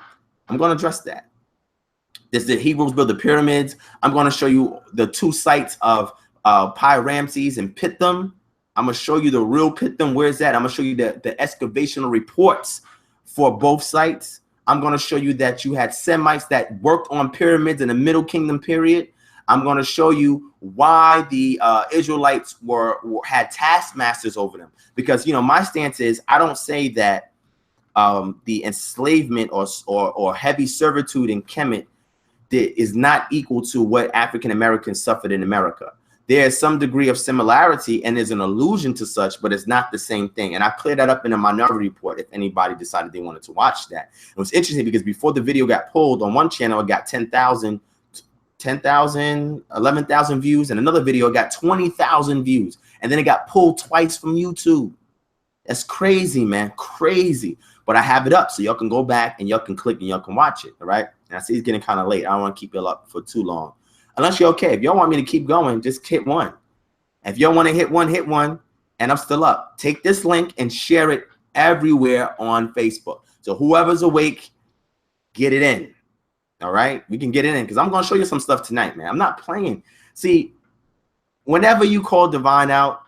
This the Hebrews built the pyramids. I'm going to show you the two sites of Pi-Ramses and Pithom. I'm going to show you the real Pithom. Where's that? I'm going to show you the excavational reports for both sites. I'm going to show you that you had Semites that worked on pyramids in the Middle Kingdom period. I'm going to show you why the Israelites had taskmasters over them. Because, you know, my stance is I don't say that the enslavement or heavy servitude in Kemet is not equal to what African Americans suffered in America. There's some degree of similarity and there's an allusion to such, but it's not the same thing. And I cleared that up in a Minority Report if anybody decided they wanted to watch that. It was interesting because before the video got pulled on one channel, it got 10,000, 11,000 views, and another video got 20,000 views. And then it got pulled twice from YouTube. That's crazy, man, crazy. But I have it up so y'all can go back and y'all can click and y'all can watch it, all right? And I see it's getting kind of late. I don't want to keep it up for too long. Unless you're okay. If y'all want me to keep going, just hit one. If y'all want to hit one, and I'm still up. Take this link and share it everywhere on Facebook. So whoever's awake, get it in. All right? We can get it in because I'm going to show you some stuff tonight, man. I'm not playing. See, whenever you call Divine out,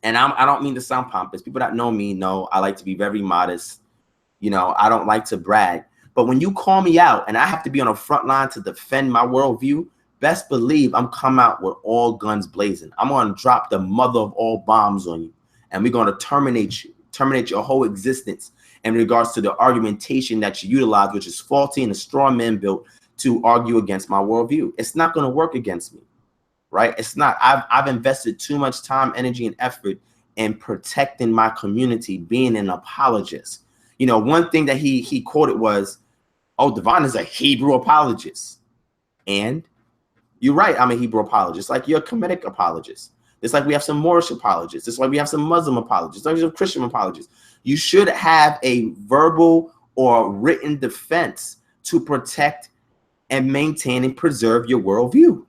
and I don't mean to sound pompous. People that know me know I like to be very modest. You know, I don't like to brag. But when you call me out and I have to be on the front line to defend my worldview, best believe I'm come out with all guns blazing. I'm going to drop the mother of all bombs on you, and we're going to terminate your whole existence in regards to the argumentation that you utilize, which is faulty and a straw man built to argue against my worldview. It's not going to work against me, right? It's not. I've invested too much time, energy, and effort in protecting my community, being an apologist. You know, one thing that he quoted was, "Oh, Devon is a Hebrew apologist," and you're right. I'm a Hebrew apologist, like you're a Kemetic apologist. It's like we have some Moorish apologists. It's like we have some Muslim apologists. Like we have Christian apologists. You should have a verbal or written defense to protect and maintain and preserve your worldview.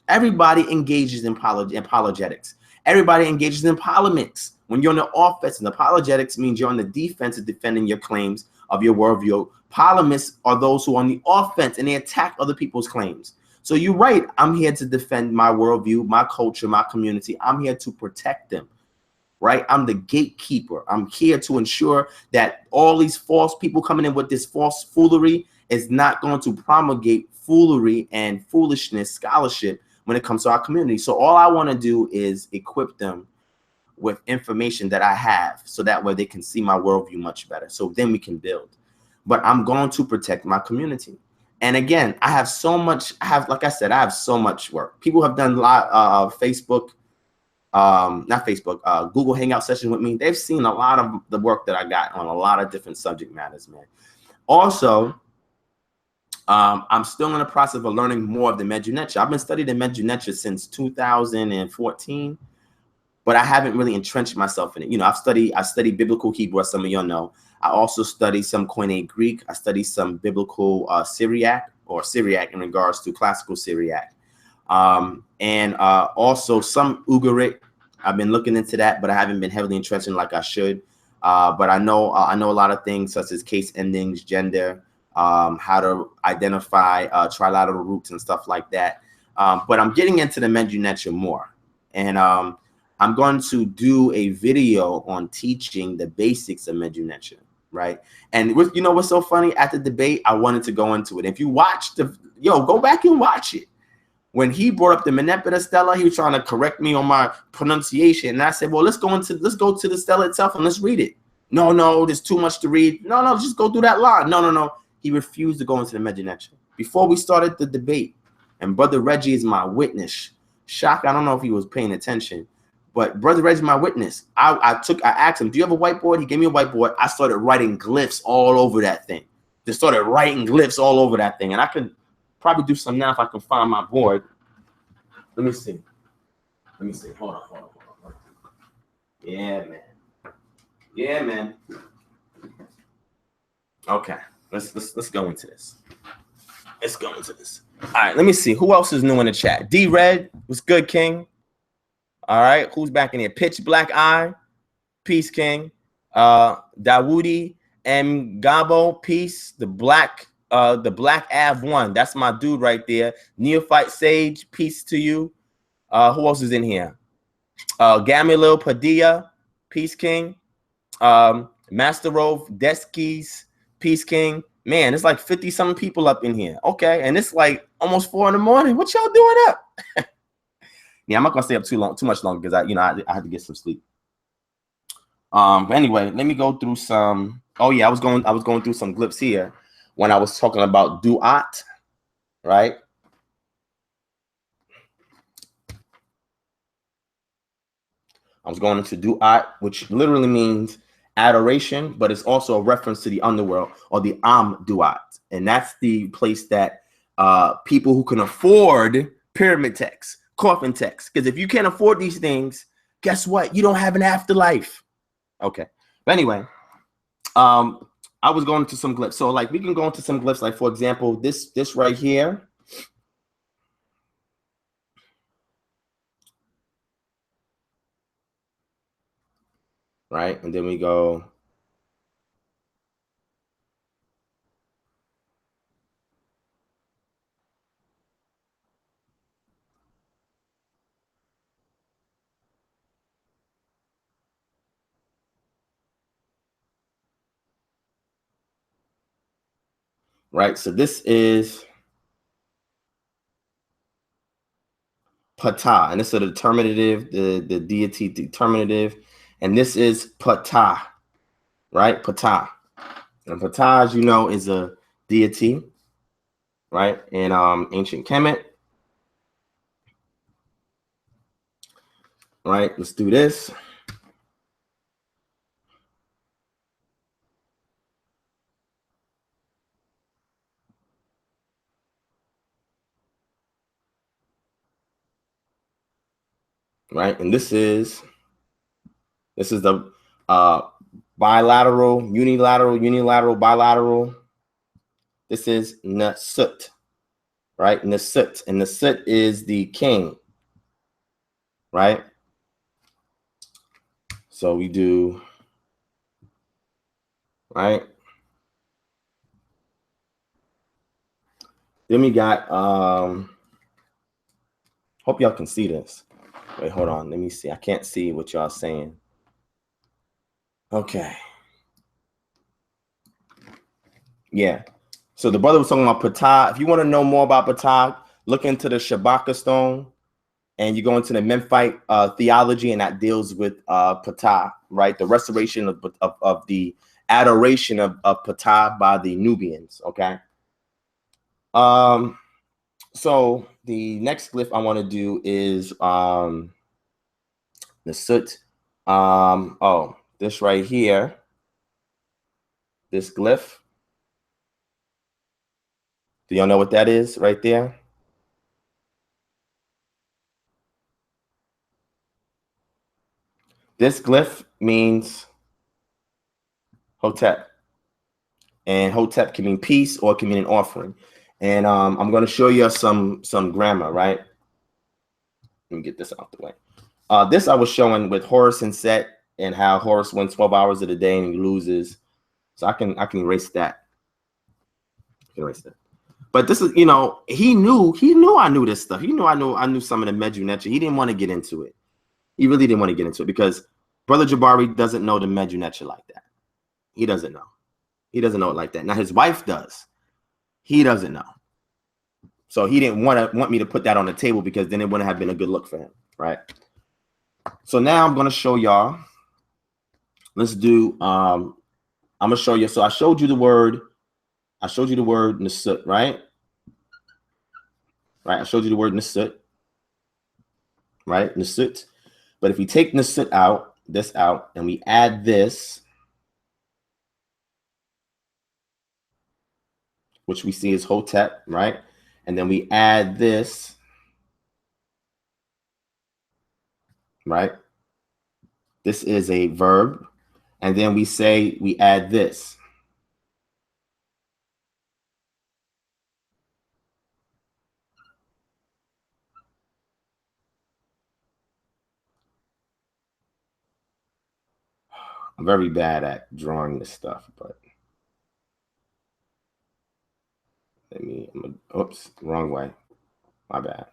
Everybody engages in apologetics. Everybody engages in polemics. When you're on the offense, and apologetics means you're on the defense of defending your claims of your worldview. Polemists are those who are on the offense and they attack other people's claims. So you're right. I'm here to defend my worldview, my culture, my community. I'm here to protect them, right? I'm the gatekeeper. I'm here to ensure that all these false people coming in with this false foolery is not going to promulgate foolery and foolishness scholarship when it comes to our community. So all I want to do is equip them with information that I have, so that way they can see my worldview much better. So then we can build. But I'm going to protect my community. And again, I have so much, like I said, I have so much work. People have done a lot of Facebook, not Facebook, Google Hangout sessions with me. They've seen a lot of the work that I got on a lot of different subject matters, man. Also, I'm still in the process of learning more of the Medu Neter. I've been studying the Medu Neter since 2014, but I haven't really entrenched myself in it. You know, I've studied biblical Hebrew, as some of y'all know. I also studied some Koine Greek. I studied some biblical Syriac in regards to classical Syriac. And also some Ugaritic. I've been looking into that, but I haven't been heavily entrenched in like I should. But I know a lot of things such as case endings, gender, how to identify trilateral roots and stuff like that. But I'm getting into the Medu Neter more. And I'm going to do a video on teaching the basics of Medu Neter, right? And you know what's so funny? At the debate, I wanted to go into it. If you watch go back and watch it. When he brought up the Menepida Stela, he was trying to correct me on my pronunciation. And I said, well, let's go to the Stela itself and let's read it. No, there's too much to read. No, just go through that line. No. He refused to go into the Medu Neter. Before we started the debate, and Brother Reggie is my witness. Shock, I don't know if he was paying attention, but Brother Reggie is my witness. I asked him, do you have a whiteboard? He gave me a whiteboard. I started writing glyphs all over that thing. Just started writing glyphs all over that thing. And I could probably do some now if I can find my board. Let me see. Hold on. Yeah, man. Okay. Let's go into this. All right, let me see. Who else is new in the chat? D Red, what's good, King? All right, who's back in here? Pitch Black Eye, peace, King. Dawoodi M Gabo, peace. The Black Av 1, that's my dude right there. Neophyte Sage, peace to you. Who else is in here? Gamilil Padilla, peace, King. Master Rove, Deskies, peace, King. Man, it's like 50-something people up in here. Okay, and it's like almost 4 in the morning. What y'all doing up? Yeah, I'm not gonna stay up too much longer because I had to get some sleep. But anyway, let me go through some. Oh yeah, I was going through some glyphs here when I was talking about duat, right? I was going into duat, which literally means adoration, but it's also a reference to the underworld, or the duat, and that's the place that people who can afford pyramid texts, coffin texts, because if you can't afford these things, guess what? You don't have an afterlife. Okay, but anyway, I was going into some glyphs. So like we can go into some glyphs, like for example, this right here. Right, and then we go. right? So this is pata, and this is a determinative, the deity determinative, and this is pata, right? Pata. And pata, as you know, is a deity, right? In ancient Kemet. Right, let's do this. Right, and this is the bilateral, unilateral, bilateral. This is Nasut, right? Nasut, and Nasut is the king, right? So we do, right? Then we got, hope y'all can see this. Wait, hold on, let me see. I can't see what y'all saying. Okay. Yeah. So the brother was talking about Ptah. If you want to know more about Ptah, look into the Shabaka stone, and you go into the Memphite theology, and that deals with Ptah, right? The restoration of the adoration of Ptah by the Nubians, okay? So the next glyph I want to do is the Soot. Oh, this right here, this glyph. Do y'all know what that is right there? This glyph means Hotep. And Hotep can mean peace or it can mean an offering. And I'm going to show you some grammar, right? Let me get this out the way. This I was showing with Horus and Set, and how Horus wins 12 hours of the day and he loses. So I can erase that. I can erase that. But this is, you know, he knew I knew this stuff. He knew I knew some of the Medu Neter. He didn't want to get into it. He really didn't want to get into it because Brother Jabari doesn't know the Medu Neter like that. He doesn't know. He doesn't know it like that. Now his wife does. He doesn't know. So he didn't want me to put that on the table because then it wouldn't have been a good look for him, right? So now I'm going to show y'all. Let's do, I'm going to show you. So I showed you the word Nasut, right? Right. I showed you the word Nasut, right? Nasut. But if we take Nasut out, this out, and we add this, which we see is Hotep, right? And then we add this, right? This is a verb. And then we say we add this. I'm very bad at drawing this stuff, but oops, wrong way. My bad.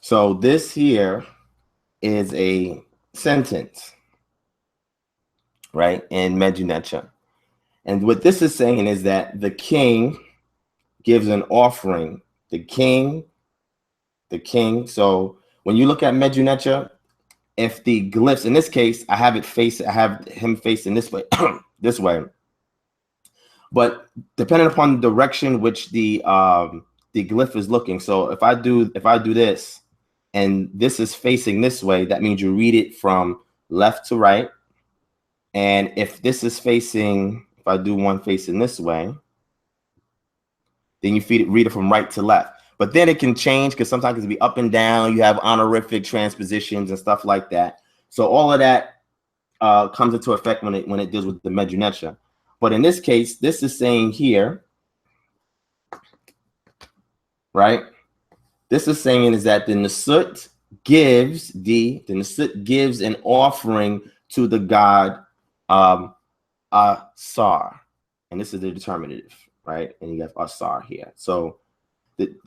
So this here is a sentence, right, in Medu Neter. And what this is saying is that the king gives an offering. The king. So when you look at Medu Neter, if the glyphs, in this case, I have him facing this way, this way. But depending upon the direction which the glyph is looking. So if I do this, and this is facing this way, that means you read it from left to right. And if this is facing, if I do one facing this way, then you read it from right to left. But then it can change because sometimes it can be up and down. You have honorific transpositions and stuff like that. So all of that comes into effect when it deals with the Medu Neter. But in this case, this is saying here, right? This is saying is that the Nasut gives an offering to the god Asar, and this is the determinative, right? And you have Asar here. So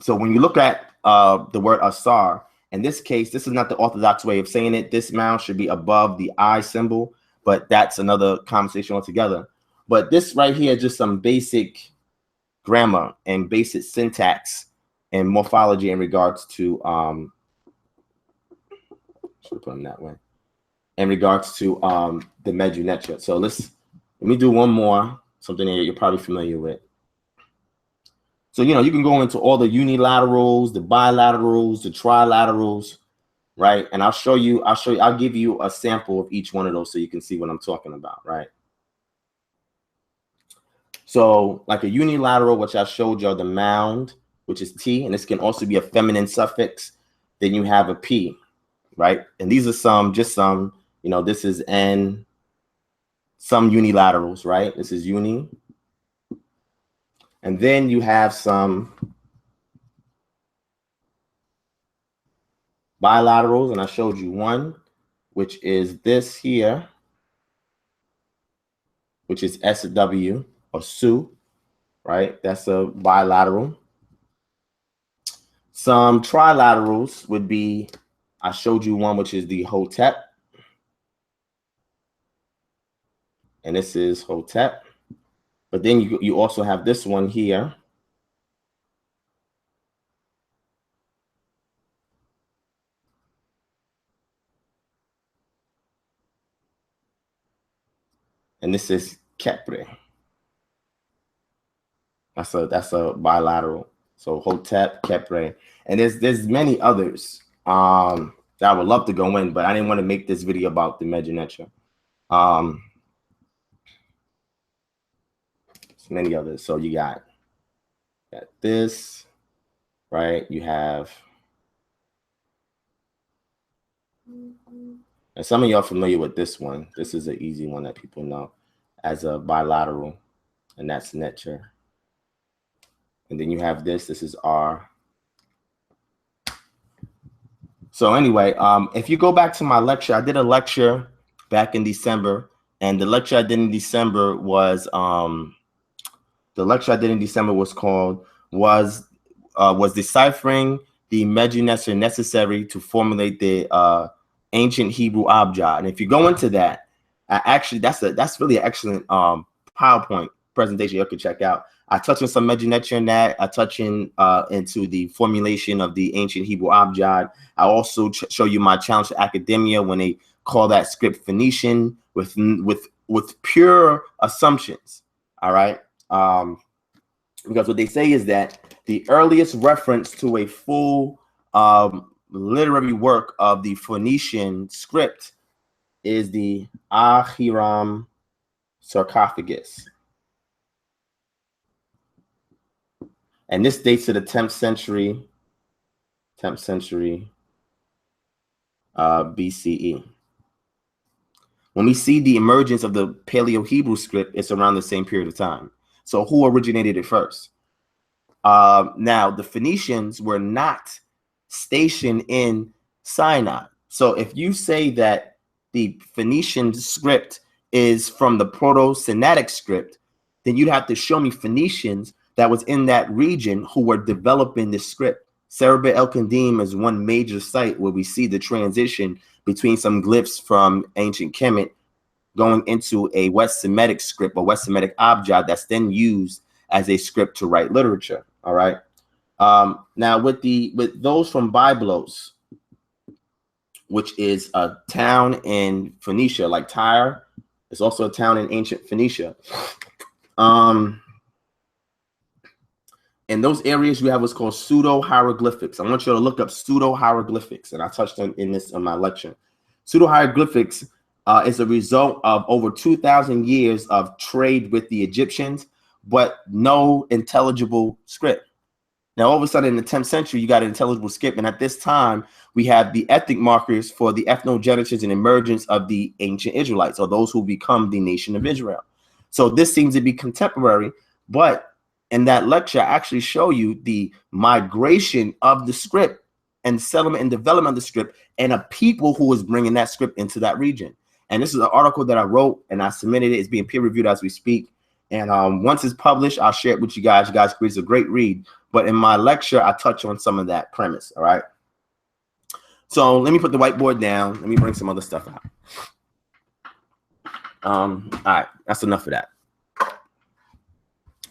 So when you look at the word asar, in this case, this is not the orthodox way of saying it. This mound should be above the I symbol, but that's another conversation altogether. But this right here is just some basic grammar and basic syntax and morphology in regards to should put them that way, in regards to the Medu Neter. So let me do one more, something that you're probably familiar with. So, you know, you can go into all the unilaterals, the bilaterals, the trilaterals, right? And I'll give you a sample of each one of those so you can see what I'm talking about, right? So like a unilateral, which I showed you, the mound, which is T, and this can also be a feminine suffix. Then you have a P, right? And these are just some, you know, this is N, some unilaterals, right? This is uni. And then you have some bilaterals, and I showed you one, which is this here, which is SW or SU, right? That's a bilateral. Some trilaterals would be, I showed you one, which is the Hotep. And this is Hotep. But then you also have this one here. And this is Kepre. That's a bilateral. So Hotep, Kepre. And there's many others that I would love to go in, but I didn't want to make this video about the Medu Neter. Many others. So you got this, right? You have, and some of y'all familiar with this one. This is an easy one that people know as a bilateral, and that's Neter. And then you have this is R. So anyway, if you go back to my lecture, I did a lecture back in December, and the lecture I did in December was called was deciphering the Medu Neter necessary to formulate the ancient Hebrew abjad. And if you go into that, actually that's really an excellent PowerPoint presentation you can check out. I touch on some Medu Neter in that. I touch into the formulation of the ancient Hebrew abjad. I also show you my challenge to academia when they call that script Phoenician with pure assumptions. All right. Because what they say is that the earliest reference to a full literary work of the Phoenician script is the Ahiram sarcophagus. And this dates to the 10th century BCE. When we see the emergence of the Paleo-Hebrew script, it's around the same period of time. So who originated it first? Now, the Phoenicians were not stationed in Sinai. So if you say that the Phoenician script is from the Proto-Sinaitic script, then you'd have to show me Phoenicians that was in that region who were developing this script. Serabit el-Kandim is one major site where we see the transition between some glyphs from ancient Kemet going into a West Semitic script or West Semitic abjad that's then used as a script to write literature. All right. Now with those from Byblos, which is a town in Phoenicia, like Tyre, it's also a town in ancient Phoenicia. In those areas, you have what's called pseudo-hieroglyphics. I want you to look up pseudo-hieroglyphics, and I touched on in my lecture. Pseudo-hieroglyphics is a result of over 2,000 years of trade with the Egyptians, but no intelligible script. Now, all of a sudden, in the 10th century, you got an intelligible script, and at this time, we have the ethnic markers for the ethnogenesis and emergence of the ancient Israelites, or those who become the nation of Israel. So this seems to be contemporary, but in that lecture, I actually show you the migration of the script and settlement and development of the script and a people who was bringing that script into that region. And this is an article that I wrote and I submitted it. It's being peer reviewed as we speak. And once it's published, I'll share it with you guys. You guys can read. It's a great read. But in my lecture, I touch on some of that premise. All right. So let me put the whiteboard down. Let me bring some other stuff out. All right. That's enough of that.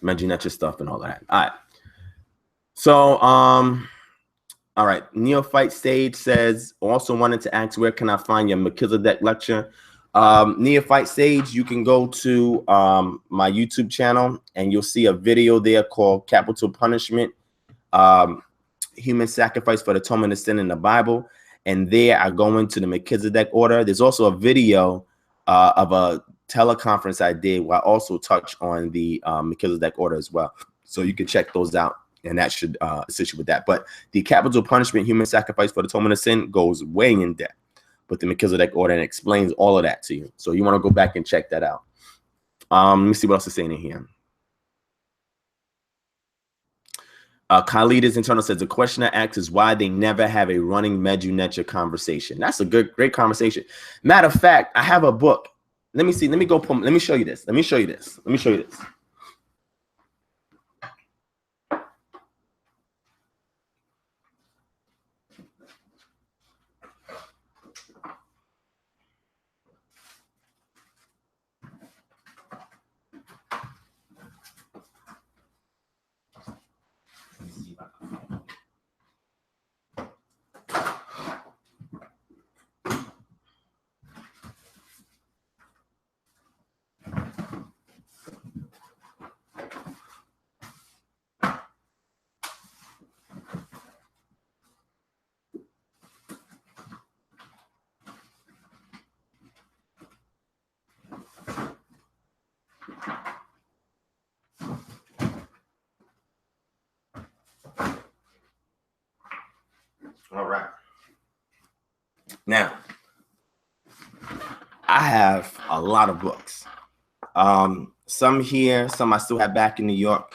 Medu Neter stuff and all that. All right. So, all right. Neophyte Sage says, also wanted to ask, where can I find your Melchizedek lecture? Neophyte Sage, you can go to my YouTube channel and you'll see a video there called Capital Punishment, Human Sacrifice for the Atonement of Sin in the Bible. And there I go into the Melchizedek order. There's also a video of a teleconference I did where I also touch on the Melchizedek order as well. So you can check those out. And that should assist you with that. But the capital punishment, human sacrifice for the atonement of sin, goes way in depth with the Melchizedek order and explains all of that to you. So you want to go back and check that out. Let me see what else is saying in here. Khalid Internal says, the question I asked is why they never have a running Medu Neter conversation. That's a great conversation. Matter of fact, I have a book. Let me see. Let me go. Let me show you this. Let me show you this. Let me show you this. All right. Now, I have a lot of books. Some here, some I still have back in New York,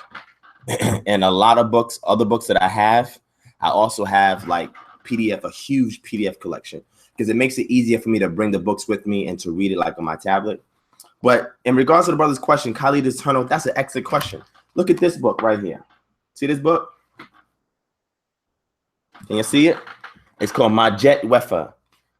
and a lot of books, other books that I have. I also have like PDF, a huge PDF collection, because it makes it easier for me to bring the books with me and to read it like on my tablet. But in regards to the brother's question, Khalid Eternal, that's an excellent question. Look at this book right here. See this book? Can you see it? It's called Majet Wefa,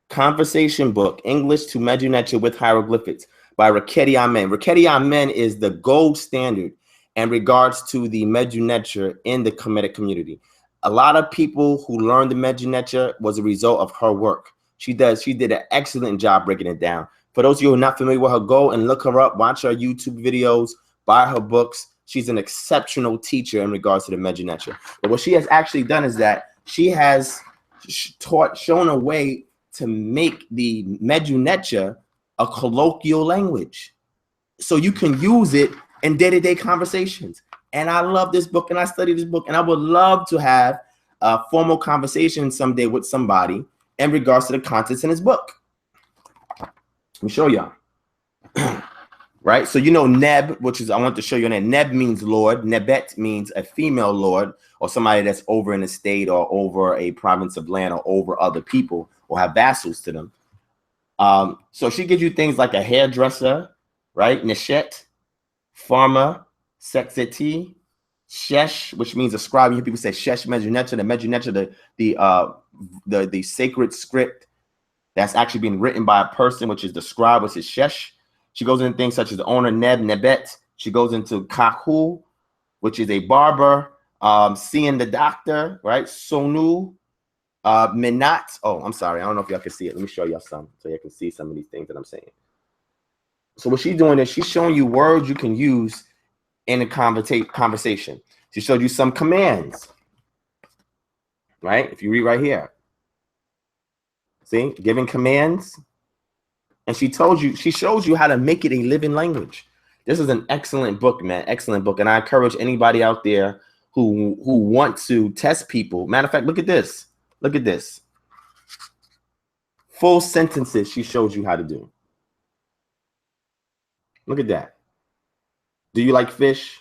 Conversation Book, English to Medu Neter with Hieroglyphics by Raketi Amen. Raketi Amen is the gold standard in regards to the Medu Neter in the Kemetic community. A lot of people who learned the Medu Neter was a result of her work. She did an excellent job breaking it down. For those of you who are not familiar with her, go and look her up, watch her YouTube videos, buy her books. She's an exceptional teacher in regards to the Medu Neter. But what she has actually done is that she has shown a way to make the Medu Neter a colloquial language, so you can use it in day-to-day conversations. And I love this book, and I study this book, and I would love to have a formal conversation someday with somebody in regards to the contents in this book. Let me show y'all. Right, so you know Neb, which is, I want to show you that Neb means Lord. Nebet means a female lord, or somebody that's over an estate or over a province of land or over other people or have vassals to them. So she gives you things like a hairdresser, right? Neshet, farmer, sexeti, shesh, which means a scribe. You hear people say shesh Medu Neter, the Medu Neter, the sacred script that's actually being written by a person, which is the scribe, which is shesh. She goes into things such as the owner, Neb, Nebet. She goes into Kahu, which is a barber, seeing the doctor, right? Sonu, Minat. Oh, I'm sorry. I don't know if y'all can see it. Let me show y'all some so you can see some of these things that I'm saying. So what she's doing is she's showing you words you can use in a conversation. She showed you some commands, right? If you read right here, see, giving commands. And she shows you how to make it a living language. This is an excellent book, man. Excellent book. And I encourage anybody out there who want to test people. Matter of fact, look at this. Look at this. Full sentences she shows you how to do. Look at that. Do you like fish?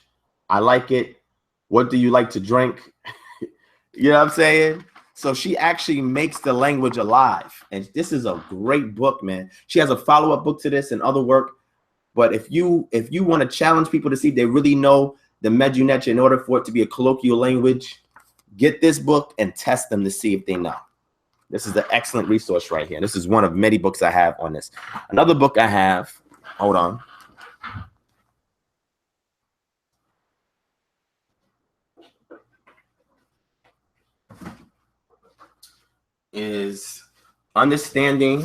I like it. What do you like to drink? You know what I'm saying? So she actually makes the language alive. And this is a great book, man. She has a follow-up book to this and other work. But if you want to challenge people to see if they really know the Medu Neter in order for it to be a colloquial language, get this book and test them to see if they know. This is an excellent resource right here. This is one of many books I have on this. Another book I have, hold on. Is Understanding.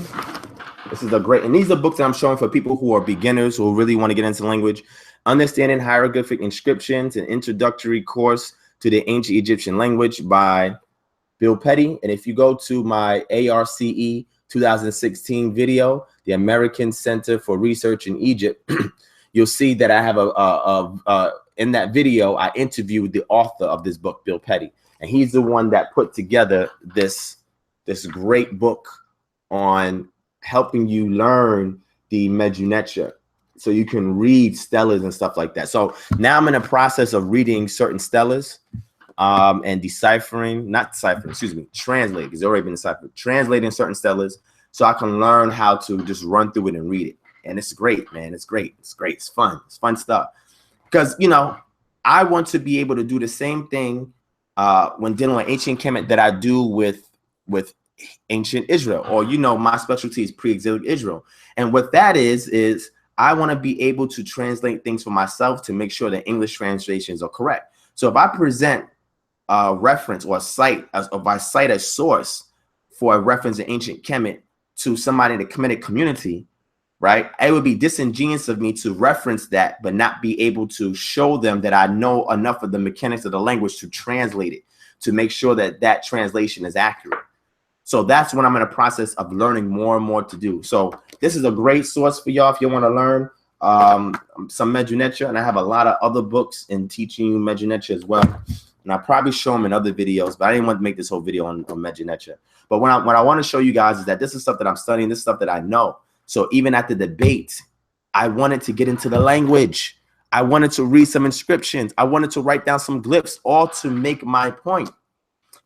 This is a great, and these are books that I'm showing for people who are beginners who really want to get into language. Understanding Hieroglyphic Inscriptions, an introductory course to the ancient Egyptian language by Bill Petty. And if you go to my ARCE 2016 video, the American Center for Research in Egypt, you'll see that I have in that video, I interviewed the author of this book, Bill Petty. And he's the one that put together this great book on helping you learn the Medu Neter, so you can read stelas and stuff like that. So now I'm in the process of reading certain stelas and translating, because they've already been deciphered, translating certain stelas so I can learn how to just run through it and read it. And it's great, man. It's great. It's great. It's fun. It's fun stuff. Because, you know, I want to be able to do the same thing when dealing with ancient Kemet that I do with ancient Israel, or, you know, my specialty is pre-exilic Israel. And what that is I want to be able to translate things for myself to make sure that English translations are correct. So if I present a reference or a site, if I cite a source for a reference in ancient Kemet to somebody in the Kemetic community, right, it would be disingenuous of me to reference that, but not be able to show them that I know enough of the mechanics of the language to translate it, to make sure that that translation is accurate. So that's what I'm in the process of learning more and more to do. So this is a great source for y'all if you want to learn some Medu Neter, and I have a lot of other books in teaching you Medu Neter as well. And I'll probably show them in other videos, but I didn't want to make this whole video on Medu Neter. But what I want to show you guys is that this is stuff that I'm studying, this is stuff that I know. So even at the debate, I wanted to get into the language. I wanted to read some inscriptions. I wanted to write down some glyphs, all to make my point.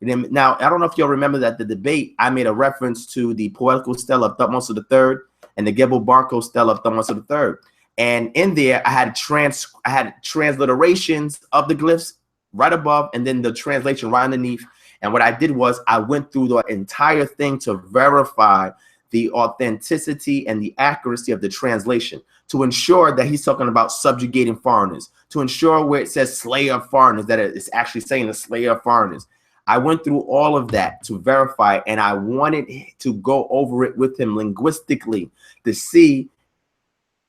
Now, I don't know if you'll remember that the debate, I made a reference to the poetical stela of Thutmose III and the Gebel Barco stela of Thutmose III. And in there, I had transliterations of the glyphs right above, and then the translation right underneath. And what I did was I went through the entire thing to verify the authenticity and the accuracy of the translation, to ensure that he's talking about subjugating foreigners, to ensure where it says slayer of foreigners, that it's actually saying the slayer of foreigners. I went through all of that to verify, and I wanted to go over it with him linguistically to see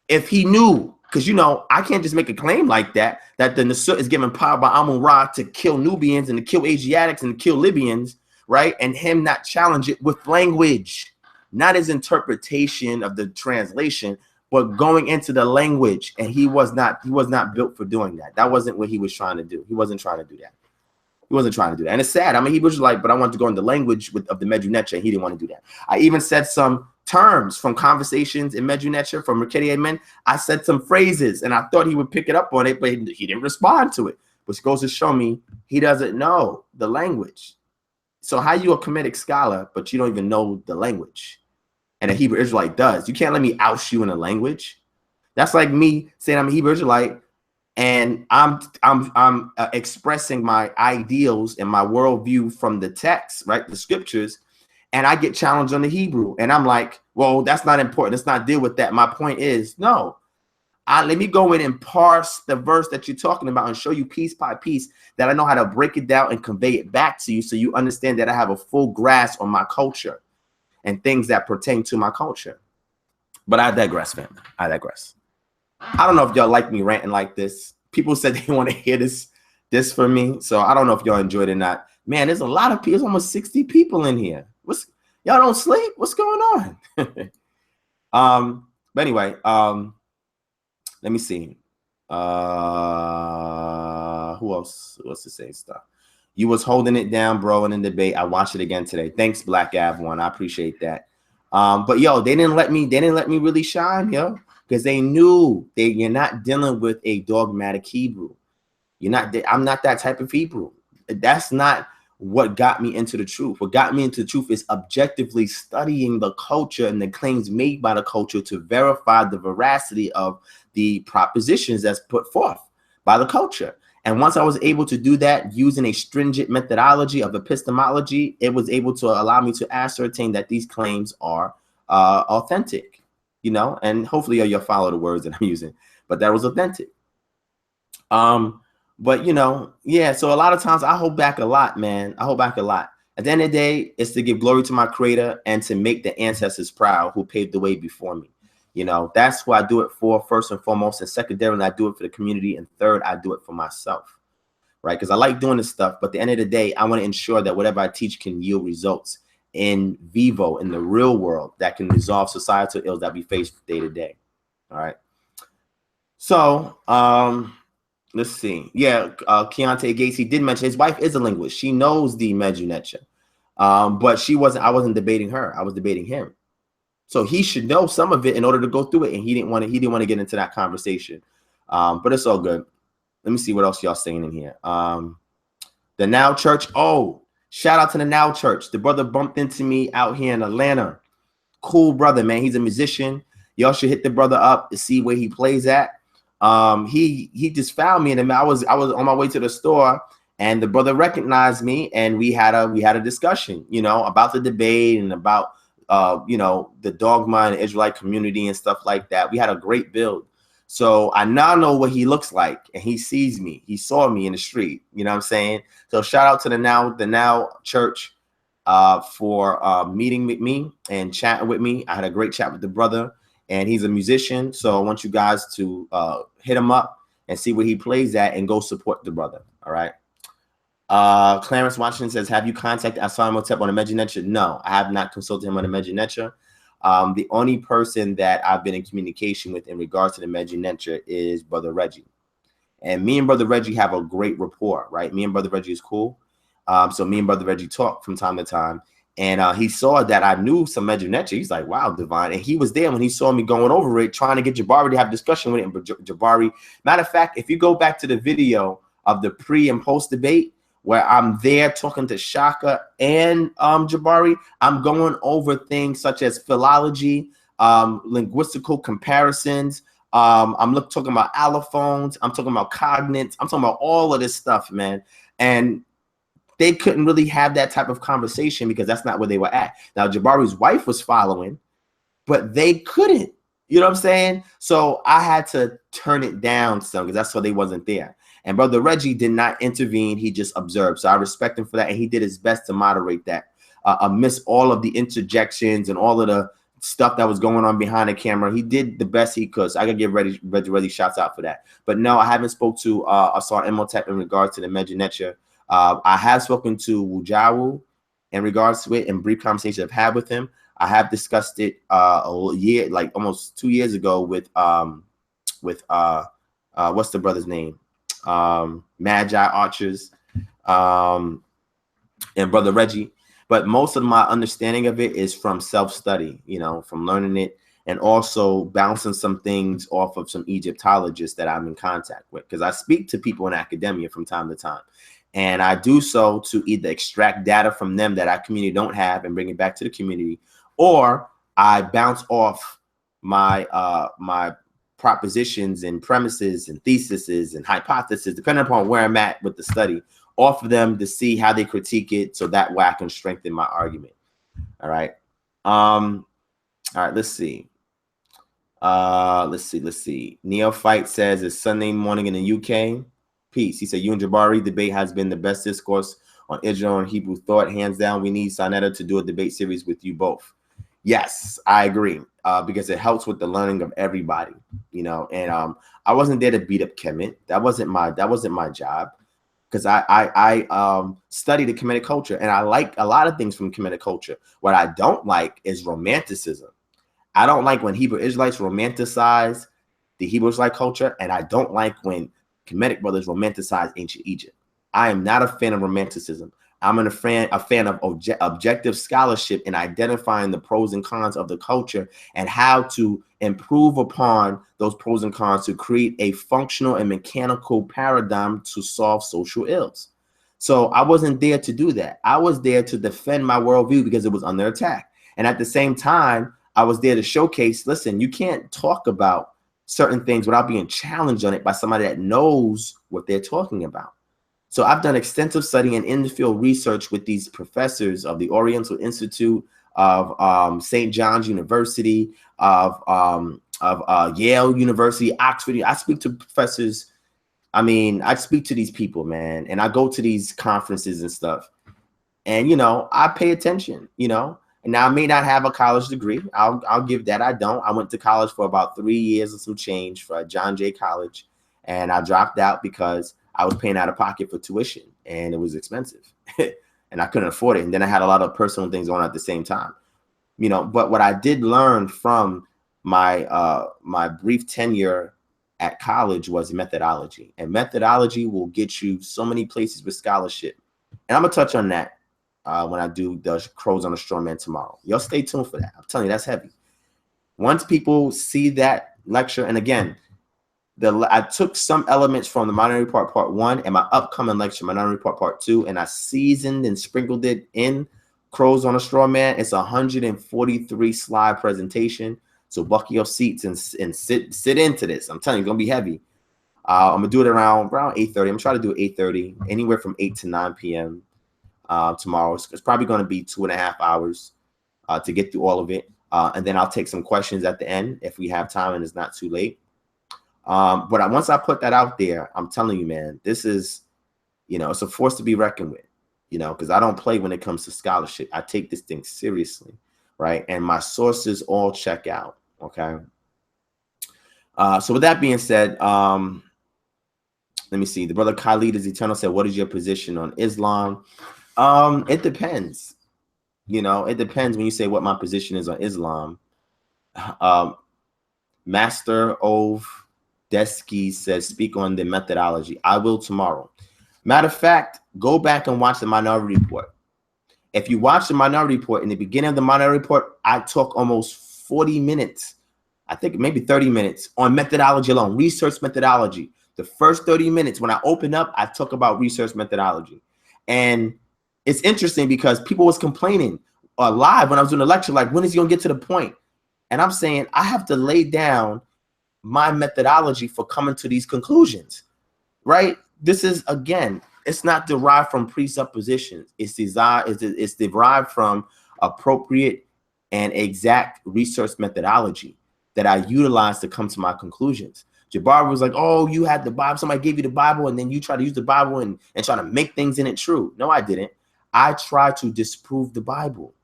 if he knew. Because, you know, I can't just make a claim like that, that the Nasut is given power by Amun-Ra to kill Nubians and to kill Asiatics and to kill Libyans, right? And him not challenge it with language, not his interpretation of the translation, but going into the language. And he was not built for doing that. That wasn't what he was trying to do. He wasn't trying to do that. He wasn't trying to do that. And it's sad. I mean, he was like, but I wanted to go into language of the Medu Neter, and he didn't want to do that. I even said some terms from conversations in Medu Neter from Mercadian men. I said some phrases, and I thought he would pick it up on it, but he didn't respond to it, which goes to show me he doesn't know the language. So how you a Kemetic scholar, but you don't even know the language? And a Hebrew Israelite does. You can't let me oust you in a language. That's like me saying I'm a Hebrew Israelite, and I'm expressing my ideals and my worldview from the text, right, the scriptures, and I get challenged on the Hebrew, and I'm like, well, that's not important. Let's not deal with that. My point is, no, let me go in and parse the verse that you're talking about and show you piece by piece that I know how to break it down and convey it back to you, so you understand that I have a full grasp on my culture and things that pertain to my culture. But I digress, family. I digress. I don't know if y'all like me ranting like this. People said they want to hear this from me, so I don't know if y'all enjoyed it or not. Man, there's a lot of people. There's almost 60 people in here. Y'all don't sleep? What's going on? But anyway, let me see. Who else to say stuff? You was holding it down, bro, in the debate. I watched it again today. Thanks, Black Av One. I appreciate that. But yo, they didn't let me really shine, yo, because they knew you're not dealing with a dogmatic Hebrew. I'm not that type of Hebrew. That's not what got me into the truth. What got me into the truth is objectively studying the culture and the claims made by the culture to verify the veracity of the propositions that's put forth by the culture. And once I was able to do that using a stringent methodology of epistemology, it was able to allow me to ascertain that these claims are authentic, you know, and hopefully you'll follow the words that I'm using, but that was authentic. But you know, yeah, so a lot of times I hold back a lot, man. I hold back a lot. At the end of the day, it's to give glory to my creator and to make the ancestors proud who paved the way before me. You know, that's who I do it for, first and foremost. And secondarily, I do it for the community. And third, I do it for myself, right? Because I like doing this stuff. But at the end of the day, I want to ensure that whatever I teach can yield results in vivo, in the real world, that can resolve societal ills that we face day to day. All right. So, let's see. Yeah, Keontae Gates, he did mention his wife is a linguist. She knows the Medu Neter. But I wasn't debating her. I was debating him. So he should know some of it in order to go through it. And he didn't want to get into that conversation. But it's all good. Let me see what else y'all saying in here. The Now Church. Oh, shout out to the Now Church. The brother bumped into me out here in Atlanta. Cool brother, man. He's a musician. Y'all should hit the brother up to see where he plays at. He just found me, and I was on my way to the store, and the brother recognized me, and we had a discussion, you know, about the debate and about you know, the dogma and the Israelite community and stuff like that. We had a great build. So I now know what he looks like, and he sees me. He saw me in the street. You know what I'm saying? So shout out to the Now Church for meeting with me and chatting with me. I had a great chat with the brother, and he's a musician. So I want you guys to hit him up and see where he plays at and go support the brother. All right. Clarence Washington says, have you contacted Asar Motep on the Medu Neter? No, I have not consulted him on the Medu Neter. The only person that I've been in communication with in regards to the Medu Neter is Brother Reggie. And me and Brother Reggie have a great rapport, right? Me and Brother Reggie is cool. So me and Brother Reggie talk from time to time. And he saw that I knew some Medu Neter. He's like, wow, Divine. And he was there when he saw me going over it, trying to get Jabari to have discussion with it. And Jabari, matter of fact, if you go back to the video of the pre and post debate, where I'm there talking to Shaka and Jabari, I'm going over things such as philology, linguistical comparisons. I'm talking about allophones. I'm talking about cognates. I'm talking about all of this stuff, man. And they couldn't really have that type of conversation because that's not where they were at. Now, Jabari's wife was following, but they couldn't. You know what I'm saying? So I had to turn it down some because that's why they wasn't there. And Brother Reggie did not intervene. He just observed. So I respect him for that. And he did his best to moderate that amidst all of the interjections and all of the stuff that was going on behind the camera. He did the best he could. So I got to give Reggie shouts out for that. But no, I haven't spoke to Asar Imhotep in regards to the Medu Neter. I have spoken to Wujawu in regards to it in brief conversation I've had with him. I have discussed it a year, like almost 2 years ago with what's the brother's name? Magi Archers and Brother Reggie. But most of my understanding of it is from self-study, you know, from learning it and also bouncing some things off of some Egyptologists that I'm in contact with, because I speak to people in academia from time to time. And I do so to either extract data from them that our community don't have and bring it back to the community, or I bounce off my my propositions and premises and theses and hypotheses, depending upon where I'm at with the study, off of them to see how they critique it, so that way I can strengthen my argument. All right. All right, let's see. Let's see. Neophyte says it's Sunday morning in the UK. Peace. He said, you and Jabari debate has been the best discourse on Israel and Hebrew thought. Hands down, we need Sonetta to do a debate series with you both. Yes, I agree. Because it helps with the learning of everybody, you know. And I wasn't there to beat up Kemet. That wasn't my job. Because I study the Kemetic culture, and I like a lot of things from Kemetic culture. What I don't like is romanticism. I don't like when Hebrew Israelites romanticize the Hebrew Israelite culture, and I don't like when Kemetic brothers romanticize ancient Egypt. I am not a fan of romanticism. I'm a fan of objective scholarship in identifying the pros and cons of the culture and how to improve upon those pros and cons to create a functional and mechanical paradigm to solve social ills. So I wasn't there to do that. I was there to defend my worldview because it was under attack. And at the same time, I was there to showcase, listen, you can't talk about certain things without being challenged on it by somebody that knows what they're talking about. So I've done extensive study and in-the-field research with these professors of the Oriental Institute, of St. John's University, of Yale University, Oxford. I speak to professors. I mean, I speak to these people, man, and I go to these conferences and stuff. And, you know, I pay attention, you know. And now I may not have a college degree. I'll give that. I don't. I went to college for about 3 years and some change for John Jay College. And I dropped out because I was paying out of pocket for tuition and it was expensive and I couldn't afford it. And then I had a lot of personal things going on at the same time, you know. But what I did learn from my my brief tenure at college was methodology, and methodology will get you so many places with scholarship. And I'm gonna touch on that when I do the Crows on a Straw Man tomorrow. Y'all stay tuned for that. I'm telling you, that's heavy. Once people see that lecture, and again, I took some elements from the Minority Report Part 1 and my upcoming lecture, Minority Report Part 2, and I seasoned and sprinkled it in Crows on a Straw Man. It's a 143 slide presentation. So buckle your seats and sit into this. I'm telling you, it's going to be heavy. I'm going to do it around 8:30. I'm going to try to do it 8:30, anywhere from 8 to 9 p.m. Tomorrow. It's probably going to be 2.5 hours to get through all of it. And then I'll take some questions at the end if we have time and it's not too late. But once I put that out there, I'm telling you, man, this is, you know, it's a force to be reckoned with, you know, because I don't play when it comes to scholarship. I take this thing seriously, right? And my sources all check out, okay? So with that being said, let me see. The brother Khalid is Eternal said, what is your position on Islam? It depends. You know, it depends when you say what my position is on Islam. Master Ove Desky says, speak on the methodology. I will tomorrow. Matter of fact, go back and watch the Minority Report. If you watch the Minority Report, in the beginning of the Minority Report, I talk almost 40 minutes, I think maybe 30 minutes on methodology alone, research methodology. The first 30 minutes when I open up, I talk about research methodology. And it's interesting because people was complaining live when I was doing the lecture, like, when is he gonna get to the point? And I'm saying, I have to lay down my methodology for coming to these conclusions, right? This is, again, it's not derived from presuppositions. It's derived from appropriate and exact research methodology that I utilize to come to my conclusions. Jabbar was like, oh, you had the Bible. Somebody gave you the Bible, and then you try to use the Bible and try to make things in it true. No, I didn't. I tried to disprove the Bible.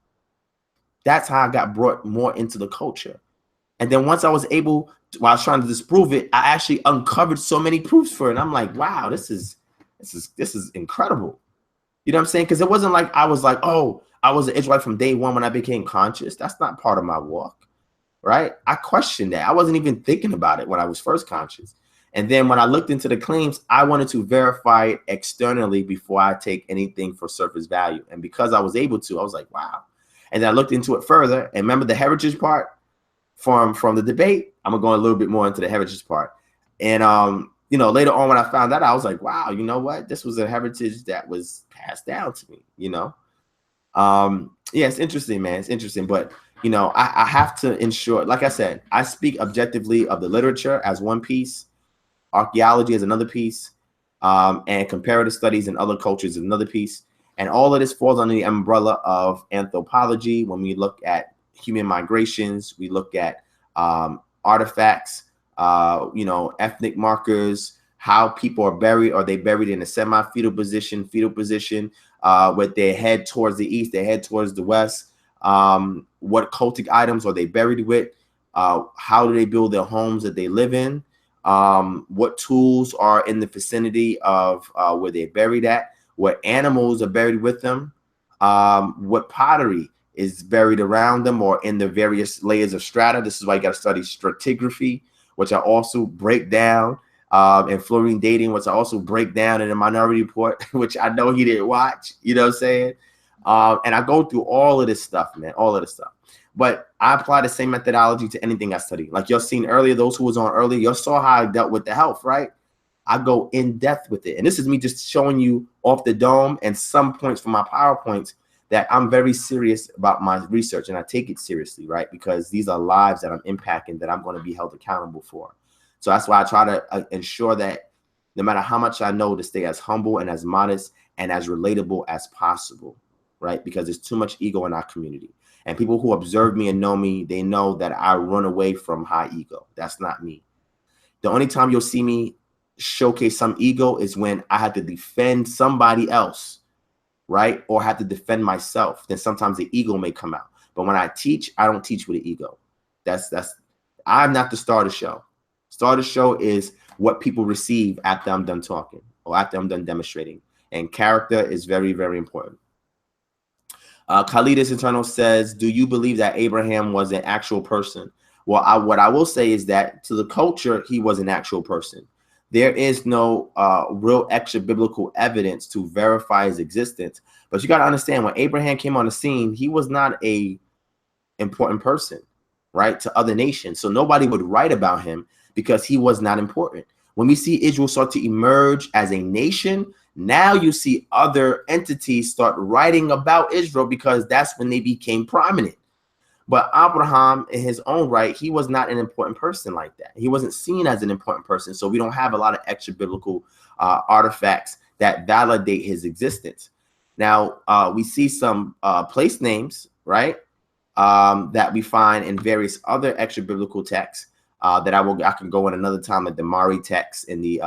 That's how I got brought more into the culture. And then once I was able, while I was trying to disprove it, I actually uncovered so many proofs for it. And I'm like, wow, this is incredible. You know what I'm saying? Because it wasn't like I was like, oh, I was an Israelite from day one when I became conscious. That's not part of my walk, right? I questioned that. I wasn't even thinking about it when I was first conscious. And then when I looked into the claims, I wanted to verify it externally before I take anything for surface value. And because I was able to, I was like, wow. And then I looked into it further. And remember the heritage part from the debate? I'm gonna go a little bit more into the heritage part. And you know, later on when I found that, I was like, wow, you know what? This was a heritage that was passed down to me, you know? Yeah, it's interesting, man. It's interesting. But, you know, I have to ensure, like I said, I speak objectively of the literature as one piece, archaeology as another piece, and comparative studies in other cultures is another piece. And all of this falls under the umbrella of anthropology. When we look at human migrations, we look at artifacts, you know, ethnic markers, how people are buried. Are they buried in a semi-fetal position, with their head towards the east, their head towards the west? What cultic items are they buried with? How do they build their homes that they live in? What tools are in the vicinity of where they're buried at? What animals are buried with them? What pottery is buried around them or in the various layers of strata? This is why you got to study stratigraphy, which I also break down, and fluorine dating, which I also break down in the Minority Report, which I know he didn't watch, you know what I'm saying? And I go through all of this stuff, man, all of this stuff. But I apply the same methodology to anything I study. Like y'all seen earlier, those who was on earlier, y'all saw how I dealt with the health, right? I go in depth with it. And this is me just showing you off the dome and some points from my PowerPoints that I'm very serious about my research, and I take it seriously, right? Because these are lives that I'm impacting that I'm going to be held accountable for. So that's why I try to ensure that no matter how much I know, to stay as humble and as modest and as relatable as possible, right? Because there's too much ego in our community. And people who observe me and know me, they know that I run away from high ego. That's not me. The only time you'll see me showcase some ego is when I have to defend somebody else, right? Or have to defend myself. Then sometimes the ego may come out. But when I teach, I don't teach with an ego. I'm not the star of the show. Star of the show is what people receive after I'm done talking or after I'm done demonstrating. And character is very, very important. Khalidus Eternal says, do you believe that Abraham was an actual person? Well, what I will say is that to the culture, he was an actual person. There is no real extra biblical evidence to verify his existence. But you got to understand, when Abraham came on the scene, he was not a important person, right, to other nations. So nobody would write about him because he was not important. When we see Israel start to emerge as a nation, now you see other entities start writing about Israel because that's when they became prominent. But Abraham, in his own right, he was not an important person like that. He wasn't seen as an important person. So we don't have a lot of extra biblical artifacts that validate his existence. Now, we see some place names, right, that we find in various other extra biblical texts that I can go in another time, at the Mari text and the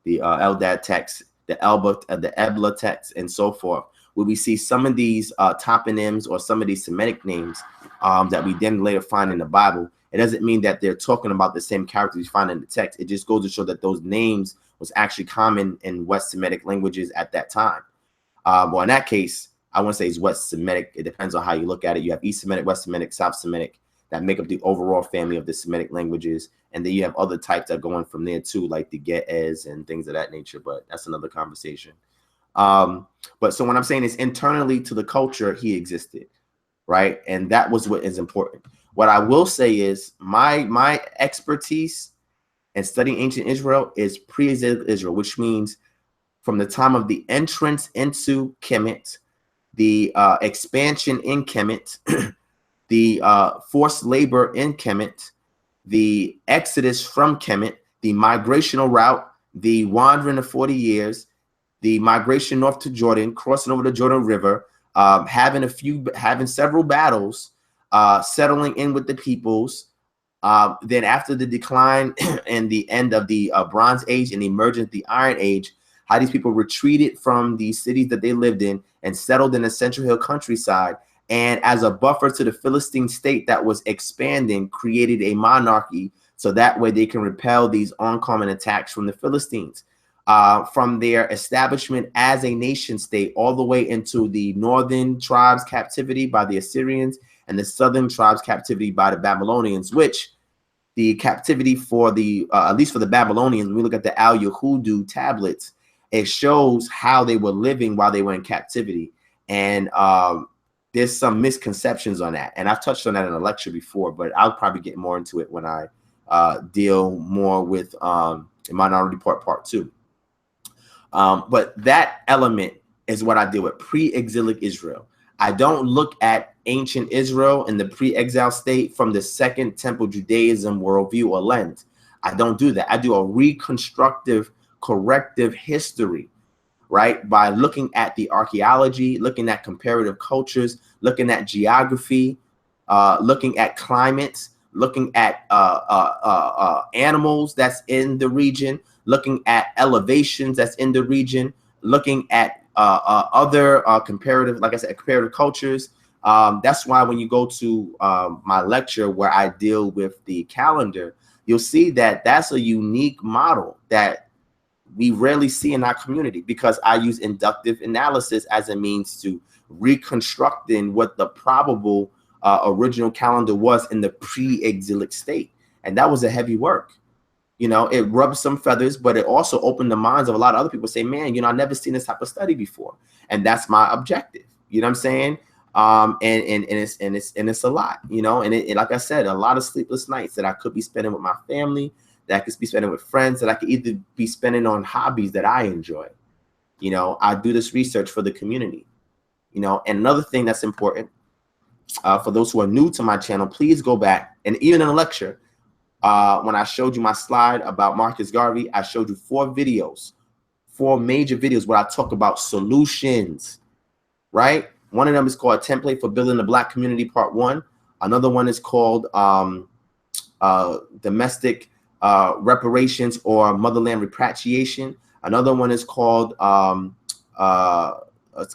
Eldad text, the Ebla text, and so forth, where we see some of these toponyms or some of these Semitic names that we then later find in the Bible. It doesn't mean that they're talking about the same characters we find in the text. It just goes to show that those names was actually common in West Semitic languages at that time. Well, in that case, I wouldn't say it's West Semitic. It depends on how you look at it. You have East Semitic, West Semitic, South Semitic that make up the overall family of the Semitic languages. And then you have other types that go in from there too, like the Ge'ez and things of that nature. But that's another conversation. But so what I'm saying is, internally to the culture, he existed, right? And that was what is important. What I will say is my expertise in studying ancient Israel is pre-exilic Israel, which means from the time of the entrance into Kemet, the expansion in Kemet, the forced labor in Kemet, the exodus from Kemet, the migrational route, the wandering of 40 years, the migration north to Jordan, crossing over the Jordan River, having several battles, settling in with the peoples. Then after the decline and the end of the Bronze Age and the emergence of the Iron Age, how these people retreated from the cities that they lived in and settled in the Central Hill countryside. And as a buffer to the Philistine state that was expanding, created a monarchy so that way they can repel these oncoming attacks from the Philistines. From their establishment as a nation state all the way into the northern tribes' captivity by the Assyrians and the southern tribes' captivity by the Babylonians, which the captivity for the, at least for the Babylonians, when we look at the Al Yahudu tablets, it shows how they were living while they were in captivity. And there's some misconceptions on that. And I've touched on that in a lecture before, but I'll probably get more into it when I deal more with Minority Report Part 2. But that element is what I deal with, pre-exilic Israel. I don't look at ancient Israel in the pre-exile state from the Second Temple Judaism worldview or lens. I don't do that. I do a reconstructive, corrective history, right? By looking at the archaeology, looking at comparative cultures, looking at geography, looking at climates, looking at animals that's in the region, looking at elevations that's in the region, looking at other comparative, like I said, comparative cultures. That's why when you go to my lecture where I deal with the calendar, you'll see that that's a unique model that we rarely see in our community, because I use inductive analysis as a means to reconstructing what the probable original calendar was in the pre-exilic state. And that was a heavy work. You know, it rubbed some feathers, but it also opened the minds of a lot of other people. Say, man, you know, I've never seen this type of study before. And that's my objective. You know what I'm saying? And it's a lot, you know, and it, like I said, a lot of sleepless nights that I could be spending with my family, that I could be spending with friends, that I could either be spending on hobbies that I enjoy. You know, I do this research for the community. You know, and another thing that's important for those who are new to my channel, please go back, and even in a lecture, when I showed you my slide about Marcus Garvey, I showed you 4 major videos where I talk about solutions, right? One of them is called A Template for Building the Black Community, Part 1. Another one is called Domestic Reparations or Motherland Repatriation. Another one is called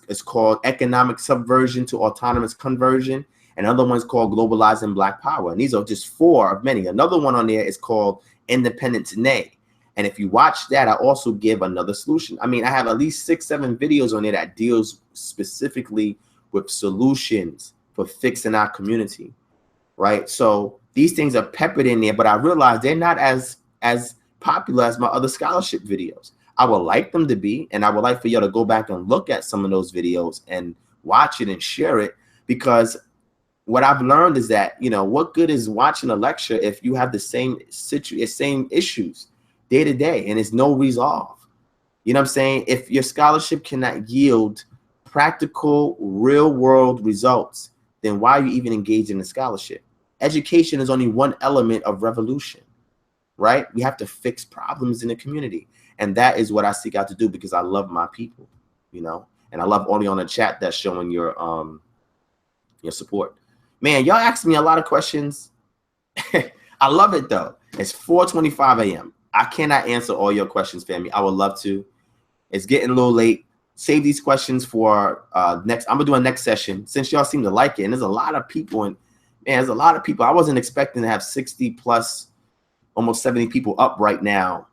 it's called Economic Subversion to Autonomous Conversion. Another one is called Globalizing Black Power. And these are just 4 of many. Another one on there is called Independent Today. And if you watch that, I also give another solution. I mean, I have at least 6, 7 videos on there that deals specifically with solutions for fixing our community, right? So these things are peppered in there, but I realize they're not as popular as my other scholarship videos. I would like them to be, and I would like for you to go back and look at some of those videos and watch it and share it, because what I've learned is that, you know, what good is watching a lecture if you have the same issues day to day and it's no resolve? You know what I'm saying? If your scholarship cannot yield practical, real world results, then why are you even engaged in the scholarship? Education is only one element of revolution, right? We have to fix problems in the community. And that is what I seek out to do, because I love my people, you know, and I love only on the chat that's showing your support. Man, y'all asked me a lot of questions. I love it though. It's 4:25 a.m. I cannot answer all your questions, family. I would love to. It's getting a little late. Save these questions for next. I'm gonna do a next session, since y'all seem to like it. And there's a lot of people, and man, there's a lot of people. I wasn't expecting to have 60 plus, almost 70 people up right now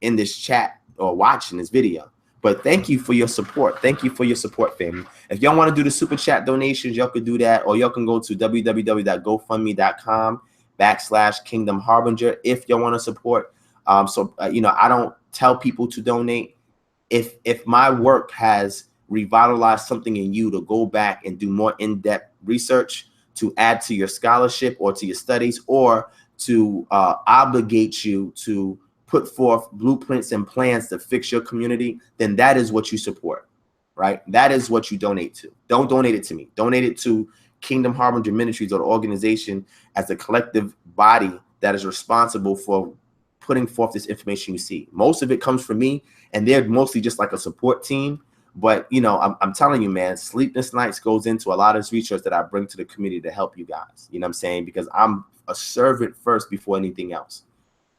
in this chat or watching this video. But thank you for your support. Thank you for your support, family. If y'all want to do the super chat donations, y'all could do that, or y'all can go to www.gofundme.com/Kingdom Harbinger if y'all want to support. You know, I don't tell people to donate. If my work has revitalized something in you to go back and do more in-depth research to add to your scholarship or to your studies, or to obligate you to put forth blueprints and plans to fix your community, then that is what you support, right? That is what you donate to. Don't donate it to me. Donate it to Kingdom Harbinger Ministries, or the organization as a collective body that is responsible for putting forth this information you see. Most of it comes from me, and they're mostly just like a support team. But, you know, I'm telling you, man, sleepless nights goes into a lot of this research that I bring to the community to help you guys. You know what I'm saying? Because I'm a servant first before anything else.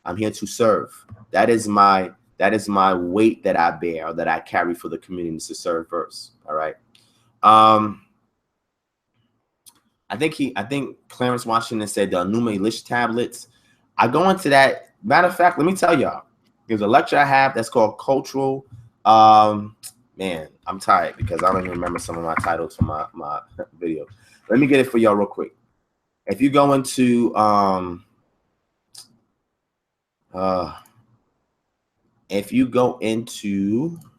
I'm here to serve. That is my weight that I bear, or that I carry for the community, is to serve first. All right. I think Clarence Washington said the Enuma Elish tablets. I go into that. Matter of fact, let me tell y'all, there's a lecture I have that's called Cultural. Man, I'm tired because I don't even remember some of my titles from my video. Let me get it for y'all real quick. If you go into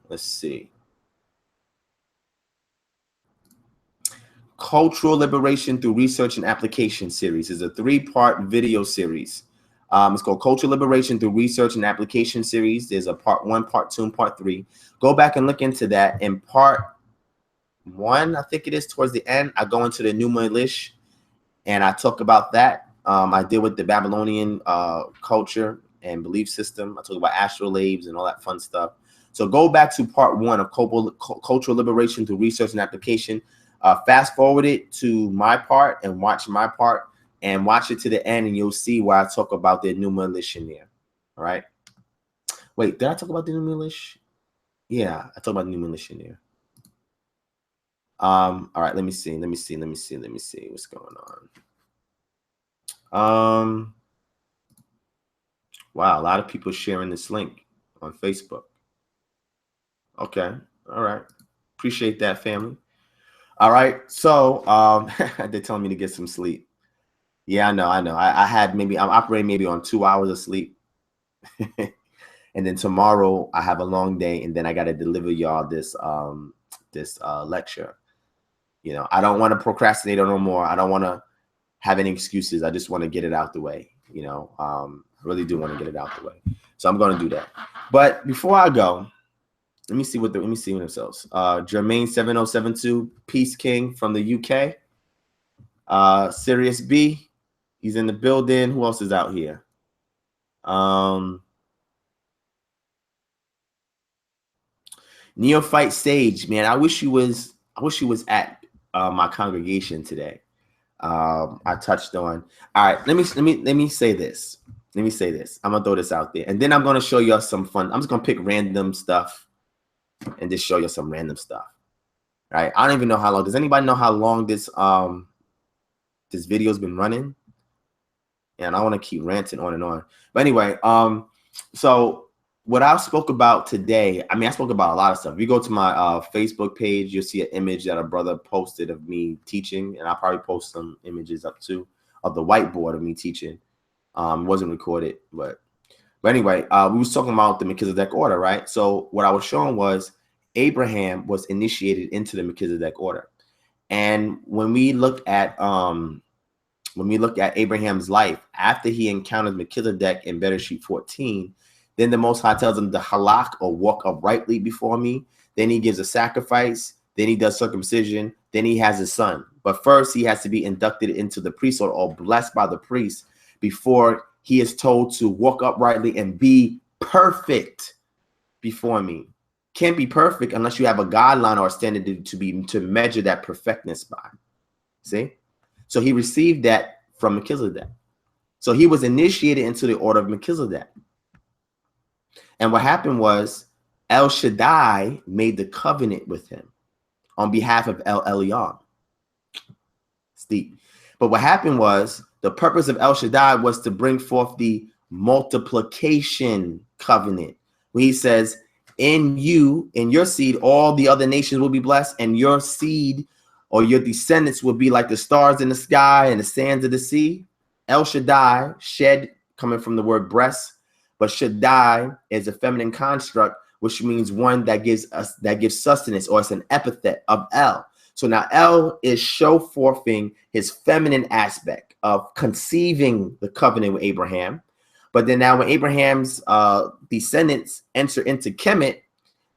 let's see, Cultural Liberation Through Research and Application series is a 3-part video series. It's called Cultural Liberation Through Research and Application series. There's a part 1, part 2, and part 3. Go back and look into that. In part 1, I think it is, towards the end, I go into the Enuma Elish, and I talk about that. I deal with the Babylonian culture and belief system. I talk about astrolabes and all that fun stuff. So go back to part 1 of Cultural Liberation Through Research and Application. Fast forward it to my part and watch my part, and watch it to the end, and you'll see where I talk about the Enuma Elish in there. All right. Wait, did I talk about the Enuma Elish? Yeah, I talked about the Enuma Elish in there. All right, let me see what's going on. Wow, a lot of people sharing this link on Facebook. Okay, all right. Appreciate that, family. All right, so they're telling me to get some sleep. Yeah, I know. I'm operating maybe on 2 hours of sleep. And then tomorrow I have a long day, and then I got to deliver y'all this lecture. You know, I don't want to procrastinate no more. I don't want to have any excuses. I just want to get it out the way. You know, I really do want to get it out the way. So I'm going to do that. But before I go, let me see what themselves. Jermaine 7072, Peace King from the UK. Sirius B, he's in the building. Who else is out here? Neophyte Sage, man. I wish you was at my congregation today. I touched on. All right, let me say this. Let me say this. I'm gonna throw this out there, and then I'm gonna show you some fun. I'm just gonna pick random stuff and just show you some random stuff. All right. I don't even know how long. Does anybody know how long this this video's been running? And I want to keep ranting on and on. But anyway, so what I spoke about today, I mean, I spoke about a lot of stuff. If you go to my Facebook page, you'll see an image that a brother posted of me teaching, and I'll probably post some images up too of the whiteboard of me teaching. It wasn't recorded, but anyway, we was talking about the Melchizedek order, right? So what I was showing was Abraham was initiated into the Melchizedek order, and when we look at Abraham's life after he encounters Melchizedek in Bereshit 14, then the Most High tells him to halak, or walk uprightly before me. Then he gives a sacrifice. Then he does circumcision. Then he has his son. But first, he has to be inducted into the priesthood or blessed by the priest before he is told to walk uprightly and be perfect before me. Can't be perfect unless you have a guideline or a standard to measure that perfectness by. See? So he received that from Melchizedek. So he was initiated into the order of Melchizedek. And what happened was El Shaddai made the covenant with him on behalf of El Elyon. It's deep. But what happened was the purpose of El Shaddai was to bring forth the multiplication covenant, where he says, in you, in your seed, all the other nations will be blessed, and your seed or your descendants will be like the stars in the sky and the sands of the sea. El Shaddai, shed, coming from the word breast, but Shaddai is a feminine construct, which means one that gives sustenance, or it's an epithet of El. So now El is show forthing his feminine aspect of conceiving the covenant with Abraham. But then now when Abraham's descendants enter into Kemet,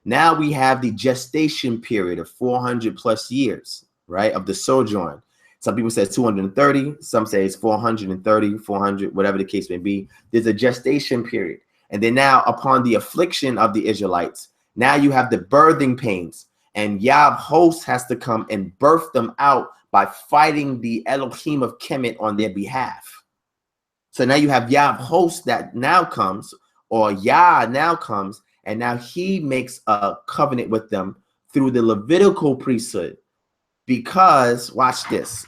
now we have the gestation period of 400 plus years, right, of the sojourn. Some people say 230, some say it's 430, 400, whatever the case may be. There's a gestation period. And then now upon the affliction of the Israelites, now you have the birthing pains, and Yah host has to come and birth them out by fighting the Elohim of Kemet on their behalf. So now you have Yah host that now comes, or Yah now comes, and now he makes a covenant with them through the Levitical priesthood. Because watch this.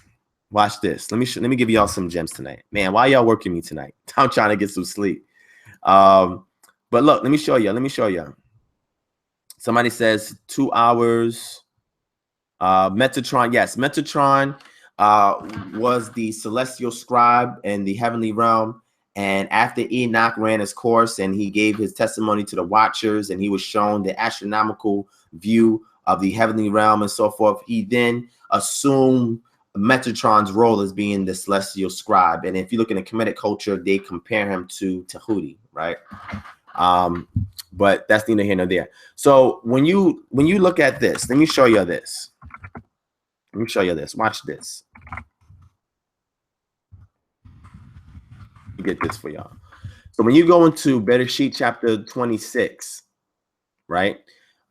Watch this. Let me give y'all some gems tonight. Man, why y'all working me tonight? I'm trying to get some sleep. But look, let me show you. Somebody says 2 hours. Metatron, yes, Metatron was the celestial scribe in the heavenly realm. And after Enoch ran his course and he gave his testimony to the watchers, and he was shown the astronomical view of the heavenly realm and so forth, he then assumed Metatron's role as being the celestial scribe. And if you look in the Kemetic culture, they compare him to Tahuti, right? But that's neither here nor there. So when you look at this, let me show you this. Watch this. Get this for y'all. So when you go into Bereshit chapter 26, right?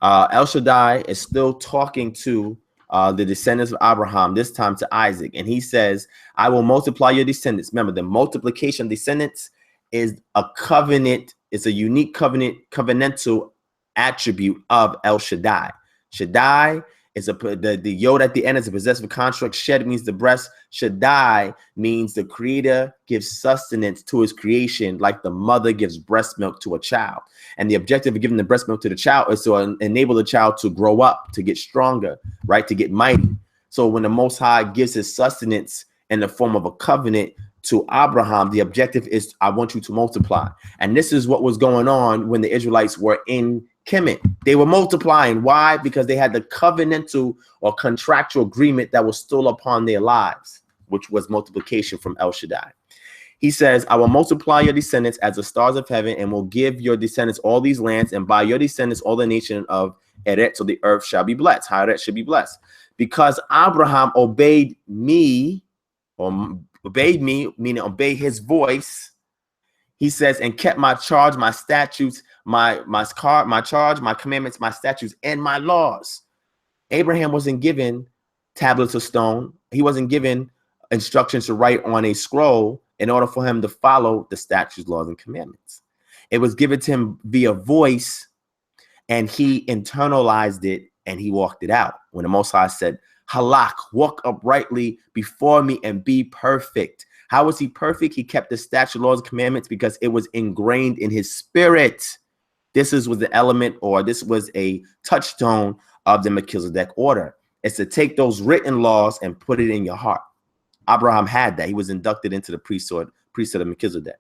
El Shaddai is still talking to the descendants of Abraham, this time to Isaac. And he says, I will multiply your descendants. Remember, the multiplication of descendants is a covenant. It's a unique covenantal attribute of El Shaddai. Shaddai is the yod at the end is a possessive construct. Shed means the breast. Shaddai means the creator gives sustenance to his creation, like the mother gives breast milk to a child. And the objective of giving the breast milk to the child is to enable the child to grow up, to get stronger, right, to get mighty. So when the Most High gives his sustenance in the form of a covenant to Abraham, the objective is, I want you to multiply. And this is what was going on when the Israelites were in Kemet. They were multiplying. Why? Because they had the covenantal or contractual agreement that was still upon their lives, which was multiplication from El Shaddai. He says, I will multiply your descendants as the stars of heaven, and will give your descendants all these lands, and by your descendants all the nation of Eret, so the earth shall be blessed. Eret should be blessed. Because Abraham obeyed me, or obeyed me, meaning obey his voice, he says, and kept my charge, my statutes, my charge, my commandments, my statutes, and my laws. Abraham wasn't given tablets of stone. He wasn't given instructions to write on a scroll in order for him to follow the statutes, laws, and commandments. It was given to him via voice, and he internalized it and he walked it out. When the Most High said, Halak, walk uprightly before me and be perfect. How was he perfect? He kept the statute, laws, and commandments because it was ingrained in his spirit. This was the element, or this was a touchstone of the Melchizedek order. It's to take those written laws and put it in your heart. Abraham had that. He was inducted into the priesthood of Melchizedek.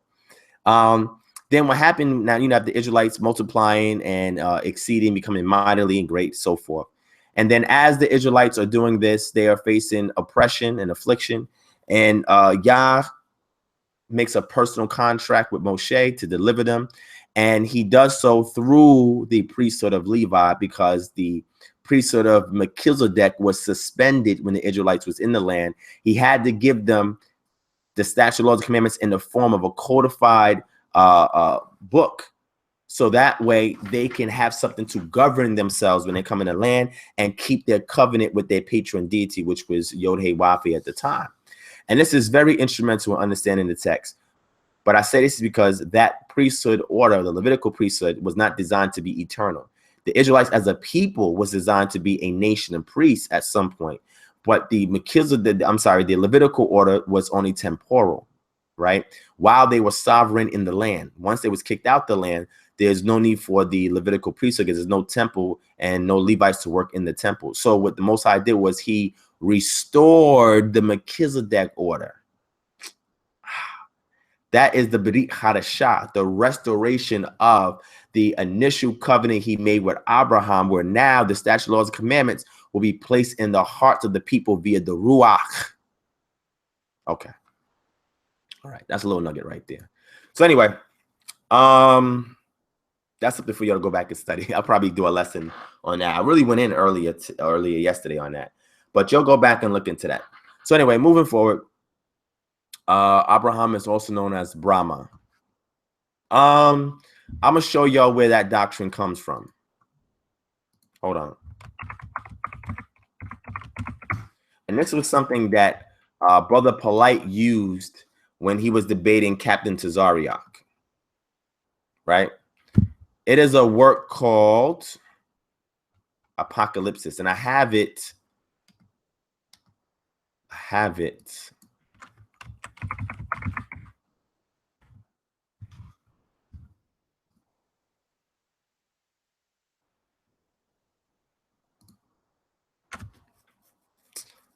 Then what happened, now you have the Israelites multiplying and exceeding, becoming mightily and great, so forth. And then as the Israelites are doing this, they are facing oppression and affliction. And Yah makes a personal contract with Moshe to deliver them. And he does so through the priesthood of Levi, because the priesthood of Melchizedek was suspended when the Israelites was in the land. He had to give them the statute, laws, and commandments in the form of a codified book, so that way they can have something to govern themselves when they come in the land and keep their covenant with their patron deity, which was Yod-Heh-Wav-Heh at the time. And this is very instrumental in understanding the text. But I say this is because that priesthood order, the Levitical priesthood, was not designed to be eternal. The Israelites as a people was designed to be a nation of priests at some point. But the Levitical order was only temporal, right? While they were sovereign in the land. Once they was kicked out the land, there's no need for the Levitical priesthood because there's no temple and no Levites to work in the temple. So what the Most High did was he restored the Melchizedek order. That is the Brit Hadashah, the restoration of the initial covenant he made with Abraham, where now the statute, laws, and commandments will be placed in the hearts of the people via the Ruach. Okay. All right. That's a little nugget right there. So anyway, that's something for you to go back and study. I'll probably do a lesson on that. I really went in earlier yesterday on that, but you'll go back and look into that. So anyway, moving forward, Abraham is also known as Brahma. I'm gonna show y'all where that doctrine comes from. Hold on. And this was something that Brother Polite used when he was debating Captain Tazariak, right? It is a work called Apocalypsis, and I have it.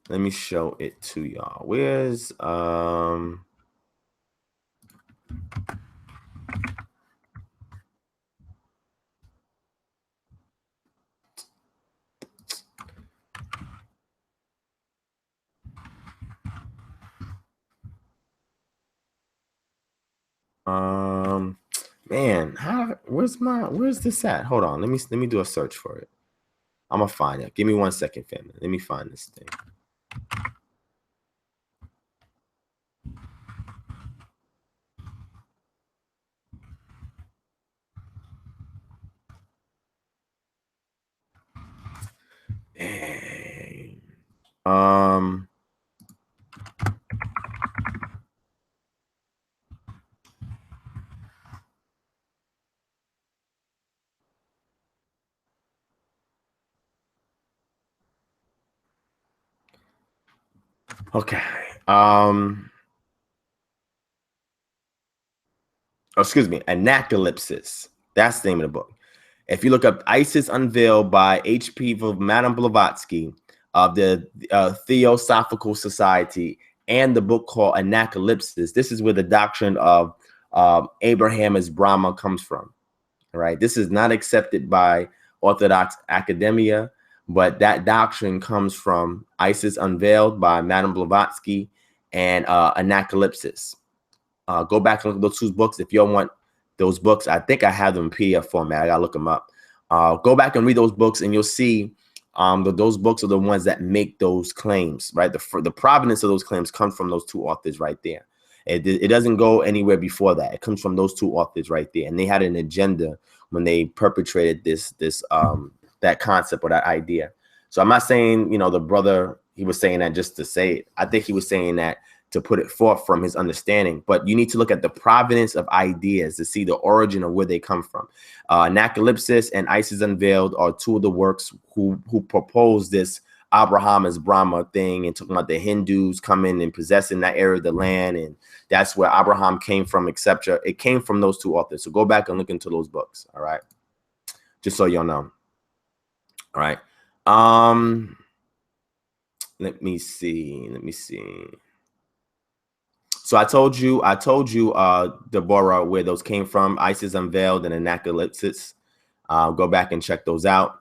Let me show it to y'all. Where's man, where's this at? Hold on, let me do a search for it. I'm gonna find it. Give me 1 second, family. Let me find this thing. Dang. Okay. Excuse me, Anacalypsis. That's the name of the book. If you look up Isis Unveiled by H.P. Madame Blavatsky of the Theosophical Society, and the book called Anacalypsis, this is where the doctrine of Abraham as Brahma comes from. All right. This is not accepted by Orthodox academia, but that doctrine comes from Isis Unveiled by Madame Blavatsky and Anacalypsis. Go back and look at those 2 books. If you all want those books, I think I have them in PDF format. I gotta look them up. Go back and read those books, and you'll see those books are the ones that make those claims, right? The provenance of those claims comes from those 2 authors right there. It doesn't go anywhere before that. It comes from those 2 authors right there, and they had an agenda when they perpetrated that concept or that idea. So I'm not saying, the brother, he was saying that just to say it. I think he was saying that to put it forth from his understanding. But you need to look at the provenance of ideas to see the origin of where they come from. Anacalypsis and Isis Unveiled are 2 of the works who proposed this Abraham as Brahma thing, and talking about the Hindus coming and possessing that area of the land, and that's where Abraham came from, etc. It came from those 2 authors. So go back and look into those books. All right, just so y'all know. All right. Let me see. So I told you, Deborah, where those came from: Isis Unveiled and Anacalypsis. Go back and check those out.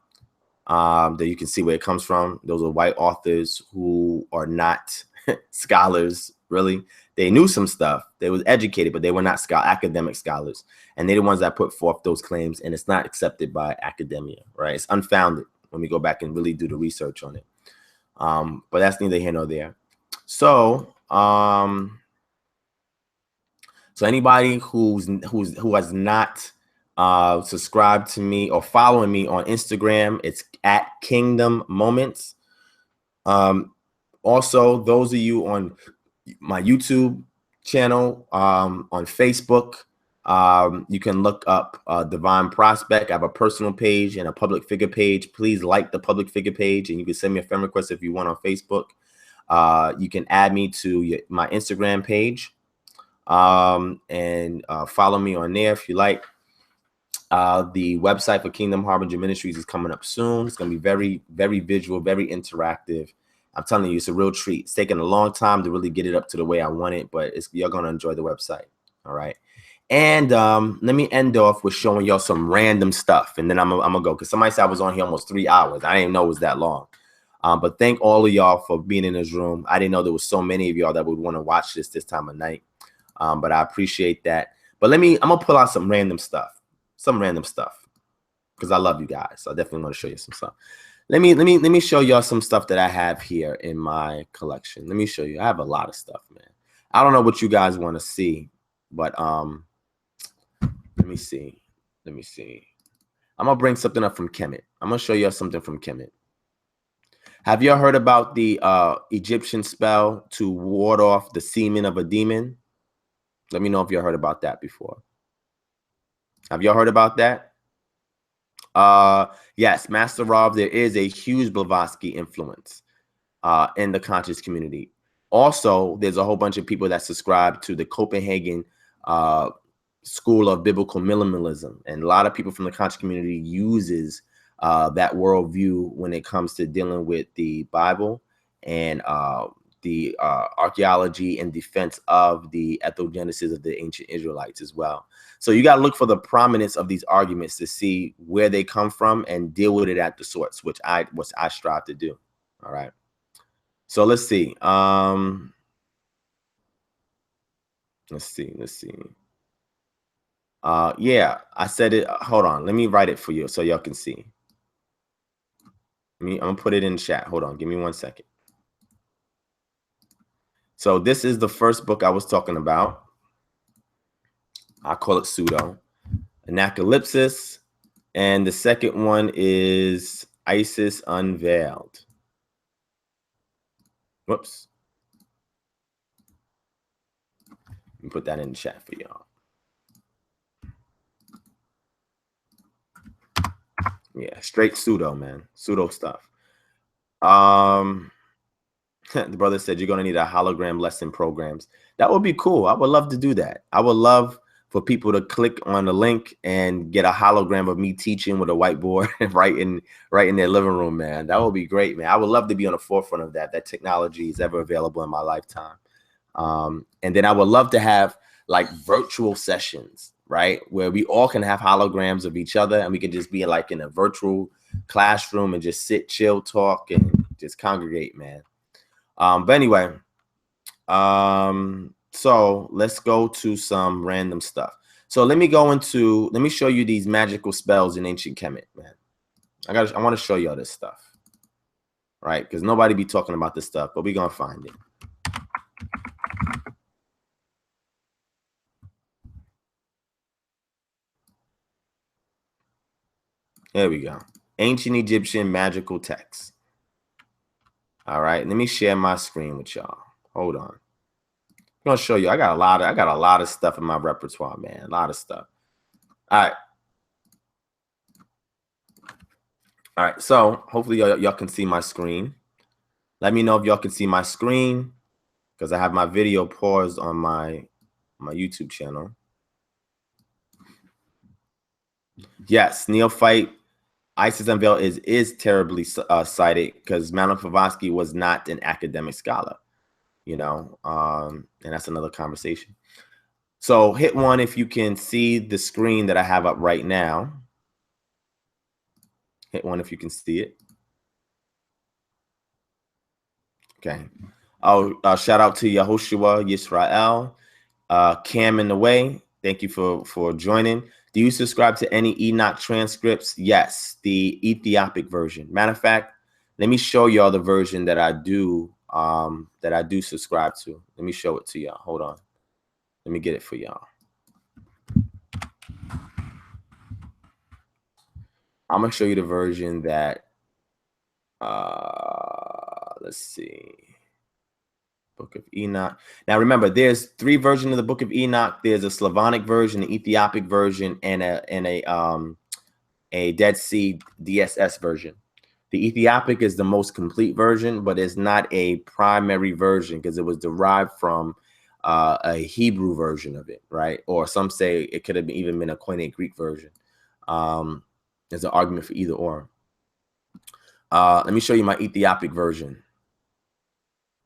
That you can see where it comes from. Those are white authors who are not scholars, really. They knew some stuff. They was educated, but they were not academic scholars. And they're the ones that put forth those claims, and it's not accepted by academia, right? It's unfounded when we go back and really do the research on it. But that's neither here nor there. So, so anybody who has not subscribed to me or following me on Instagram, it's at Kingdom Moments. Also, those of you on my YouTube channel, on Facebook, you can look up Divine Prospect. I have a personal page and a public figure page. Please like the public figure page, and you can send me a friend request if you want on Facebook. You can add me to my Instagram page, and follow me on there if you like. The website for Kingdom Harbinger Ministries is coming up soon. It's going to be very, very visual, very interactive. I'm telling you, it's a real treat. It's taken a long time to really get it up to the way I want it, but you're going to enjoy the website. All right. And let me end off with showing y'all some random stuff, and then I'm going to go, because somebody said I was on here almost 3 hours. I didn't even know it was that long. But thank all of y'all for being in this room. I didn't know there was so many of y'all that would want to watch this time of night. But I appreciate that. But I'm going to pull out some random stuff. Because I love you guys. So I definitely want to show you some stuff. Let me show y'all some stuff that I have here in my collection. Let me show you. I have a lot of stuff, man. I don't know what you guys want to see, but let me see. I'm gonna bring something up from Kemet. I'm gonna show you something from Kemet. Have y'all heard about the Egyptian spell to ward off the semen of a demon? Let me know if you heard about that before. Have y'all heard about that? Yes, Master Rob, there is a huge Blavatsky influence in the conscious community. Also, there's a whole bunch of people that subscribe to the Copenhagen school of biblical minimalism. And a lot of people from the conscious community uses that worldview when it comes to dealing with the Bible and the archaeology and defense of the ethnogenesis of the ancient Israelites as well. So you got to look for the prominence of these arguments to see where they come from and deal with it at the source, which I strive to do. All right. So let's see. Let's see. Yeah, I said it. Hold on. Let me write it for you so y'all can see. I'm gonna put it in chat. Hold on. Give me 1 second. So this is the first book I was talking about. I call it Pseudo Anacalypsis, and the second one is Isis Unveiled. Whoops. Let me put that in the chat for y'all. Yeah, straight pseudo, man. Pseudo stuff. The brother said you're going to need a hologram lesson programs. That would be cool. I would love to do that. I would love for people to click on the link and get a hologram of me teaching with a whiteboard right in their living room, man. That would be great, man. I would love to be on the forefront of that. That technology is ever available in my lifetime. And then I would love to have like virtual sessions, right, where we all can have holograms of each other, and we can just be like in a virtual classroom and just sit, chill, talk, and just congregate, man. But anyway, So let's go to some random stuff. So let me show you these magical spells in ancient Kemet, man. I want to show you all this stuff, right? Because nobody be talking about this stuff, but we're gonna find it. There we go. Ancient Egyptian magical texts. All right, let me share my screen with y'all. Hold on. I'm gonna show you. I got a lot of stuff in my repertoire, man. A lot of stuff. All right. All right. So hopefully y'all can see my screen. Let me know if y'all can see my screen, because I have my video paused on my YouTube channel. Yes, Neophyte Isis Unveiled is terribly cited because Madeline Blavatsky was not an academic scholar, you know, and that's another conversation. So hit one if you can see the screen that I have up right now. Hit one if you can see it. Okay. Oh, shout out to Yehoshua Yisrael, Cam in the way. Thank you for joining. Do you subscribe to any Enoch transcripts? Yes, the Ethiopic version. Matter of fact, let me show y'all the version that I do subscribe to. Let me show it to y'all. Hold on. Let me get it for y'all. I'm gonna show you the version that let's see. Book of Enoch. Now remember, there's 3 versions of the Book of Enoch. There's a Slavonic version, an Ethiopic version, and a Dead Sea DSS version. The Ethiopic is the most complete version, but it's not a primary version because it was derived from a Hebrew version of it, right? Or some say it could have even been a Koine Greek version. There's an argument for either or. Let me show you my Ethiopic version,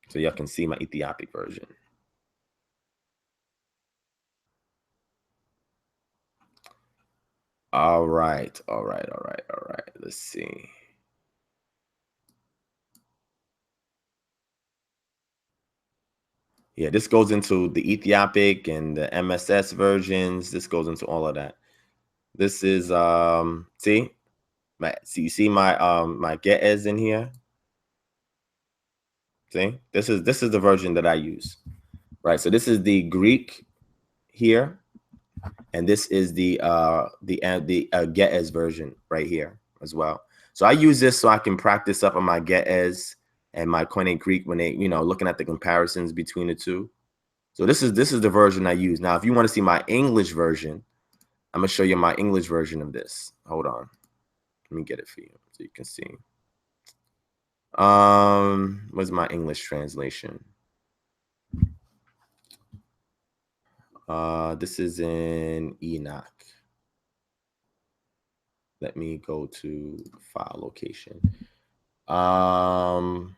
so y'all can see my Ethiopic version. All right. Let's see. Yeah, this goes into the Ethiopic and the MSS versions. This goes into all of that. This is see you see my my Ge'ez in here. See, this is the version that I use, right? So this is the Greek here, and this is the Ge'ez version right here as well. So I use this so I can practice up on my Ge'ez and my Koine Greek when they, you know, looking at the comparisons between the two. So this is the version I use. Now, if you want to see my English version, I'm gonna show you my English version of this. Hold on, let me get it for you so you can see. What's my English translation? This is in Enoch. Let me go to file location. Let's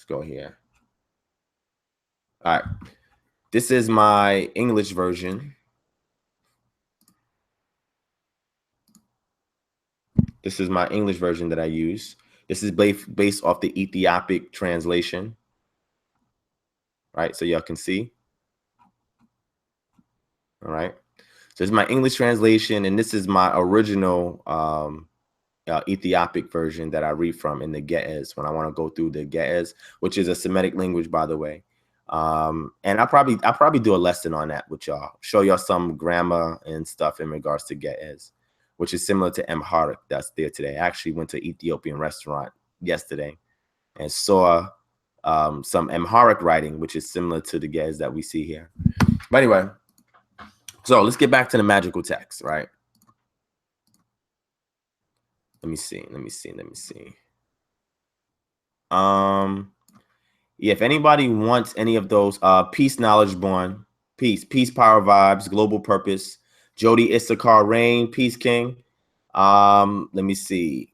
go here. All right, this is my English version. This is my English version that I use. This is based off the Ethiopic translation, right? So y'all can see. All right. So this is my English translation, and this is my original Ethiopic version that I read from in the Ge'ez when I want to go through the Ge'ez, which is a Semitic language, by the way. And I'll probably do a lesson on that with y'all, show y'all some grammar and stuff in regards to Ge'ez, which is similar to Amharic that's there today. I actually went to an Ethiopian restaurant yesterday and saw some Amharic writing, which is similar to the Ge'ez that we see here. But anyway, so let's get back to the magical text, right? Let me see. Yeah, if anybody wants any of those, peace, knowledge born, peace, power vibes, global purpose, Jody Issachar Rain, peace king. Let me see.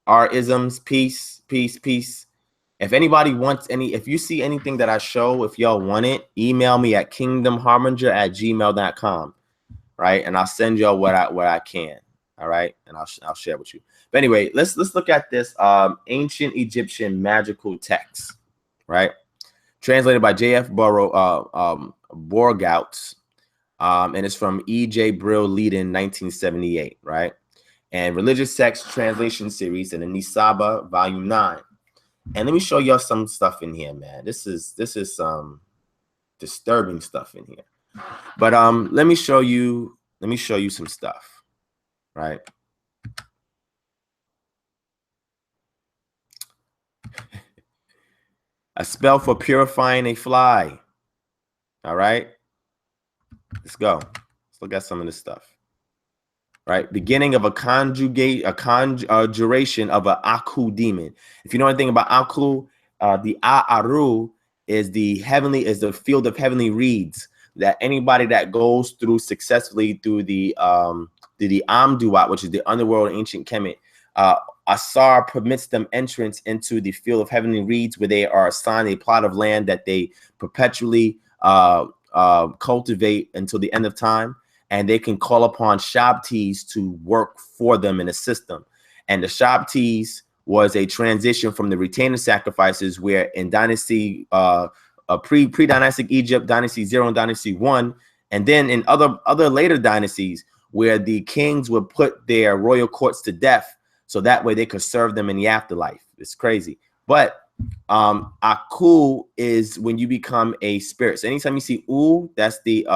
Our isms, peace. If anybody wants any, if you see anything that I show, if y'all want it, email me at kingdomharmonger@gmail.com, right? And I'll send y'all what I can. All right, and I'll share with you. But anyway, let's look at this ancient Egyptian magical text, right? translated by J.F. Borgouts, and it's from E.J. Brill Leading, 1978, right? And Religious Sects Translation Series in the Nisaba, Volume 9. And let me show y'all some stuff in here, man. This is some disturbing stuff in here. But let me show you some stuff, right? A spell for purifying a fly. All right. Let's go. Let's look at some of this stuff. Right, beginning of a conjuration of an Aku demon. If you know anything about Aku, the A'aru is the field of heavenly reeds that anybody that goes through successfully through the Amduat, which is the underworld ancient Kemet, Asar permits them entrance into the field of heavenly reeds, where they are assigned a plot of land that they perpetually cultivate until the end of time. And they can call upon Shabtis to work for them in a system. And the Shabtis was a transition from the retainer sacrifices, where in dynasty, pre-dynastic Egypt, dynasty 0 and dynasty 1, and then in other later dynasties, where the kings would put their royal courts to death, so that way they could serve them in the afterlife. It's crazy. But Aku is when you become a spirit. So anytime you see U, that's the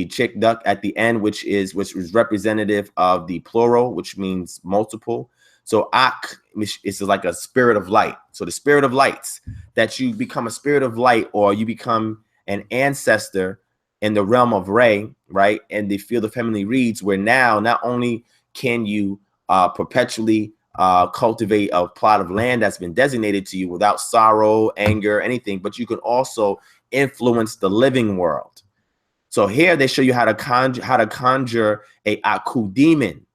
chick duck at the end, which is representative of the plural, which means multiple. So Ak is like a spirit of light. So the spirit of lights, that you become a spirit of light, or you become an ancestor in the realm of Re, right? And the field of heavenly reeds, where now not only can you perpetually cultivate a plot of land that's been designated to you without sorrow, anger, anything, but you can also influence the living world. So here they show you how to conjure a Aku demon,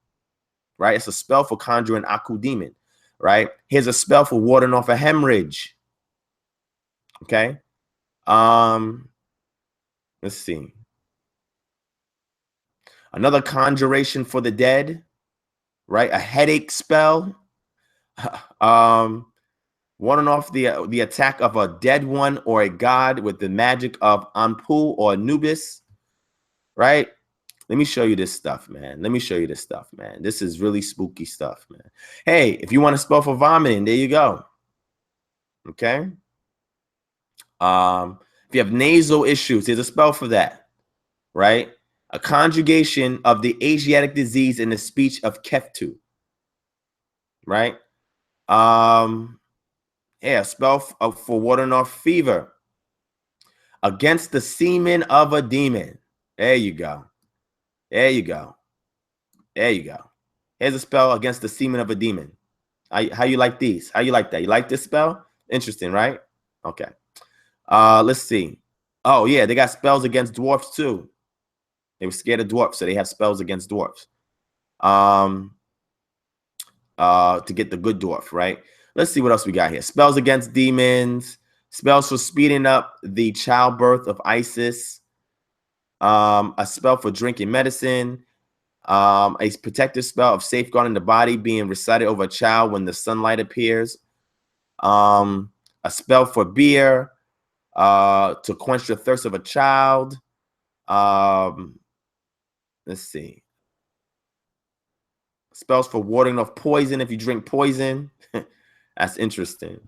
right? It's a spell for conjuring Aku demon, right? Here's a spell for warding off a hemorrhage. Okay. Let's see. Another conjuration for the dead, right? A headache spell. Warding off the attack of a dead one or a god with the magic of Anpu or Anubis. Right? Let me show you this stuff, man. This is really spooky stuff, man. Hey, if you want to spell for vomiting, there you go. Okay. If you have nasal issues, there's a spell for that, right? A conjugation of the Asiatic disease in the speech of Keftu, right? Yeah, a spell for warding off fever against the semen of a demon. There you go. There you go. Here's a spell against the semen of a demon. How you like these? How you like that? You like this spell? Interesting, right? Okay. Let's see. Oh, yeah, they got spells against dwarfs too. They were scared of dwarfs, so they have spells against dwarfs. To get the good dwarf, right? Let's see what else we got here. Spells against demons. Spells for speeding up the childbirth of Isis. A spell for drinking medicine. A protective spell of safeguarding the body being recited over a child when the sunlight appears. A spell for beer, to quench the thirst of a child. Let's see. Spells for warding off poison if you drink poison. That's interesting.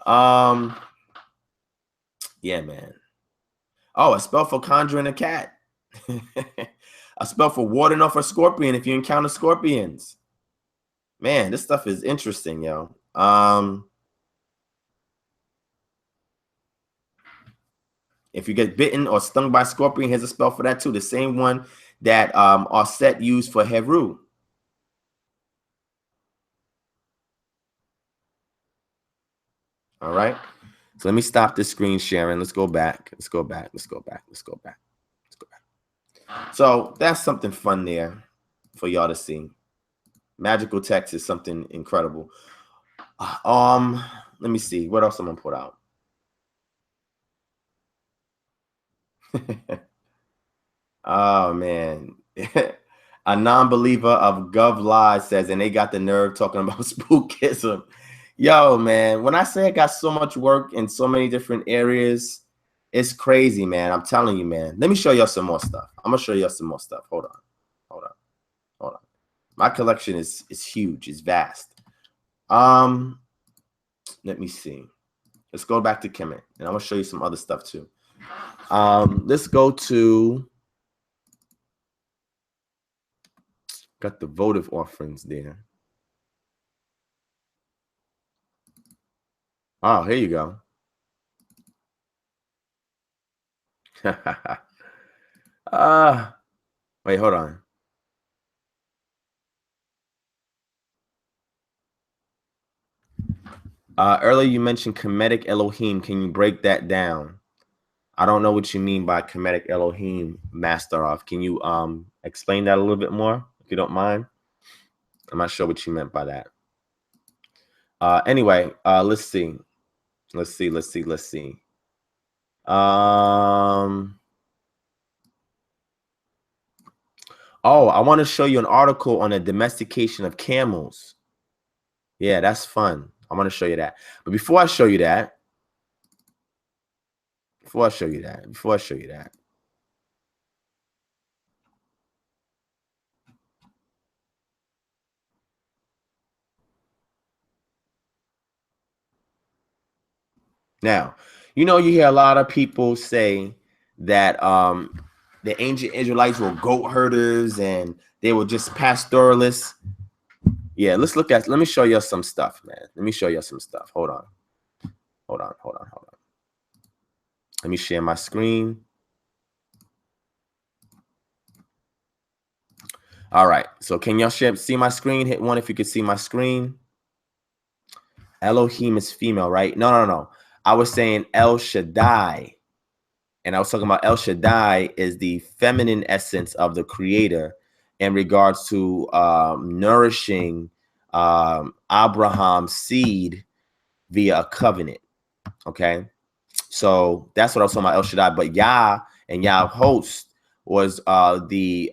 Yeah, man. Oh, a spell for conjuring a cat. A spell for warding off a scorpion if you encounter scorpions. Man, this stuff is interesting, yo. If you get bitten or stung by a scorpion, here's a spell for that too. The same one that Aset used for Heru. All right. So let me stop this screen sharing. Let's go back. Let's go back. So that's something fun there for y'all to see. Magical text is something incredible. Let me see. What else I'm gonna put out? Oh man. A non-believer of Gov Lies says, and they got the nerve talking about spookism. Yo, man, when I say I got so much work in so many different areas, it's crazy, man. I'm telling you, man. Let me show y'all some more stuff. I'm gonna show y'all some more stuff. Hold on, hold on, hold on. My collection is huge. It's vast. Let me see. Let's go back to Kemet, and I'm gonna show you some other stuff too. Let's go to, got the votive offerings there. Oh, here you go. Wait, hold on. Earlier you mentioned Kemetic Elohim. Can you break that down? I don't know what you mean by Kemetic Elohim, Master Off. Can you explain that a little bit more, if you don't mind? I'm not sure what you meant by that. Anyway, let's see. Let's see. Oh, I want to show you an article on the domestication of camels. Yeah, that's fun. I want to show you that. But before I show you that, now, you know, you hear a lot of people say that the ancient Israelites were goat herders and they were just pastoralists. Yeah, let me show you some stuff, man. Let me show you some stuff. Hold on. Let me share my screen. All right, so can y'all see my screen? Hit one if you could see my screen. Elohim is female, right? No. I was saying El Shaddai. And I was talking about El Shaddai is the feminine essence of the creator in regards to nourishing Abraham's seed via a covenant. Okay. So that's what I was talking about, El Shaddai. But Yah and Yah host was the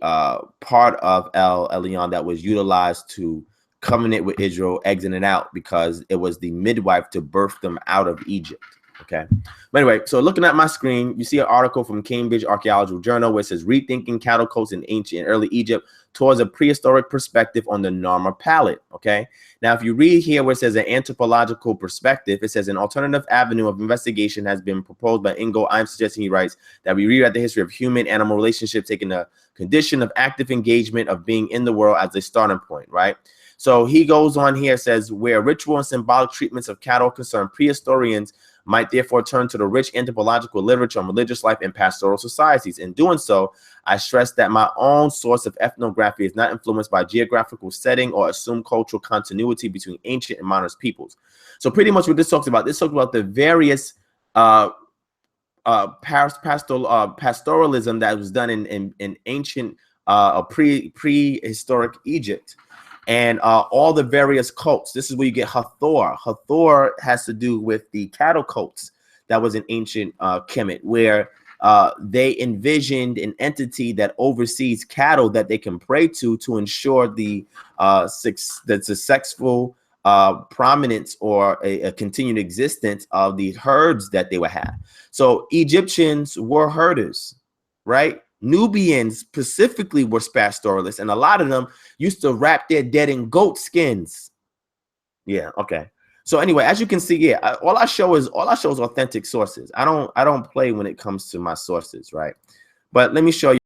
part of El Elyon that was utilized to covenant with Israel, exiting out because it was the midwife to birth them out of Egypt. Okay. But anyway, so looking at my screen, you see an article from Cambridge Archaeological Journal where it says rethinking cattle coats in ancient and early Egypt towards a prehistoric perspective on the Narmer palette. Okay. Now, if you read here where it says an anthropological perspective, it says an alternative avenue of investigation has been proposed by Ingo. I'm suggesting, he writes, that we rewrite the history of human-animal relationships, taking the condition of active engagement of being in the world as a starting point, right? So he goes on here, says, where ritual and symbolic treatments of cattle concern, prehistorians might therefore turn to the rich anthropological literature on religious life and pastoral societies. In doing so, I stress that my own source of ethnography is not influenced by geographical setting or assumed cultural continuity between ancient and modern peoples. So pretty much what this talks about the various pastoralism that was done in ancient prehistoric Egypt. And all the various cults. This is where you get Hathor. Hathor has to do with the cattle cults that was in ancient Kemet, where they envisioned an entity that oversees cattle that they can pray to ensure the successful prominence or a continued existence of the herds that they would have. So Egyptians were herders, right? Nubians specifically were pastoralists, and a lot of them used to wrap their dead in goat skins. Yeah, okay. So anyway, as you can see, yeah, all I show is authentic sources. I don't play when it comes to my sources, right? But let me show you.